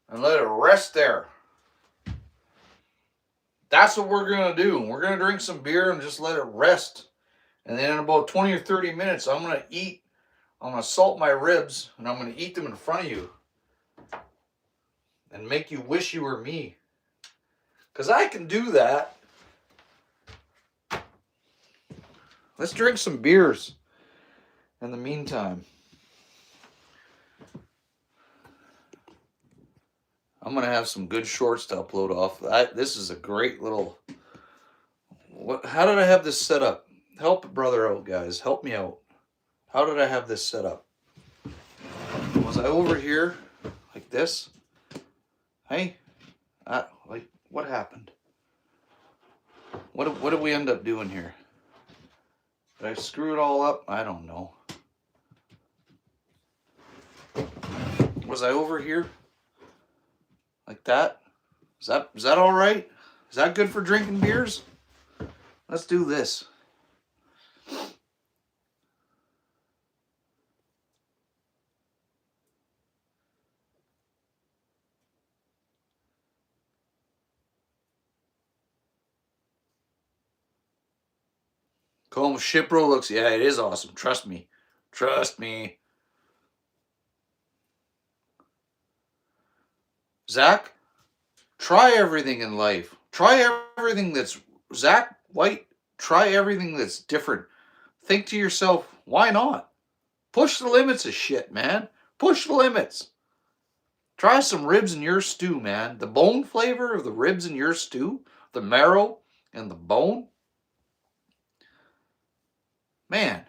and let it rest there. That's what we're going to do. We're going to drink some beer and just let it rest. And then in about 20 or 30 minutes, I'm going to eat. I'm going to salt my ribs and I'm going to eat them in front of you. And make you wish you were me. Because I can do that. Let's drink some beers in the meantime. I'm going to have some good shorts to upload off. This is a great little... How did I have this set up? Help a brother out, guys. Help me out. How did I have this set up? Was I over here like this? Hey? Like, what happened? What did we end up doing here? Did I screw it all up? I don't know. Was I over here? Like that? Is that all right? Is that good for drinking beers? Let's do this. Colm Shipro looks, yeah, it is awesome. Trust me. Trust me. Zach, try everything in life. Try everything that's, Zach White, try everything that's different. Think to yourself, why not? Push the limits of shit, man. Push the limits. Try some ribs in your stew, man. The bone flavor of the ribs in your stew, the marrow and the bone. Man.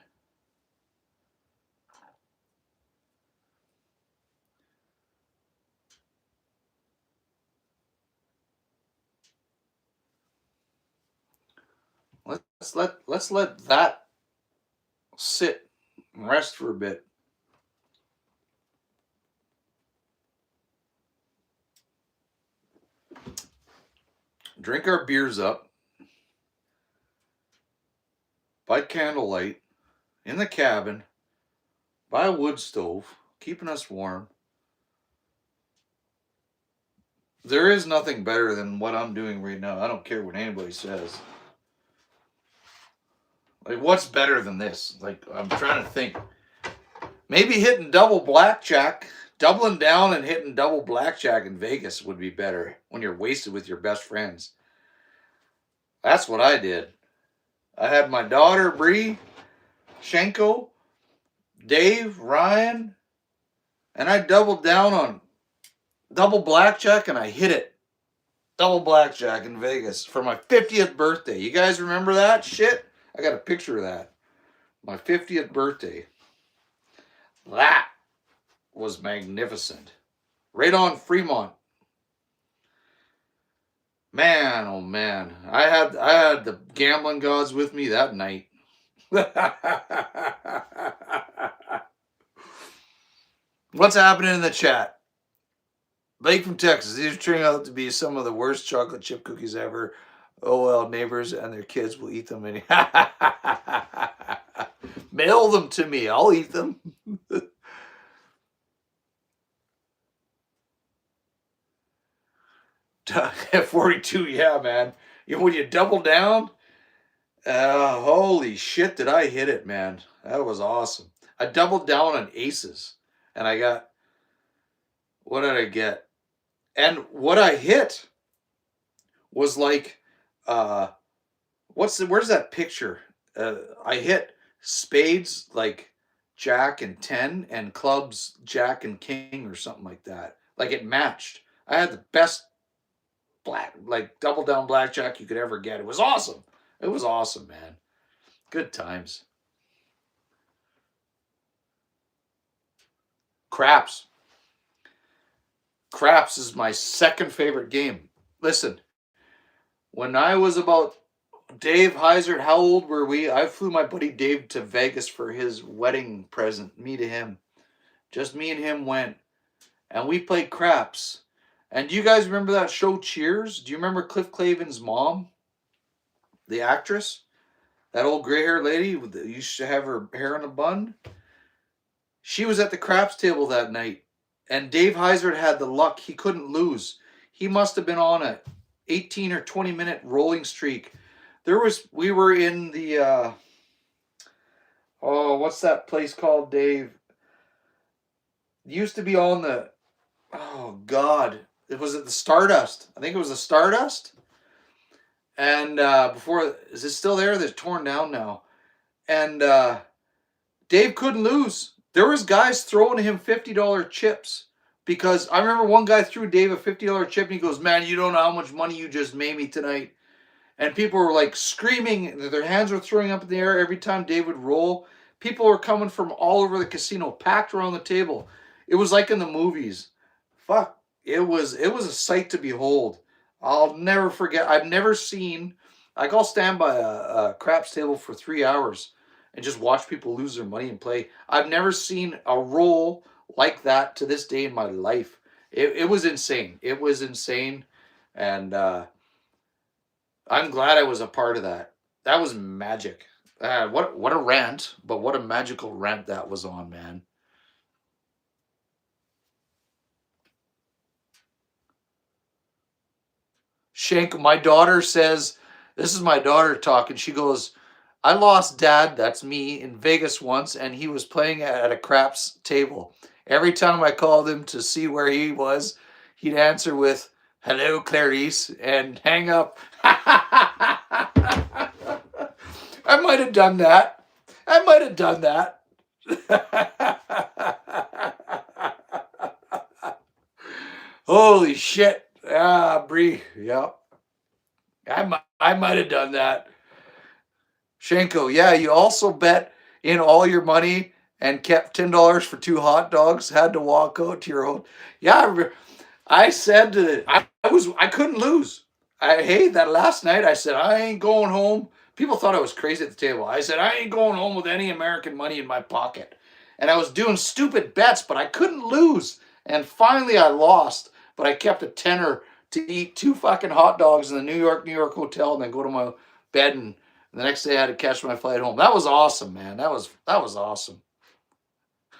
Let's let that sit and rest for a bit. Drink our beers up by candlelight in the cabin by a wood stove, keeping us warm. There is nothing better than what I'm doing right now. I don't care what anybody says. Like, what's better than this? Like, I'm trying to think. Maybe hitting double blackjack, doubling down and hitting double blackjack in Vegas would be better when you're wasted with your best friends. That's what I did. I had my daughter, Bree, Shenko, Dave, Ryan, and I doubled down on double blackjack and I hit it. Double blackjack in Vegas for my 50th birthday. You guys remember that shit? I got a picture of that. My 50th birthday. That was magnificent. Right on Fremont. Man, oh man. I had the gambling gods with me that night. What's happening in the chat? Blake from Texas. These are turning out to be some of the worst chocolate chip cookies ever. Oh well, neighbors and their kids will eat them. Mail them to me. I'll eat them. 42, yeah, man. When you double down, holy shit, did I hit it, man. That was awesome. I doubled down on aces, and I got, what did I get? And what I hit was like, where's that picture? I hit spades like Jack and 10 and clubs Jack and King or something like that. Like it matched. I had the best double down blackjack you could ever get. It was awesome. It was awesome, man. Good times. Craps. Craps is my second favorite game. Listen, when I was about Dave Heiser, how old were we? I flew my buddy Dave to Vegas for his wedding present, me to him. Just me and him went. And we played craps. And do you guys remember that show Cheers? Do you remember Cliff Clavin's mom? The actress? That old gray-haired lady that used to have her hair in a bun? She was at the craps table that night. And Dave Heiser had the luck. He couldn't lose. He must have been on a 18 or 20 minute rolling streak. We were in the, what's that place called, Dave? It used to be on the, oh God, it was at the Stardust. I think it was the Stardust. And before, is it still there? They're torn down now. And Dave couldn't lose. There was guys throwing him $50 chips. Because I remember one guy threw Dave a $50 chip and he goes, man, you don't know how much money you just made me tonight. And people were like screaming. Their hands were throwing up in the air every time Dave would roll. People were coming from all over the casino, packed around the table. It was like in the movies. Fuck. It was a sight to behold. I'll never forget. I've never seen, like I'll stand by a craps table for 3 hours and just watch people lose their money and play. I've never seen a roll like that to this day in my life. It was insane. It was insane. And I'm glad I was a part of that. That was magic. What a rant, but what a magical rant that was on, man. Shank, my daughter says, this is my daughter talking. She goes, I lost dad, that's me, in Vegas once, and he was playing at a craps table. Every time I called him to see where he was, he'd answer with, hello, Clarice, and hang up. I might have done that. Holy shit. Bree, yep. I might have done that. Shanko, yeah, you also bet in all your money and kept $10 for 2 hot dogs, had to walk out to your home. Yeah, I said I couldn't lose. That last night I said, I ain't going home. People thought I was crazy at the table. I said, I ain't going home with any American money in my pocket. And I was doing stupid bets, but I couldn't lose. And finally I lost, but I kept a tenner to eat 2 fucking hot dogs in the New York hotel and then go to my bed, and the next day I had to catch my flight home. That was awesome, man. That was awesome.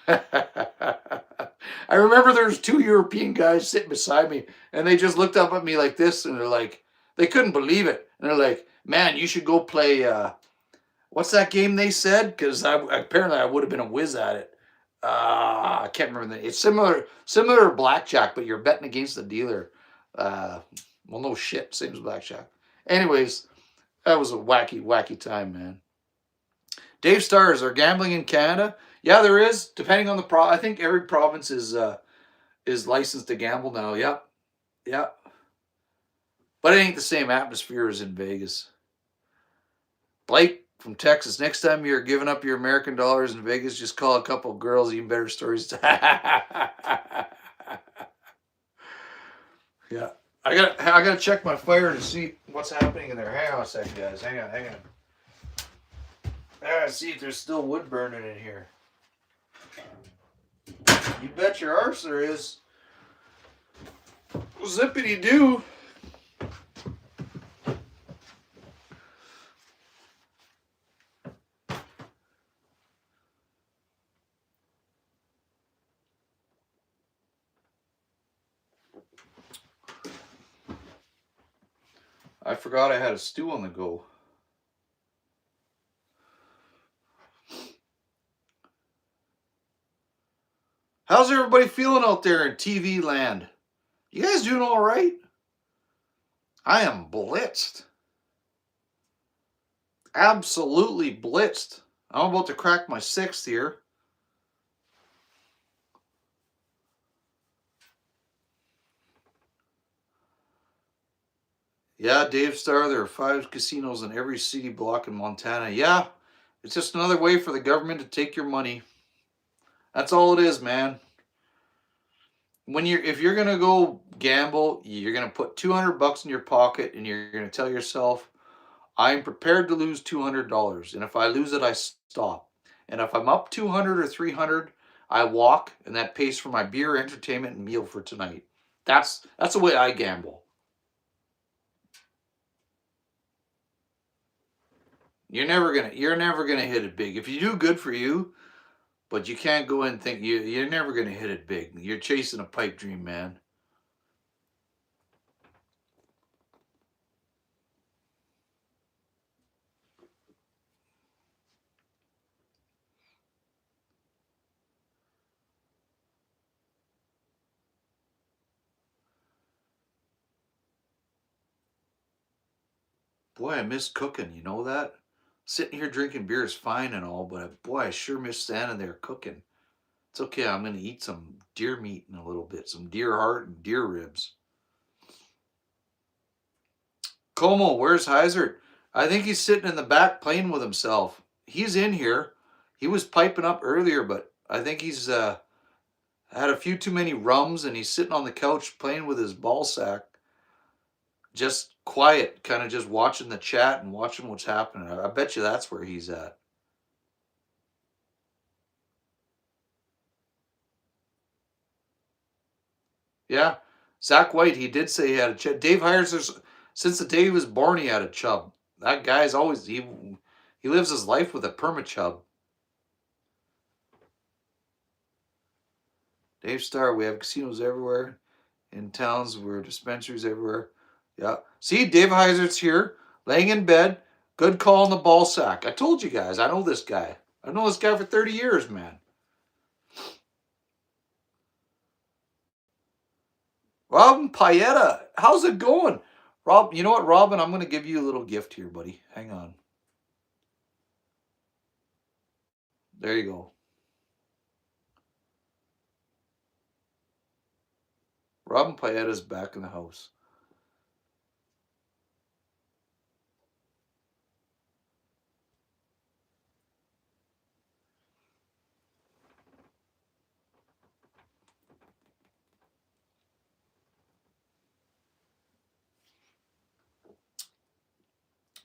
I remember there was 2 European guys sitting beside me, and they just looked up at me like this, and they're like, they couldn't believe it. And they're like, man, you should go play, what's that game they said? Because apparently I would have been a whiz at it. I can't remember the name. It's similar to blackjack, but you're betting against the dealer. Well, no shit, same as blackjack. Anyways, that was a wacky time, man. Dave Starr, is there gambling in Canada? Yeah, there is. Depending on the I think every province is licensed to gamble now. Yep. But it ain't the same atmosphere as in Vegas. Blake from Texas, next time you're giving up your American dollars in Vegas, just call a couple of girls, even better stories. Yeah. I gotta check my fire to see what's happening in there. Hang on a second, guys. Hang on. I gotta see if there's still wood burning in here. You bet your arse there is. Zippity doo. I forgot I had a stew on the go. How's everybody feeling out there in TV land? You guys doing all right? I am blitzed. Absolutely blitzed. I'm about to crack my 6th here. Yeah, Dave Starr, there are 5 casinos in every city block in Montana. Yeah, it's just another way for the government to take your money. That's all it is, man. if you're gonna go gamble, you're gonna put $200 in your pocket, and you're gonna tell yourself, I'm prepared to lose $200, and if I lose it, I stop. And if I'm up 200 or 300, I walk, and that pays for my beer, entertainment, and meal for tonight. That's the way I gamble. You're never gonna hit it big. If you do, good for you, but you can't go and think you're never gonna hit it big. You're chasing a pipe dream, man. Boy, I miss cooking. You know that? Sitting here drinking beer is fine and all, but boy, I sure miss standing there cooking. It's okay. I'm gonna eat some deer meat in a little bit, some deer heart and deer ribs. Como, where's Heiser? I think he's sitting in the back playing with himself. He's in here. He was piping up earlier, but I think he's had a few too many rums, and he's sitting on the couch playing with his ball sack. Just quiet, kind of just watching the chat and watching what's happening. I bet you that's where he's at. Yeah. Zach White, he did say he had a chub. Dave Hires, since the day he was born, he had a chub. That guy's always, he lives his life with a perma chub. Dave Starr, we have casinos everywhere in towns, where dispensaries everywhere. Yeah. See, Dave Heiser's here, laying in bed. Good call on the ball sack. I told you guys, I know this guy. I've known this guy for 30 years, man. Robin Paeta, how's it going? Rob, you know what, Robin? I'm going to give you a little gift here, buddy. Hang on. There you go. Robin Paeta's back in the house.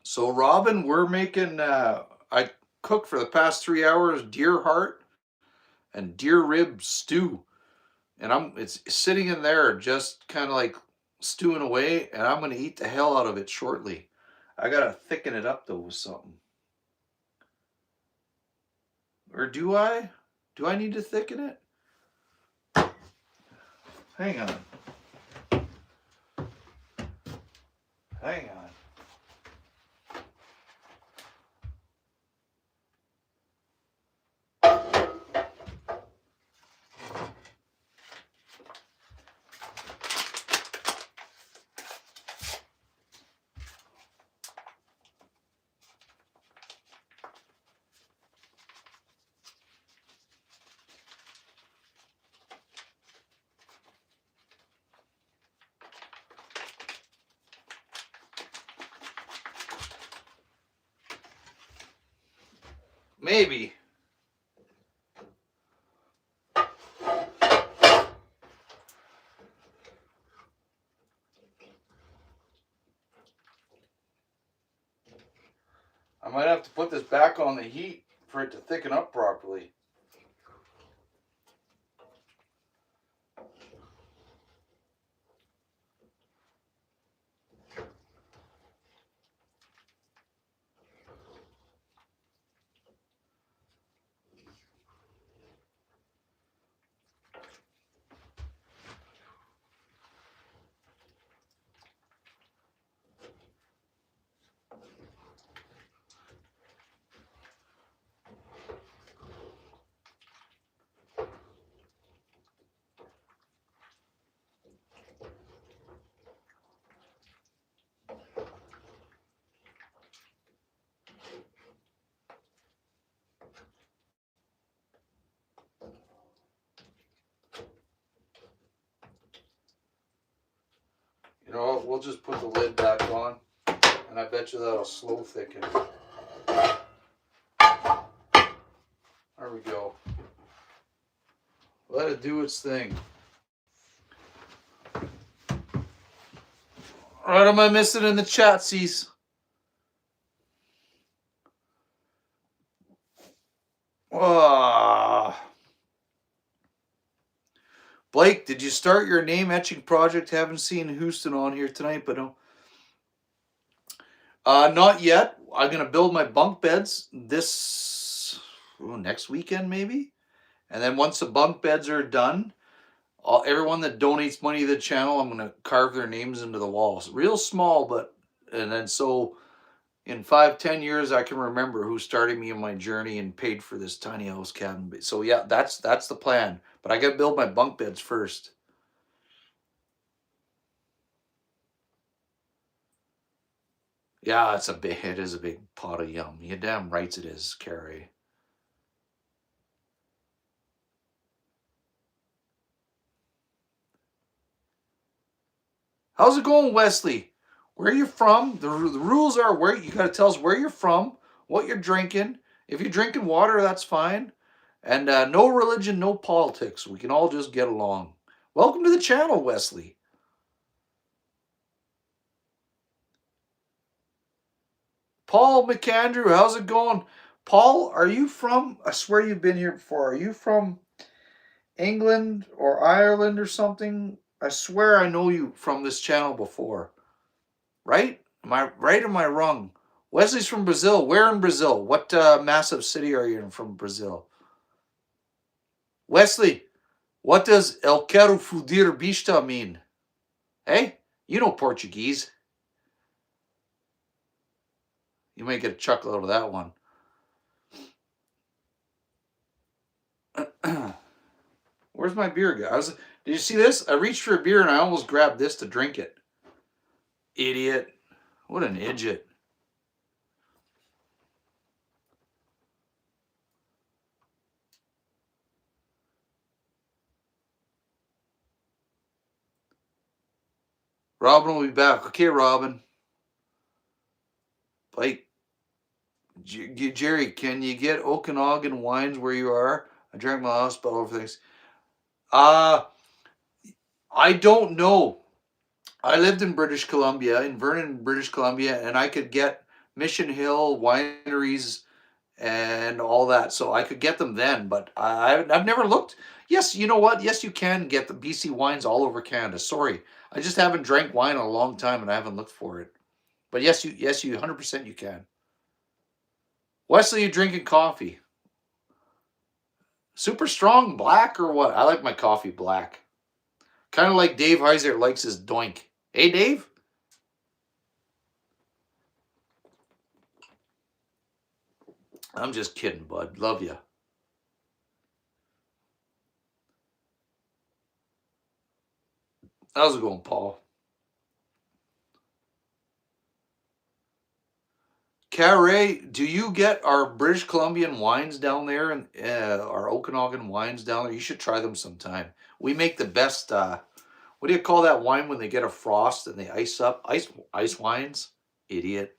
So, Robin, we're making, I cooked for the past 3 hours deer heart and deer rib stew. And it's sitting in there just kind of like stewing away, and I'm going to eat the hell out of it shortly. I got to thicken it up, though, with something. Or do I? Do I need to thicken it? Hang on. Hang on. Maybe. I might have to put this back on the heat for it to thicken up properly. You know what? We'll just put the lid back on, and I bet you that'll slow thicken. There we go. Let it do its thing. What am I missing in the chat, Cease? Blake, did you start your name etching project? Haven't seen Houston on here tonight, but no. Not yet. I'm gonna build my bunk beds next weekend maybe, and then once the bunk beds are done, everyone that donates money to the channel, I'm gonna carve their names into the walls, real small, but and then so in 5-10 years I can remember who started me on my journey and paid for this tiny house cabin. So yeah, that's the plan. But I gotta build my bunk beds first. Yeah, it is a big pot of yum. You damn right it is, Carrie. How's it going, Wesley? Where are you from? The rules are where you got to tell us where you're from, what you're drinking. If you're drinking water, that's fine. And no religion, no politics. We can all just get along. Welcome to the channel, Wesley. Paul McAndrew, how's it going? Paul, are you from, I swear you've been here before. Are you from England or Ireland or something? I swear I know you from this channel before. Right? Am I right or am I wrong? Wesley's from Brazil. Where in Brazil? What massive city are you in from Brazil? Wesley, what does El quero fudir bista mean? Hey, you know Portuguese. You might get a chuckle out of that one. Where's my beer, guys? Did you see this? I reached for a beer and I almost grabbed this to drink it. Idiot. What an idiot. Robin will be back. Okay, Robin. Like, Jerry, can you get Okanagan wines where you are? I drank my last bottle of things. I don't know. I lived in British Columbia, in Vernon, British Columbia, and I could get Mission Hill wineries and all that. So I could get them then, but I've never looked. Yes, you know what? Yes, you can get the BC wines all over Canada. Sorry. I just haven't drank wine in a long time and I haven't looked for it. But yes, you 100% you can. Wesley, you drinking coffee? Super strong black or what? I like my coffee black. Kind of like Dave Heiser likes his doink. Hey, Dave? I'm just kidding, bud. Love you. How's it going, Paul? Carrie, do you get our British Columbian wines down there and our Okanagan wines down there? You should try them sometime. We make the best. What do you call that wine when they get a frost and they ice up? Ice wines. Idiot.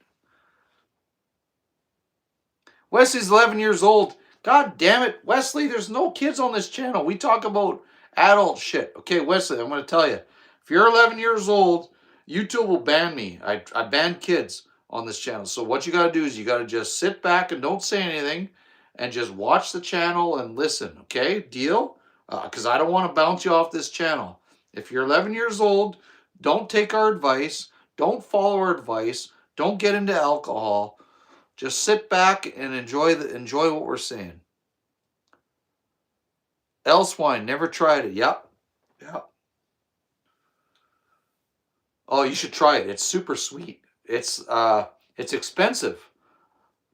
Wesley's 11 years old. God damn it, Wesley. There's no kids on this channel. We talk about adult shit. Okay, Wesley, I'm going to tell you. If you're 11 years old, YouTube will ban me. I ban kids on this channel. So what you got to do is you got to just sit back and don't say anything and just watch the channel and listen. Okay, deal? Because I don't want to bounce you off this channel. If you're 11 years old, don't take our advice. Don't follow our advice. Don't get into alcohol. Just sit back and enjoy what we're saying. Else wine, never tried it. Yep. Oh, you should try it. It's super sweet. It's expensive.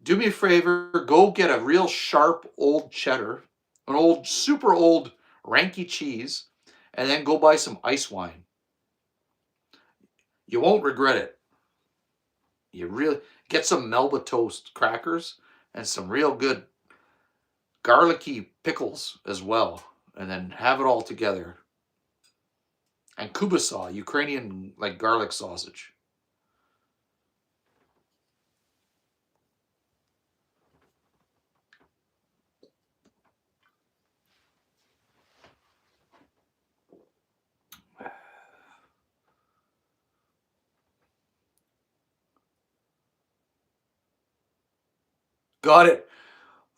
Do me a favor, go get a real sharp old cheddar, an super old Ranky cheese, and then go buy some ice wine. You won't regret it. You really get some Melba toast crackers and some real good garlicky pickles as well, and then have it all together. And kubasa, Ukrainian like garlic sausage. Got it.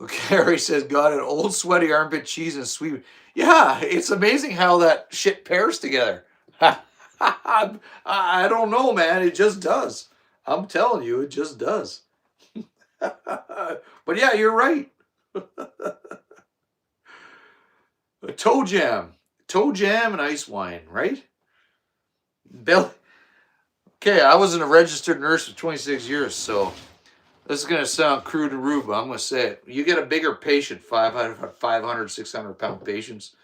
Carrie says, got it. Old sweaty armpit cheese and sweet. Yeah, it's amazing how that shit pairs together. I don't know, man. It just does. I'm telling you, it just does. But yeah, you're right. A toe jam. Toe jam and ice wine, right? Bill. Okay, I wasn't a registered nurse for 26 years, so this is going to sound crude and rude, but I'm going to say it. You get a bigger patient, 500, 600-pound patients,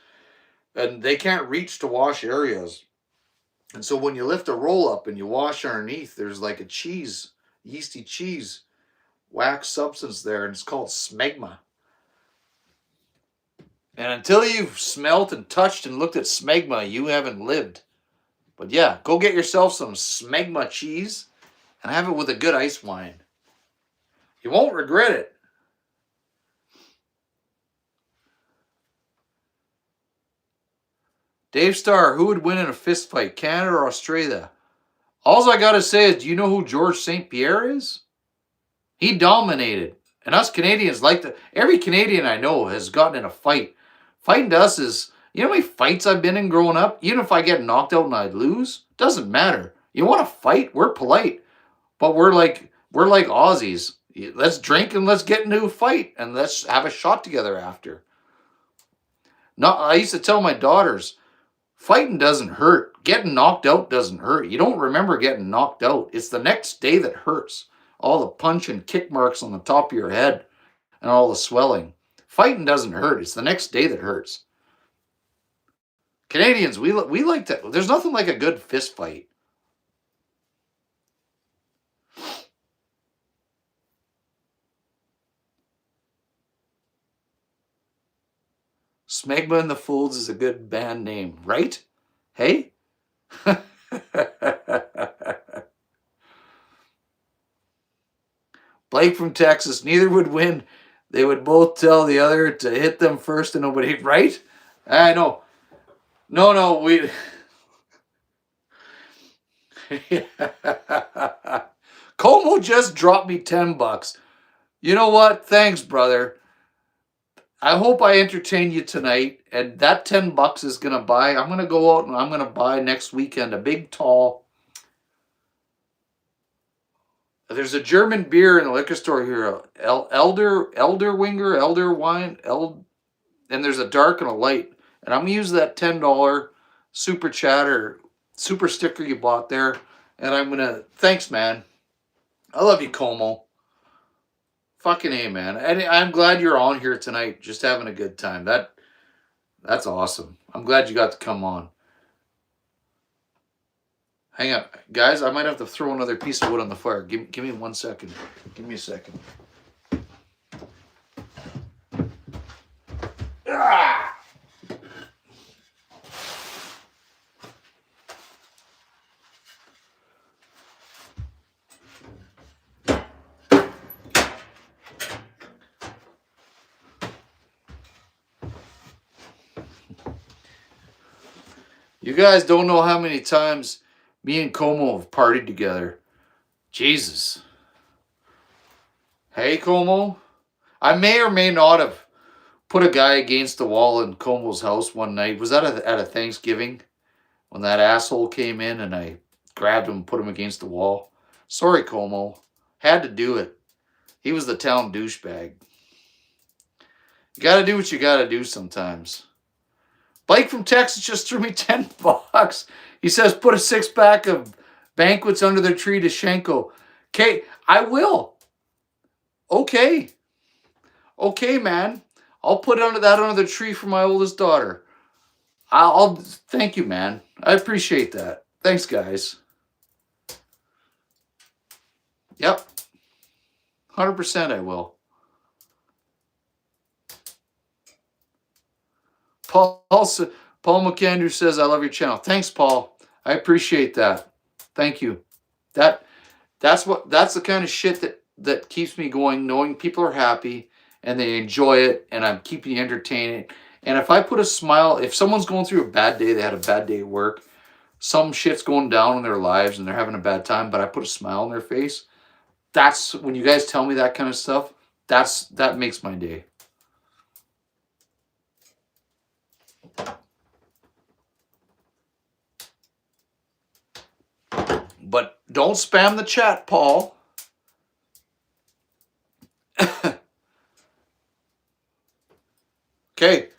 and they can't reach to wash areas. And so when you lift a roll up and you wash underneath, there's like a cheese, yeasty cheese, wax substance there, and it's called smegma. And until you've smelt and touched and looked at smegma, you haven't lived. But yeah, go get yourself some smegma cheese and have it with a good ice wine. You won't regret it. Dave Starr, who would win in a fist fight, Canada or Australia? All I got to say is, do you know who Georges St-Pierre is? He dominated. And us Canadians like to... Every Canadian I know has gotten in a fight. Fighting to us is... You know how many fights I've been in growing up? Even if I get knocked out and I lose, doesn't matter. You want to fight? We're polite. But we're like Aussies. Let's drink and let's get into a fight. And let's have a shot together after. I used to tell my daughters... Fighting doesn't hurt. Getting knocked out doesn't hurt. You don't remember getting knocked out. It's the next day that hurts. All the punch and kick marks on the top of your head and all the swelling. Fighting doesn't hurt. It's the next day that hurts. Canadians, we like to... There's nothing like a good fist fight. Smegma and the Folds is a good band name, right? Hey? Blake from Texas, neither would win. They would both tell the other to hit them first and nobody, right? I know. No, we... Como just dropped me $10. You know what? Thanks, brother. I hope I entertain you tonight, and that $10 is going to buy, I'm going to go out and I'm going to buy next weekend a big tall, there's a German beer in the liquor store here, Elder wine, and there's a dark and a light, and I'm going to use that $10 super chat or super sticker you bought there, and I'm going to, thanks, man. I love you, Como. Fucking A, man. And I'm glad you're on here tonight, just having a good time. That's awesome. I'm glad you got to come on. Hang on. Guys, I might have to throw another piece of wood on the fire. Give me 1 second. Give me a second. Ah! You guys don't know how many times me and Como have partied together. Jesus. Hey, Como. I may or may not have put a guy against the wall in Como's house one night. Was that at a Thanksgiving? When that asshole came in and I grabbed him and put him against the wall. Sorry, Como. Had to do it. He was the town douchebag. You gotta do what you gotta do sometimes. Blake from Texas just threw me $10. He says, put a 6-pack of banquets under the tree to Shenko. Okay, I will. Okay. Okay, man. I'll put under the tree for my oldest daughter. I'll thank you, man. I appreciate that. Thanks, guys. Yep. 100% I will. Paul McAndrew says, I love your channel. Thanks, Paul. I appreciate that. Thank you. That's the kind of shit that keeps me going, knowing people are happy and they enjoy it and I'm keeping you entertained. And if I put a smile, if someone's going through a bad day, they had a bad day at work, some shit's going down in their lives and they're having a bad time, but I put a smile on their face. That's when you guys tell me that kind of stuff. that makes my day. But don't spam the chat, Paul. Okay.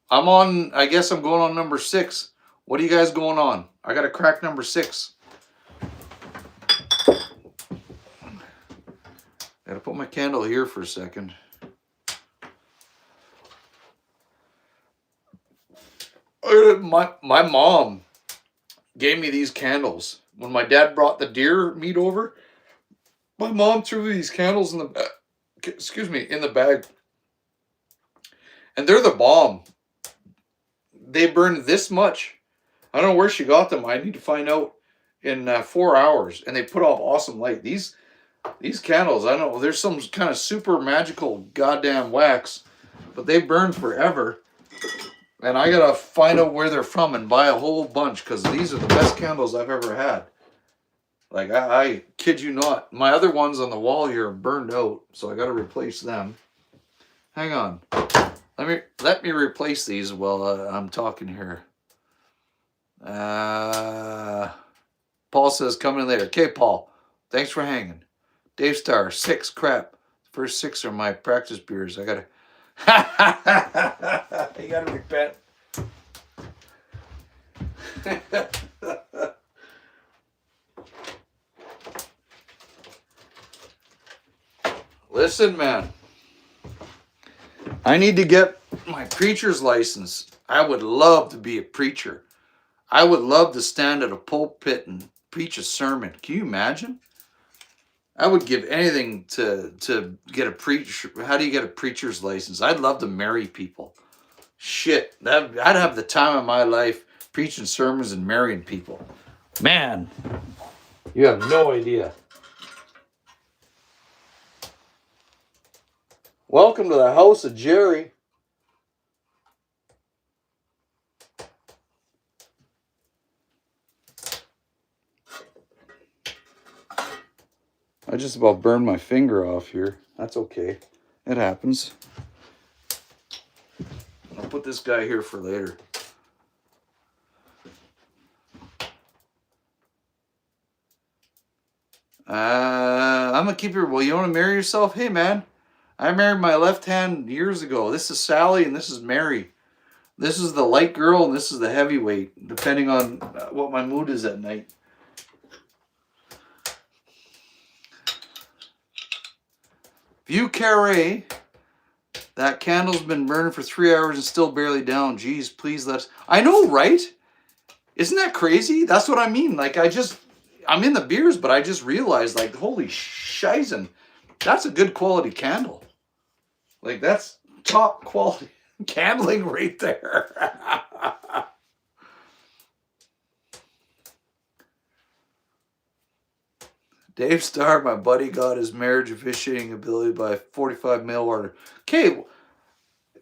I guess I'm going on number 6. What are you guys going on? I got to crack number 6. Got to put my candle here for a second. My mom gave me these candles. When my dad brought the deer meat over, my mom threw these candles in the bag. And they're the bomb. They burn this much. I don't know where she got them. I need to find out in 4 hours. And they put off awesome light. These candles, I don't know, there's some kind of super magical goddamn wax, but they burn forever. And I gotta find out where they're from and buy a whole bunch, because these are the best candles I've ever had. Like, I kid you not. My other ones on the wall here are burned out, so I gotta replace them. Hang on. Let me replace these while I'm talking here. Paul says coming later. Okay, Paul. Thanks for hanging. Dave Star, 6 crap. First 6 are my practice beers. I gotta you gotta repent. Listen, man. I need to get my preacher's license. I would love to be a preacher. I would love to stand at a pulpit and preach a sermon. Can you imagine? I would give anything to get a preacher. How do you get a preacher's license? I'd love to marry people. Shit, I'd have the time of my life preaching sermons and marrying people. Man, you have no idea. Welcome to the house of Jerry. I just about burned my finger off here. That's okay. It happens. I'll put this guy here for later. I'm a keeper. Well, you want to marry yourself? Hey, man. I married my left hand years ago. This is Sally and this is Mary. This is the light girl and this is the heavyweight, depending on what my mood is at night. View Carre. That candle's been burning for 3 hours and still barely down. Jeez, please let us. I know, right? Isn't that crazy? That's what I mean. Like, I'm in the beers, but I just realized, like, holy shizen, that's a good quality candle. Like, that's top quality candling right there. Dave Starr, my buddy, got his marriage officiating ability by 45 mail order. Okay,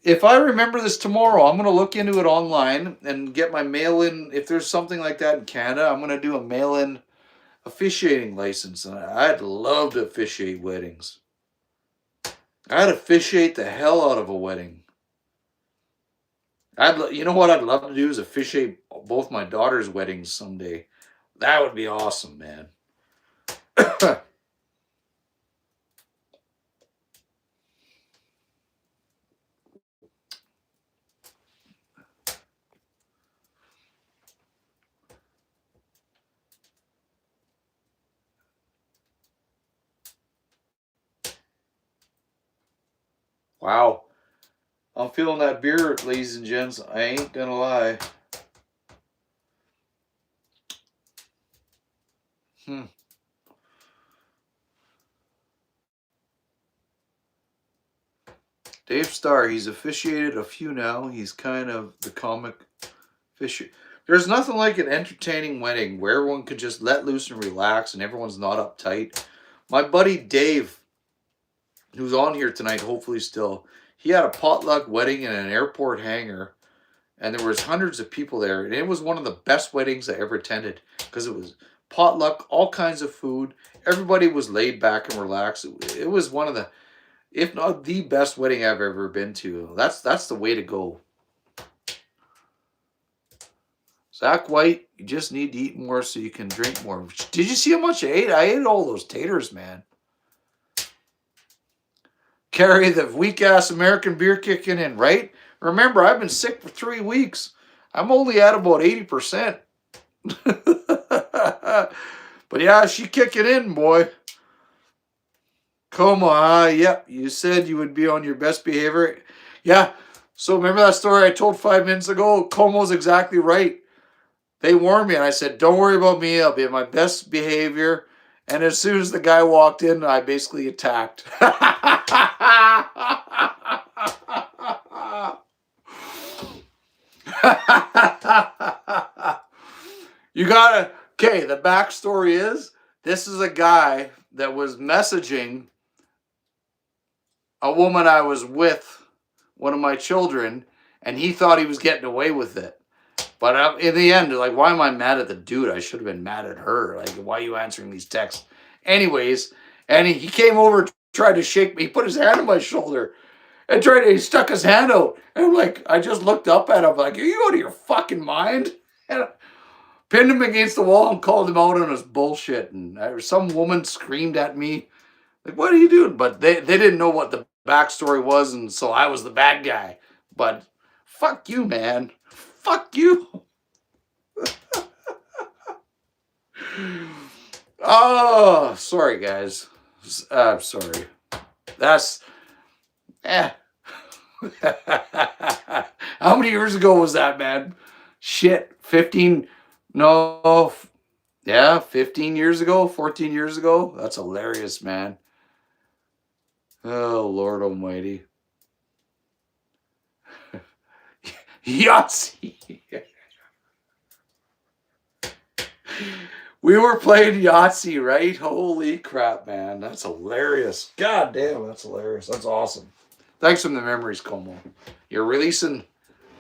if I remember this tomorrow, I'm going to look into it online and get my mail-in. If there's something like that in Canada, I'm going to do a mail-in officiating license. And I'd love to officiate weddings. I'd officiate the hell out of a wedding. You know what I'd love to do is officiate both my daughter's weddings someday. That would be awesome, man. Wow. I'm feeling that beer, ladies and gents. I ain't gonna lie. Dave Starr, he's officiated a few now. He's kind of the comic officiate. There's nothing like an entertaining wedding where everyone can just let loose and relax and everyone's not uptight. My buddy Dave, who's on here tonight, hopefully still, he had a potluck wedding in an airport hangar, and there was hundreds of people there, and it was one of the best weddings I ever attended because it was potluck, all kinds of food. Everybody was laid back and relaxed. It was one of the, if not the best wedding I've ever been to. That's the way to go. Zach White, you just need to eat more so you can drink more. Did you see how much I ate? I ate all those taters, man. Carry the weak-ass American beer kicking in, right? Remember, I've been sick for 3 weeks. I'm only at about 80%. But yeah, she kicking in, boy. Como, yep, you said you would be on your best behavior. Yeah, so remember that story I told 5 minutes ago? Como's exactly right. They warned me, and I said, don't worry about me. I'll be at my best behavior. And as soon as the guy walked in, I basically attacked. You gotta, okay, the backstory is, this is a guy that was messaging a woman I was with, one of my children, and he thought he was getting away with it. But in the end, like, why am I mad at the dude? I should have been mad at her. Like, why are you answering these texts? Anyways, and he came over, tried to shake me. He put his hand on my shoulder and he stuck his hand out. And I'm like, I just looked up at him like, are you out of your fucking mind? And I pinned him against the wall and called him out on his bullshit. And some woman screamed at me, like, what are you doing? But they didn't know what the backstory was, and so I was the bad guy. But fuck you, man. Fuck you. Oh, sorry, guys. Sorry. That's... How many years ago was that, man? Shit. 15... No... Yeah, 15 years ago? 14 years ago? That's hilarious, man. Oh, Lord almighty. Yahtzee. We were playing Yahtzee, right? Holy crap, man. That's hilarious. God damn, that's hilarious. That's awesome. Thanks for the memories, Como. You're releasing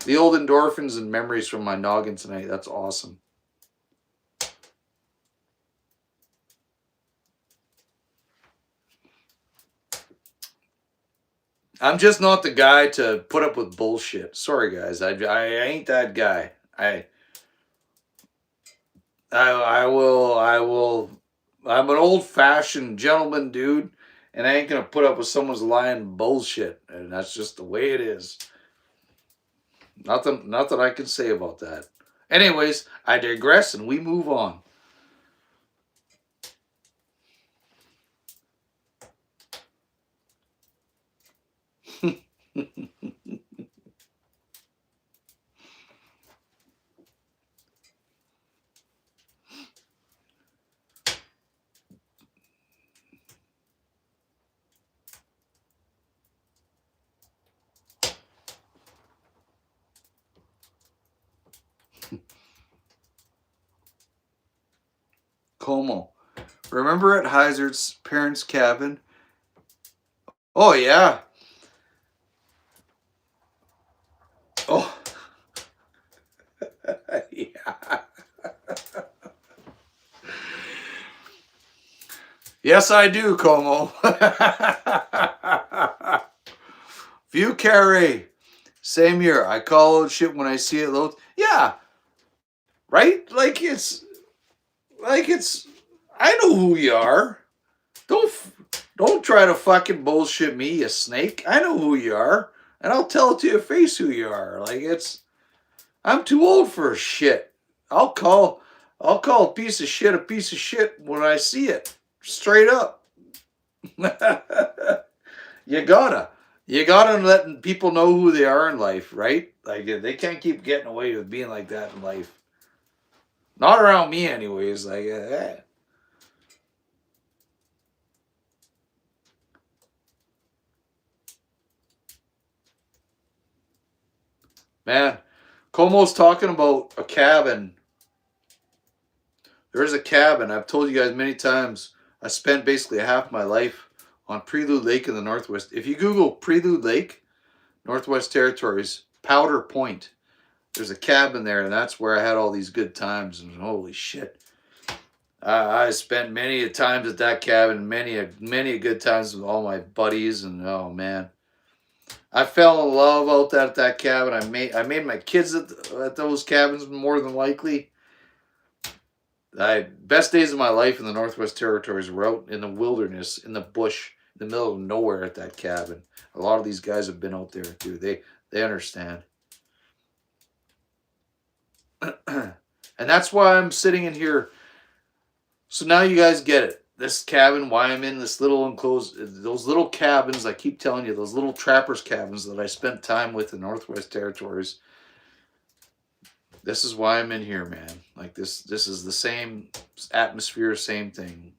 the old endorphins and memories from my noggin tonight. That's awesome. I'm just not the guy to put up with bullshit. Sorry, guys. I ain't that guy. I will. I'm an old-fashioned gentleman, dude, and I ain't gonna put up with someone's lying bullshit. And that's just the way it is. Nothing I can say about that. Anyways, I digress, and we move on. Como. Remember at Hazard's parents' cabin? Oh, yeah. Oh. Yeah. Yes, I do, Como. View Carey. Same here. I call out shit when I see it low. Yeah. Right? Like it's I know who you are. Don't try to fucking bullshit me, you snake. I know who you are, and I'll tell it to your face who you are. Like I'm too old for shit. I'll call a piece of shit when I see it. Straight up. You gotta let people know who they are in life, right? Like they can't keep getting away with being like that in life. Not around me, anyways. Like, Man, Como's talking about a cabin. There's a cabin. I've told you guys many times. I spent basically half my life on Prelude Lake in the Northwest. If you Google Prelude Lake, Northwest Territories, Powder Point, there's a cabin there, and that's where I had all these good times. And holy shit. I spent many a times at that cabin, many a good times with all my buddies, and oh man, I fell in love out at that cabin. I made my kids at those cabins more than likely. I best days of my life in the Northwest Territories were out in the wilderness, in the bush, in the middle of nowhere at that cabin. A lot of these guys have been out there too. They understand. And that's why I'm sitting in here. So now you guys get it. This cabin, why I'm in this little enclosed, those little cabins, I keep telling you, those little trappers cabins that I spent time with in Northwest Territories. This is why I'm in here, man. Like this is the same atmosphere, same thing.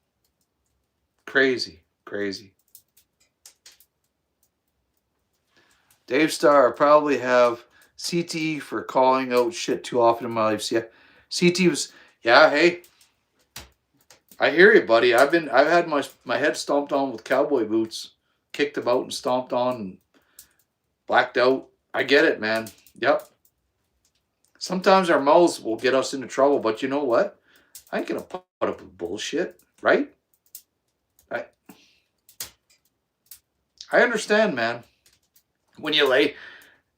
Crazy, crazy. Dave Starr, I probably have CTE for calling out shit too often in my life. Yeah, CT was, yeah, hey, I hear you, buddy. I've had my head stomped on with cowboy boots, kicked about and stomped on and blacked out. I get it, man. Yep. Sometimes our mouths will get us into trouble, but you know what? I ain't gonna put up with bullshit, right? I I understand, man. When you lay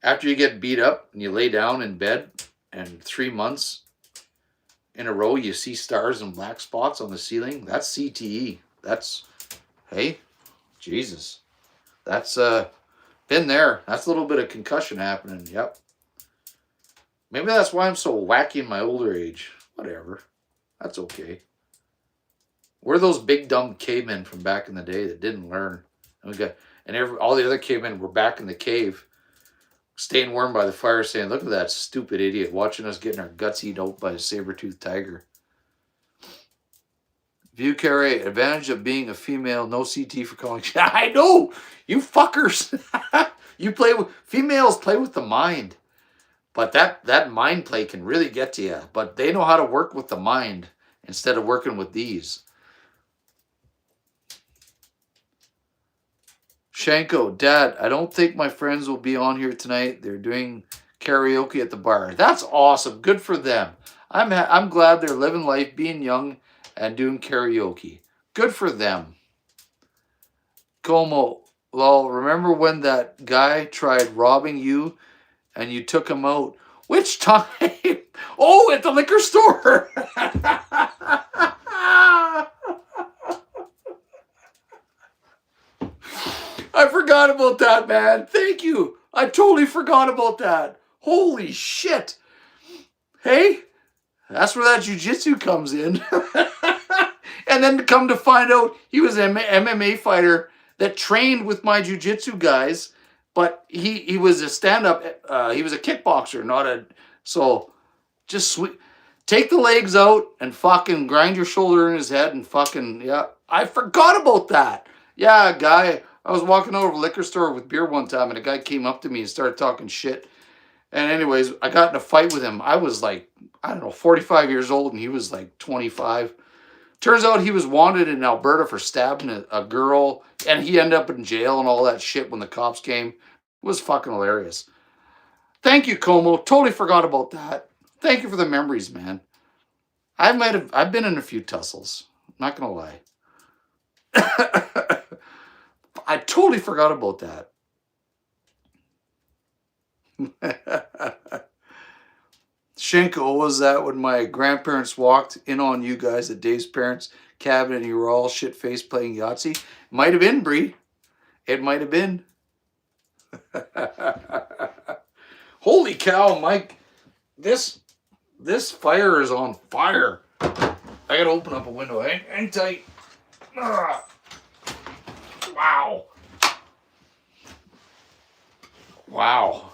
after you get beat up and you lay down in bed and 3 months in a row you see stars and black spots on the ceiling, that's CTE. That's hey, Jesus. That's been there. That's a little bit of concussion happening. Yep. Maybe that's why I'm so wacky in my older age. Whatever. That's okay. We're those big dumb cavemen from back in the day that didn't learn. All the other cavemen were back in the cave, staying warm by the fire, saying, "Look at that stupid idiot watching us getting our guts eaten out by a saber-toothed tiger." View carry advantage of being a female, no CT for calling. I know, you fuckers. Females play with the mind, but that mind play can really get to you. But they know how to work with the mind instead of working with these. Shanko, Dad, I don't think my friends will be on here tonight. They're doing karaoke at the bar. That's awesome. Good for them. I'm glad they're living life, being young, and doing karaoke. Good for them. Como, lol, remember when that guy tried robbing you and you took him out? Which time? Oh, at the liquor store. I forgot about that, man. Thank you. I totally forgot about that. Holy shit. Hey, that's where that jiu-jitsu comes in. And then to come to find out, he was an MMA fighter that trained with my jiu-jitsu guys, but he was a stand-up, he was a kickboxer, not a, so just sweet. Take the legs out and fucking grind your shoulder in his head and fucking, yeah. I forgot about that. Yeah, guy. I was walking over to the liquor store with beer one time and a guy came up to me and started talking shit. And anyways, I got in a fight with him. I was like, I don't know, 45 years old and he was like 25. Turns out he was wanted in Alberta for stabbing a girl and he ended up in jail and all that shit when the cops came. It was fucking hilarious. Thank you, Como. Totally forgot about that. Thank you for the memories, man. I've been in a few tussles. I'm not gonna lie. I totally forgot about that. Shinko, was that when my grandparents walked in on you guys at Dave's parents' cabin and you were all shit-faced playing Yahtzee? Might have been, Bree. It might have been. Holy cow, Mike. This fire is on fire. I gotta open up a window. Hang tight. Ugh. Wow. Wow.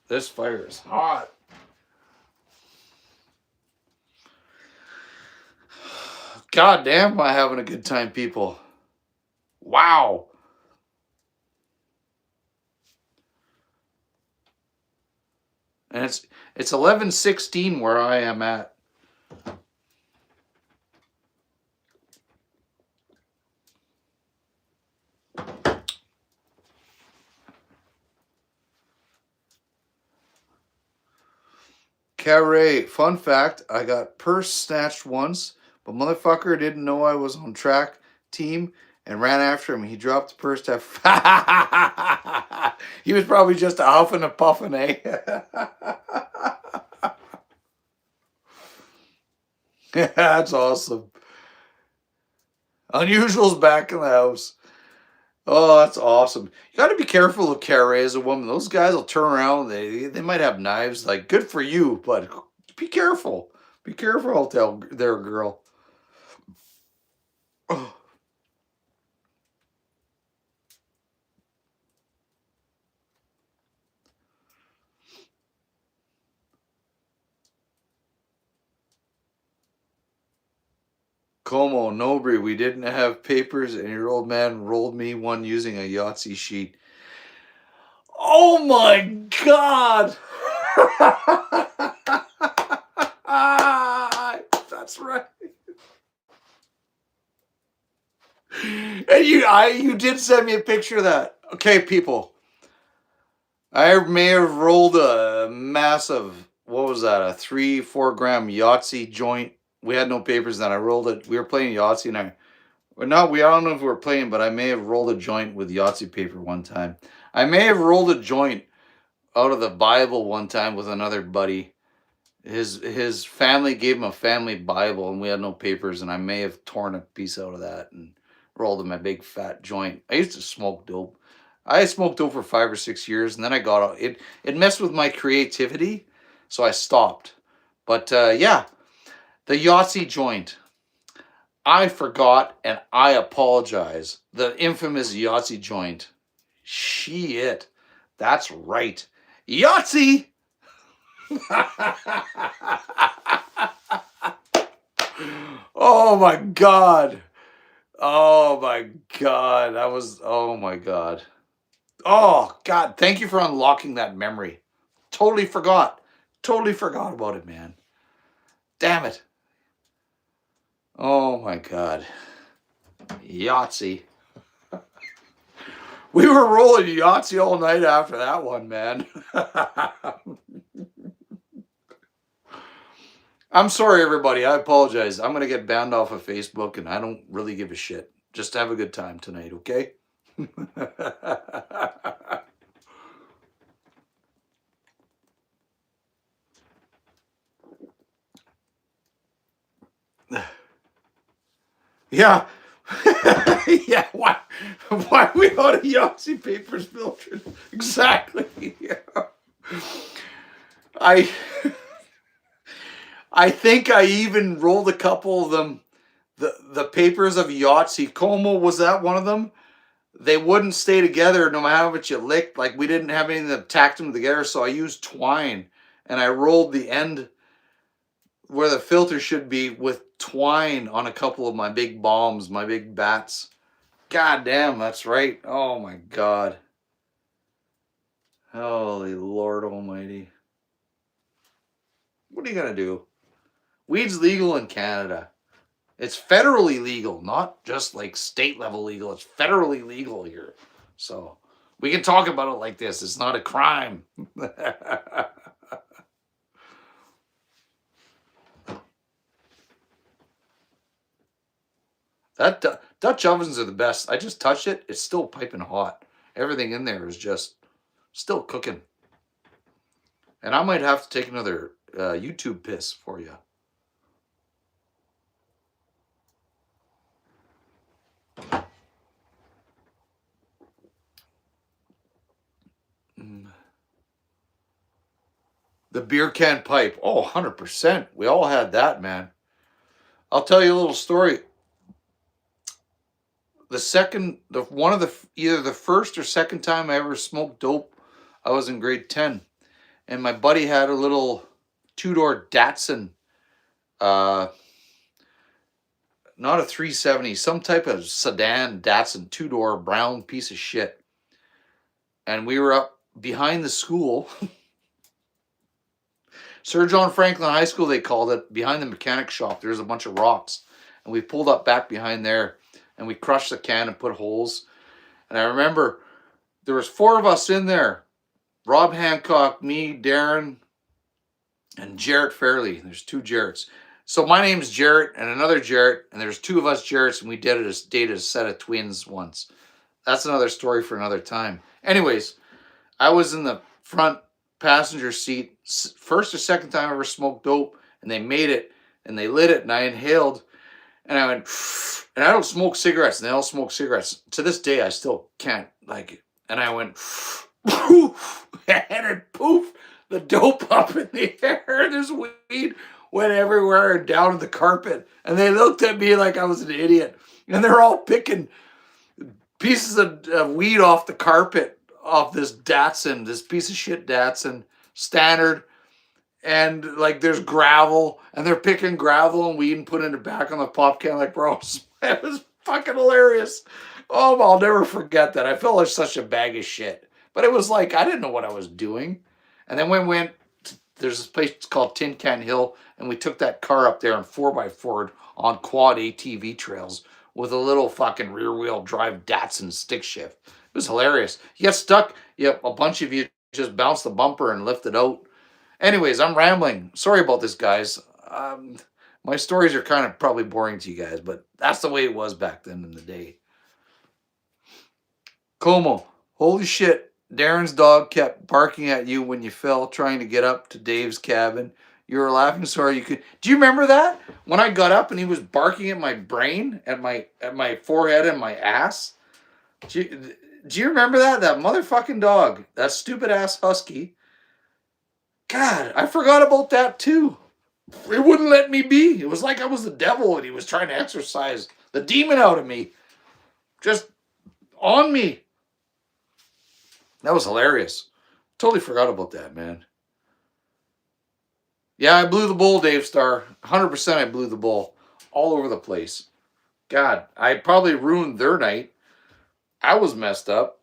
This fire is hot. God damn, am I having a good time, people. Wow. And it's 11:16 where I am at. Carre, fun fact, I got purse snatched once, but motherfucker didn't know I was on track team and ran after him. He dropped the purse to he was probably just a huffing and puffing, eh? That's awesome. Unusual's back in the house. Oh, that's awesome. You got to be careful of Carrie as a woman. Those guys will turn around. They might have knives. Like, good for you, but be careful. Be careful, I'll tell their girl. Oh. Como, Nobry, we didn't have papers, and your old man rolled me one using a Yahtzee sheet. Oh my God! That's right. And you did send me a picture of that. Okay, people. I may have rolled a massive, what was that, a 3-4 gram Yahtzee joint. We had no papers then. I rolled it. We were playing Yahtzee and I don't know if we were playing, but I may have rolled a joint with Yahtzee paper one time. I may have rolled a joint out of the Bible one time with another buddy. His family gave him a family Bible and we had no papers, and I may have torn a piece out of that and rolled in my big fat joint. I used to smoke dope. I smoked dope for 5 or 6 years, and then I got out. It messed with my creativity, so I stopped. But yeah, the Yahtzee joint. I forgot, and I apologize. The infamous Yahtzee joint. Shit. That's right. Yahtzee! Oh my God. Oh my God. Oh my God. Oh God. Thank you for unlocking that memory. Totally forgot. Totally forgot about it, man. Damn it. Oh my God. Yahtzee. We were rolling Yahtzee all night after that one, man. I'm sorry, everybody. I apologize. I'm going to get banned off of Facebook, and I don't really give a shit. Just have a good time tonight, okay? Yeah. Yeah, why are we out of Yahtzee papers filtered? Exactly. Yeah. I think I even rolled a couple of them. The papers of Yahtzee. Como, was that one of them? They wouldn't stay together no matter how much you licked. Like, we didn't have anything that tacked them together, so I used twine. And I rolled the end where the filter should be with twine on a couple of my big bombs, my big bats. God damn, that's right. Oh my God. Holy Lord Almighty. What are you going to do? Weed's legal in Canada. It's federally legal, not just like state level legal. It's federally legal here. So we can talk about it like this. It's not a crime. That Dutch ovens are the best. I just touched it. It's still piping hot. Everything in there is just still cooking. And I might have to take another YouTube piss for you. The beer can pipe. Oh, 100%. We all had that, man. I'll tell you a little story. Either the first or second time I ever smoked dope, I was in grade 10. And my buddy had a little two-door Datsun, not a 370, some type of sedan Datsun, two-door brown piece of shit. And we were up behind the school. Sir John Franklin High School, they called it, behind the mechanic shop. There's a bunch of rocks. And we pulled up back behind there, and we crushed the can and put holes. And I remember there was 4 of us in there. Rob Hancock, me, Darren, and Jarrett Fairley. There's 2 Jarretts. So my name's Jarrett and another Jarrett, and there's two of us Jarretts, and we dated a set of twins once. That's another story for another time. Anyways, I was in the front passenger seat, first or second time I ever smoked dope, and they made it, and they lit it, and I inhaled, and I went, and I don't smoke cigarettes, and they all smoke cigarettes. To this day, I still can't like it. And I went, poof, and it poof, the dope up in the air, and this weed went everywhere and down to the carpet. And they looked at me like I was an idiot. And they're all picking pieces of weed off the carpet, off this Datsun, this piece of shit Datsun, standard. And like there's gravel, and they're picking gravel and weed and putting it back on the pop can. Like, bro, it was fucking hilarious. Oh, I'll never forget that. I felt like such a bag of shit. But it was like, I didn't know what I was doing. And then we went, there's this place called Tin Can Hill, and we took that car up there on 4x4 on quad ATV trails with a little fucking rear wheel drive Datsun stick shift. It was hilarious. You get stuck, a bunch of you just bounce the bumper and lift it out. Anyways, I'm rambling. Sorry about this, guys. My stories are kind of probably boring to you guys, but that's the way it was back then in the day. Como, holy shit. Darren's dog kept barking at you when you fell trying to get up to Dave's cabin. You were laughing so hard you could. Do you remember that? When I got up and he was barking at my brain, at my forehead and my ass? Do you remember that? That motherfucking dog. That stupid ass husky. God, I forgot about that too. It wouldn't let me be. It was like I was the devil and he was trying to exorcise the demon out of me. Just on me. That was hilarious. Totally forgot about that, man. Yeah, I blew the bull, Dave Star. 100% I blew the bull. All over the place. God, I probably ruined their night. I was messed up.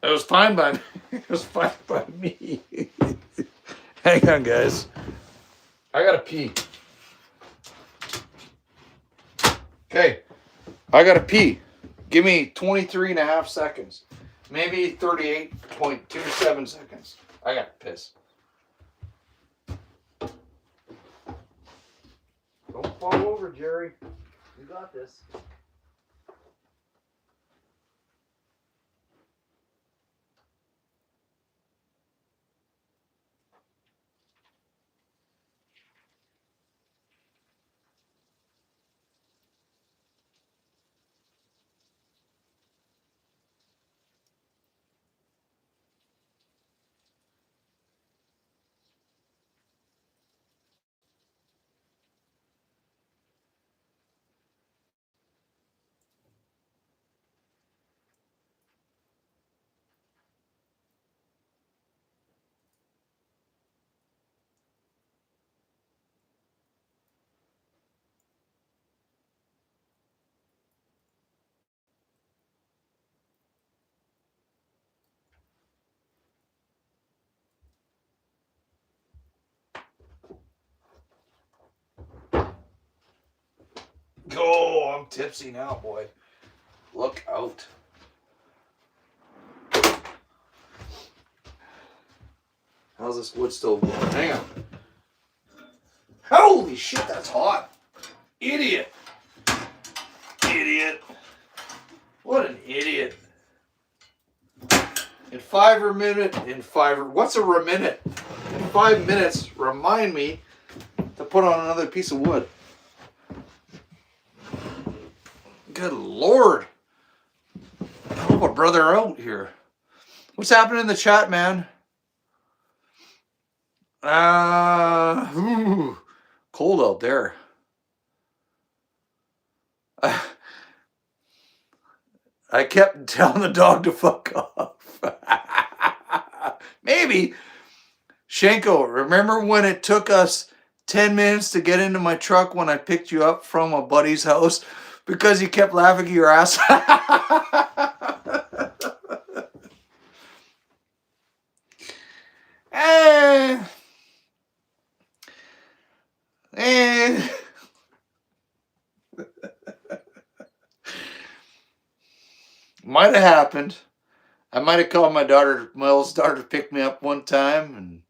It was fine by me. It was fine by me. Hang on, guys. I gotta pee. Okay. I gotta pee. Give me 23 and a half seconds. Maybe 38.27 seconds. I gotta piss. Don't fall over, Jerry. You got this. Oh, I'm tipsy now, boy. Look out. How's this wood stove going? Hang on. Holy shit, that's hot. Idiot. Idiot. What an idiot. In 5 minutes, 5 minutes, remind me to put on another piece of wood. Good Lord. Help a brother out here. What's happening in the chat, man? Cold out there. I kept telling the dog to fuck off. Maybe. Shanko, remember when it took us 10 minutes to get into my truck when I picked you up from a buddy's house because you kept laughing at your ass? Might have happened. I might have called my oldest daughter to pick me up one time, and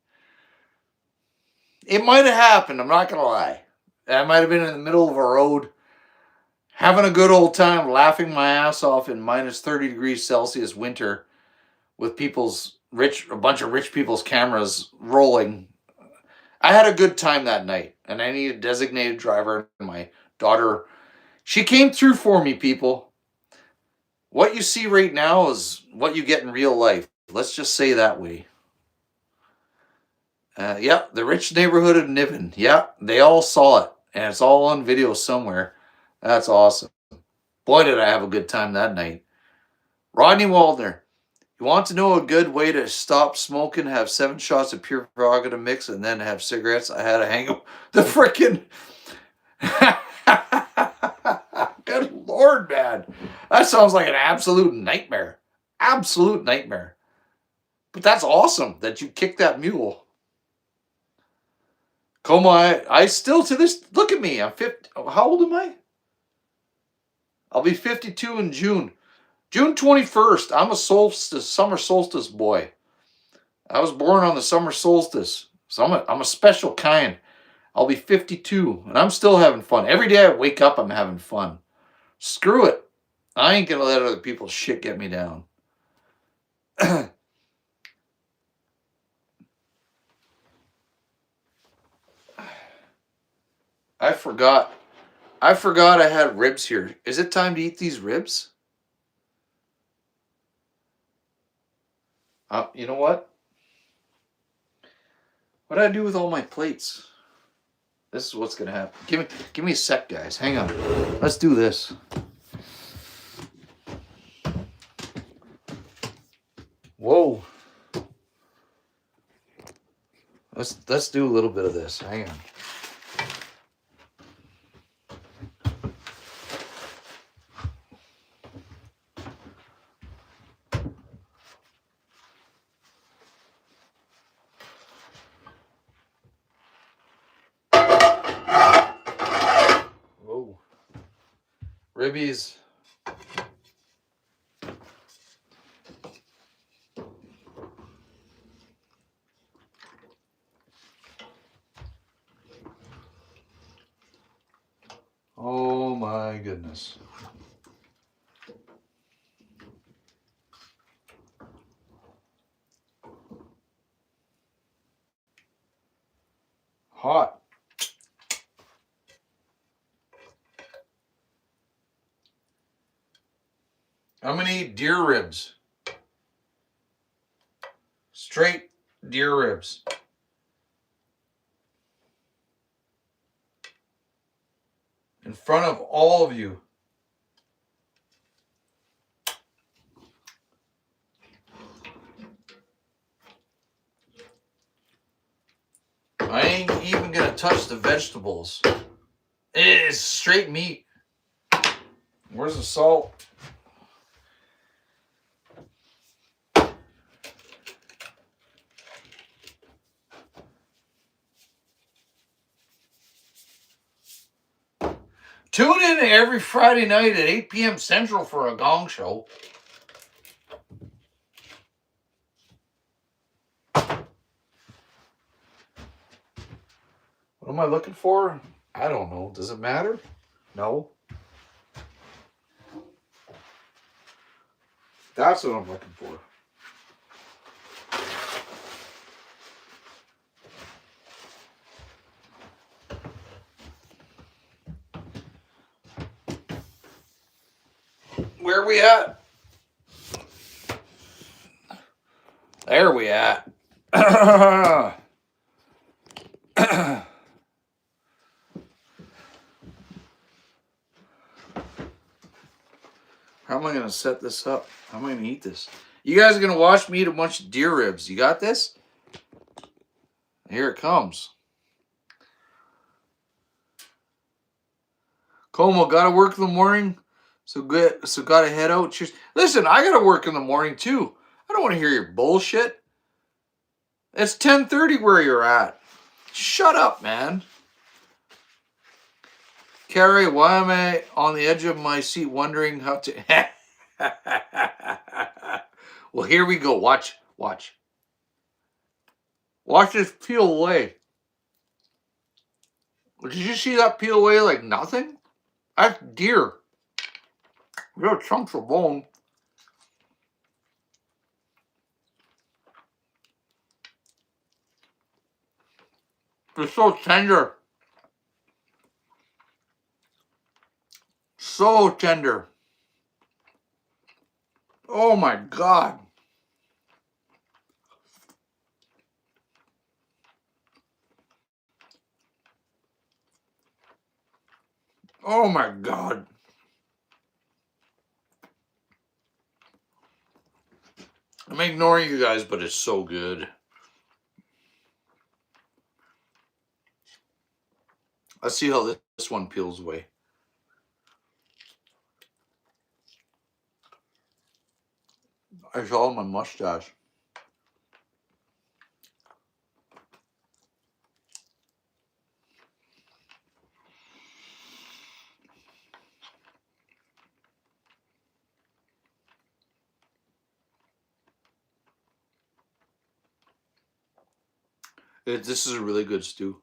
it might have happened. I'm not gonna lie. I might have been in the middle of a road, having a good old time, laughing my ass off in minus 30 degrees Celsius winter with a bunch of rich people's cameras rolling. I had a good time that night, and I need a designated driver. My daughter, she came through for me, people. What you see right now is what you get in real life. Let's just say that way. Yeah, the rich neighborhood of Niven. Yeah, they all saw it, and it's all on video somewhere. That's awesome. Boy, did I have a good time that night. Rodney Waldner. You want to know a good way to stop smoking? Have 7 shots of pure vodka to mix and then have cigarettes. I had a hangover. The freaking. Good Lord, man. That sounds like an absolute nightmare. Absolute nightmare. But that's awesome that you kicked that mule. Como, I still to this. Look at me. I'm 50. How old am I? I'll be 52 in June. June 21st, I'm a summer solstice boy. I was born on the summer solstice. So I'm a special kind. I'll be 52, and I'm still having fun. Every day I wake up, I'm having fun. Screw it. I ain't going to let other people's shit get me down. I forgot I had ribs here. Is it time to eat these ribs? You know what? What did I do with all my plates? This is what's gonna happen. Give me a sec, guys. Hang on. Let's do this. Whoa. Let's do a little bit of this. Hang on. Ribbies. Oh my goodness. Hot. I'm going to eat deer ribs. Straight deer ribs. In front of all of you. I ain't even going to touch the vegetables. It is straight meat. Where's the salt? Tune in every Friday night at 8 p.m. Central for a gong show. What am I looking for? I don't know. Does it matter? No. That's what I'm looking for. Where are we at? There we at. How am I going to set this up? How am I going to eat this? You guys are going to watch me eat a bunch of deer ribs. You got this? Here it comes. Como, got to work in the morning? So got to head out. Cheers. Listen, I got to work in the morning too. I don't want to hear your bullshit. It's 10:30 where you're at. Shut up, man. Carrie, why am I on the edge of my seat wondering how to... Well, here we go. Watch. Watch this peel away. Did you see that peel away like nothing? That's deer. Real chunks of bone. They're so tender. So tender. Oh my God. Oh my God. I'm ignoring you guys, but it's so good. Let's see how this one peels away. I saw my mustache. This is a really good stew.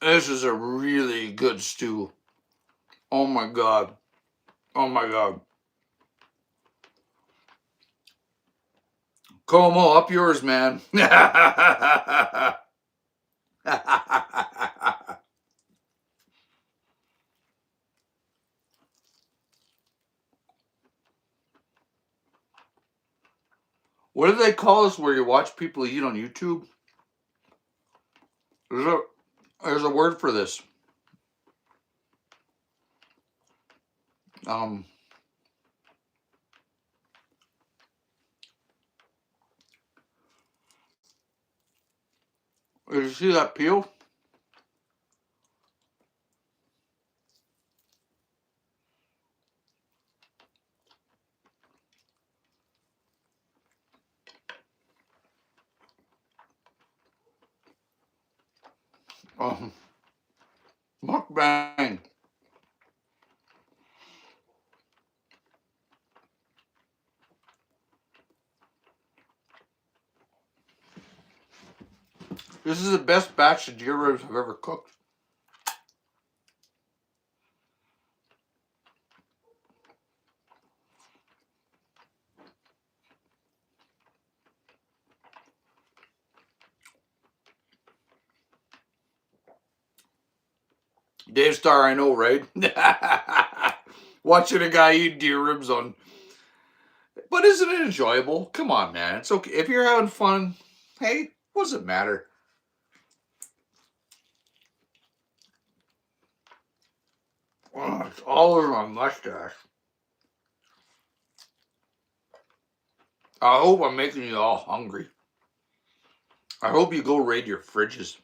This is a really good stew. Oh my God. Oh my God. Como, up yours, man. What do they call this where you watch people eat on YouTube? There's a word for this. Did you see that peel? Mukbang. This is the best batch of deer ribs I've ever cooked. Dave Star, I know, right? Watching a guy eat deer ribs on. But isn't it enjoyable? Come on, man. It's okay. If you're having fun, hey, what does it matter? Oh, it's all over my mustache. I hope I'm making you all hungry. I hope you go raid your fridges.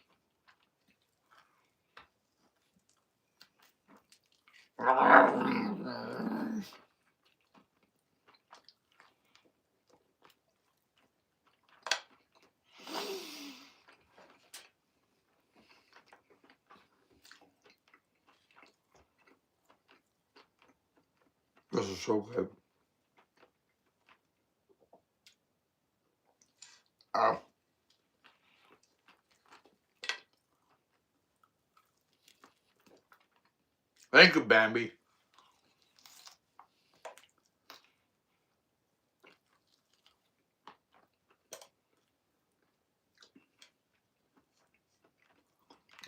This is so good. Oh. Thank you, Bambi.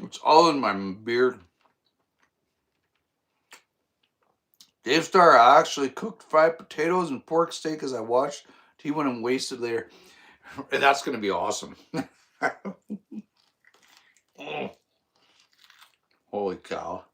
It's all in my beard. Dave Star, I actually cooked fried potatoes and pork steak as I watched. He went and wasted later. That's going to be awesome. Oh, holy cow.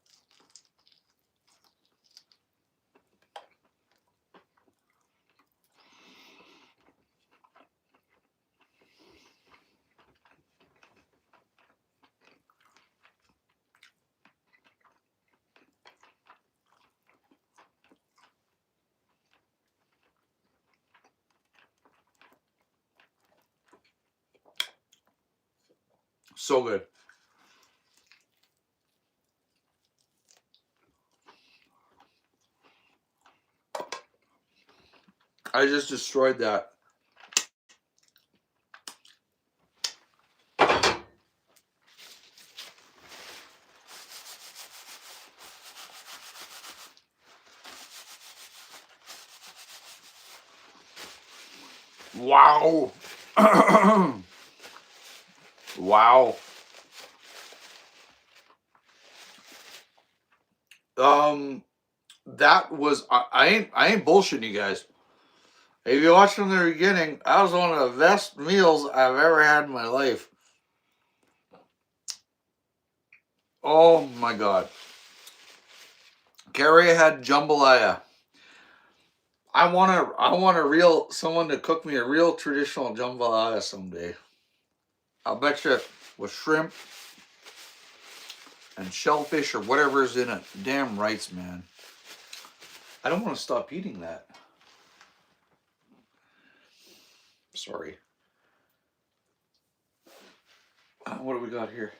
So good. I just destroyed that. Wow. Wow. That was I ain't bullshitting you guys. If you watched from the beginning, that was one of the best meals I've ever had in my life. Oh my god. Carrie had jambalaya. I want someone to cook me a real traditional jambalaya someday. I'll bet you with shrimp and shellfish or whatever's in it. Damn rights, man. I don't want to stop eating that. Sorry. What do we got here?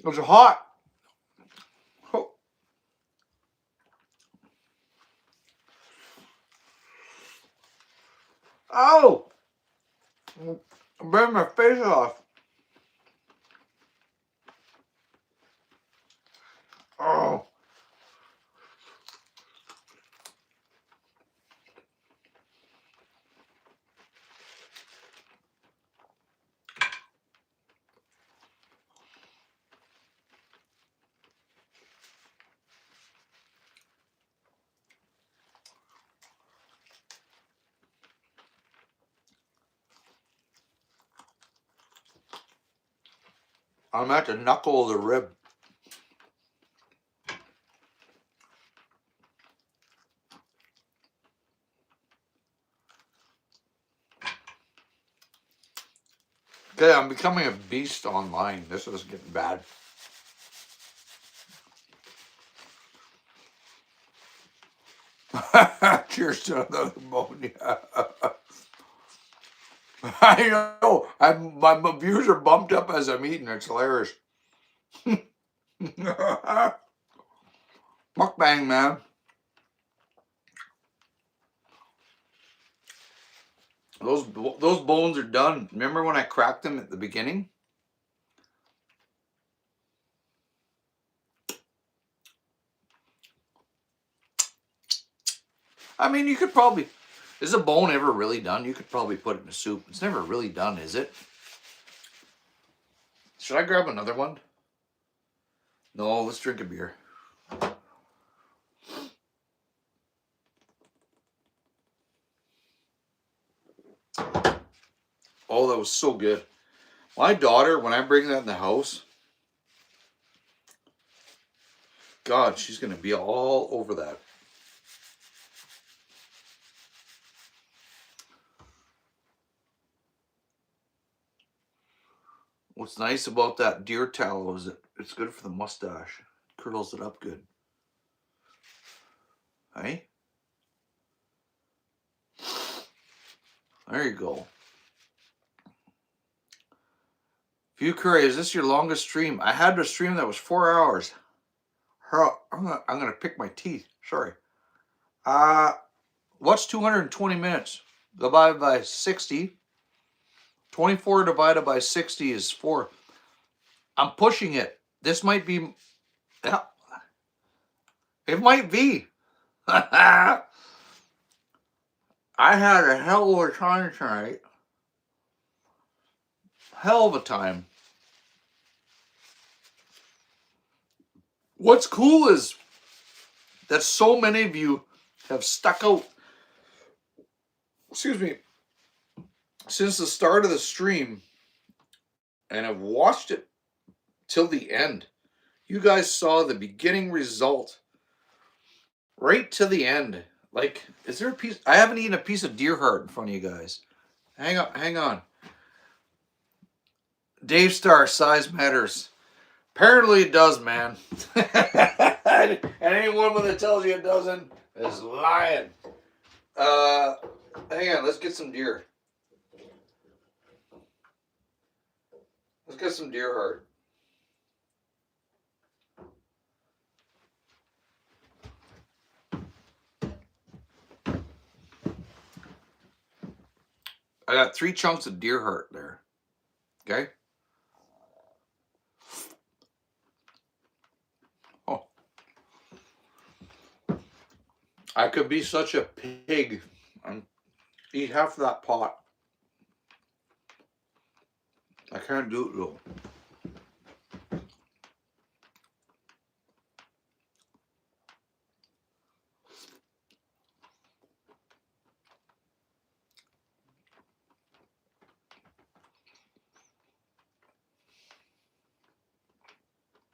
Those are hot. Oh. Oh! I'm burning my face off. Oh. I'm at the knuckle of the rib. Okay, I'm becoming a beast online. This is getting bad. Cheers to another ammonia. I know. My views are bumped up as I'm eating. It's hilarious. Mukbang, man. Those bones are done. Remember when I cracked them at the beginning? I mean, you could probably... Is a bone ever really done? You could probably put it in a soup. It's never really done, is it? Should I grab another one? No, let's drink a beer. Oh, that was so good. My daughter, when I bring that in the house, God, she's going to be all over that. What's nice about that deer tallow is that it's good for the mustache. It curls it up good. Hey? There you go. View Curry, is this your longest stream? I had a stream that was 4 hours. I'm gonna pick my teeth. Sorry. What's 220 minutes? Divided by 60. 24 divided by 60 is 4. I'm pushing it. This might be... Yeah. It might be. I had a hell of a time tonight. Hell of a time. What's cool is that so many of you have stuck out, excuse me, since the start of the stream and have watched it till the end. You guys saw the beginning result right to the end. Like, is there a piece? I haven't eaten a piece of deer heart in front of you guys. Hang on, hang on. Dave Star, size matters. Apparently it does, man. And any woman that tells you it doesn't is lying. Hang on, let's get some deer. Let's get some deer heart. I got 3 chunks of deer heart there. Okay? Oh. I could be such a pig and eat half of that pot. I can't do it though.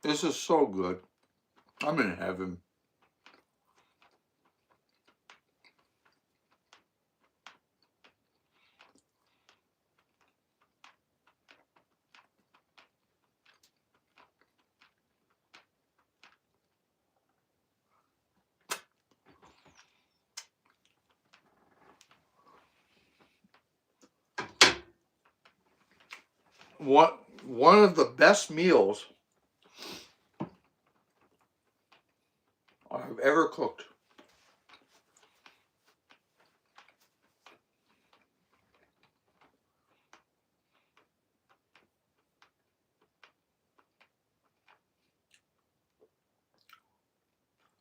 This is so good. I'm in heaven. One of the best meals I've ever cooked.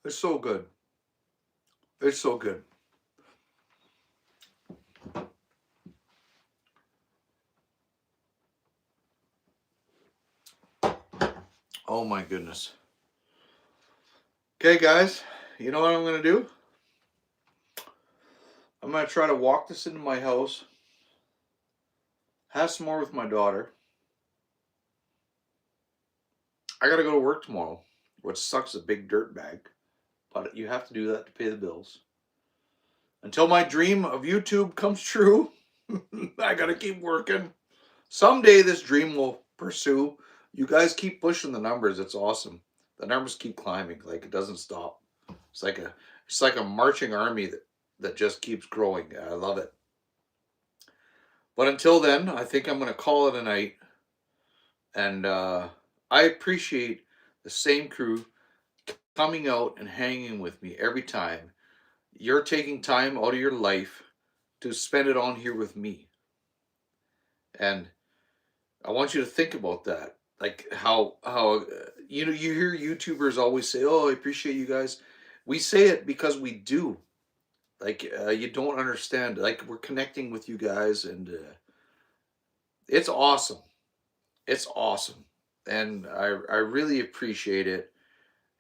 It's so good. It's so good. Oh my goodness. Okay, guys, you know what I'm going to do? I'm going to try to walk this into my house, have some more with my daughter. I got to go to work tomorrow, which sucks, a big dirt bag, but you have to do that to pay the bills. Until my dream of YouTube comes true, I got to keep working. Someday this dream will pursue. You guys keep pushing the numbers. It's awesome. The numbers keep climbing. Like, it doesn't stop. It's like a marching army that just keeps growing. I love it. But until then, I think I'm going to call it a night. And I appreciate the same crew coming out and hanging with me every time. You're taking time out of your life to spend it on here with me. And I want you to think about that. Like how you know, you hear YouTubers always say, "Oh, I appreciate you guys." We say it because we do. Like you don't understand. Like, we're connecting with you guys, and it's awesome. It's awesome, and I really appreciate it.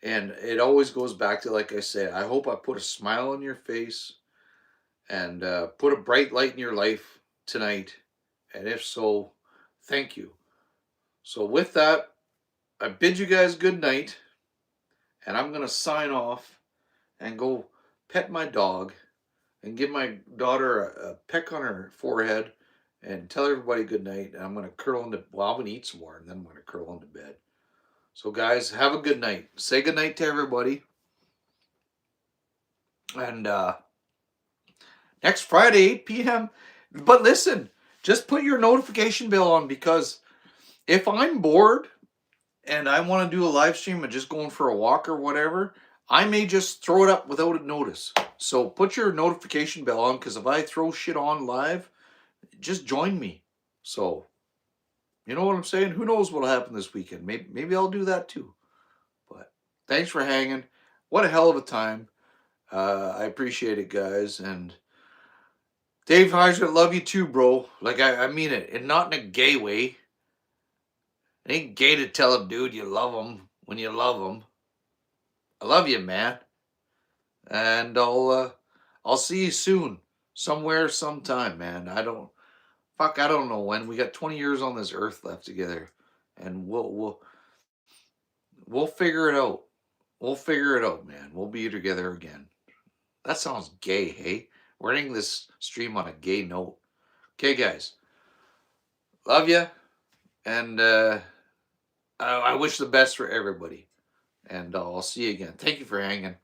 And it always goes back to, like I said, I hope I put a smile on your face and put a bright light in your life tonight. And if so, thank you. So with that, I bid you guys good night, and I'm going to sign off and go pet my dog and give my daughter a peck on her forehead and tell everybody good night. And I'm going to curl into, well, I'm going to eat some more, and then I'm going to curl into bed. So guys, have a good night. Say good night to everybody. And next Friday, 8 p.m. But listen, just put your notification bell on, because if I'm bored and I want to do a live stream and just going for a walk or whatever, I may just throw it up without a notice. So put your notification bell on, because if I throw shit on live, just join me. So, you know what I'm saying? Who knows what'll happen this weekend? Maybe I'll do that too. But thanks for hanging. What a hell of a time. I appreciate it, guys. And Dave Heisler, love you too, bro. Like, I mean it. And not in a gay way. It ain't gay to tell a dude you love him when you love him. I love you, man. And I'll see you soon. Somewhere, sometime, man. I don't know when. We got 20 years on this earth left together. And we'll figure it out. We'll figure it out, man. We'll be together again. That sounds gay, hey? We're ending this stream on a gay note. Okay, guys. Love you. And I wish the best for everybody. And I'll see you again. Thank you for hanging.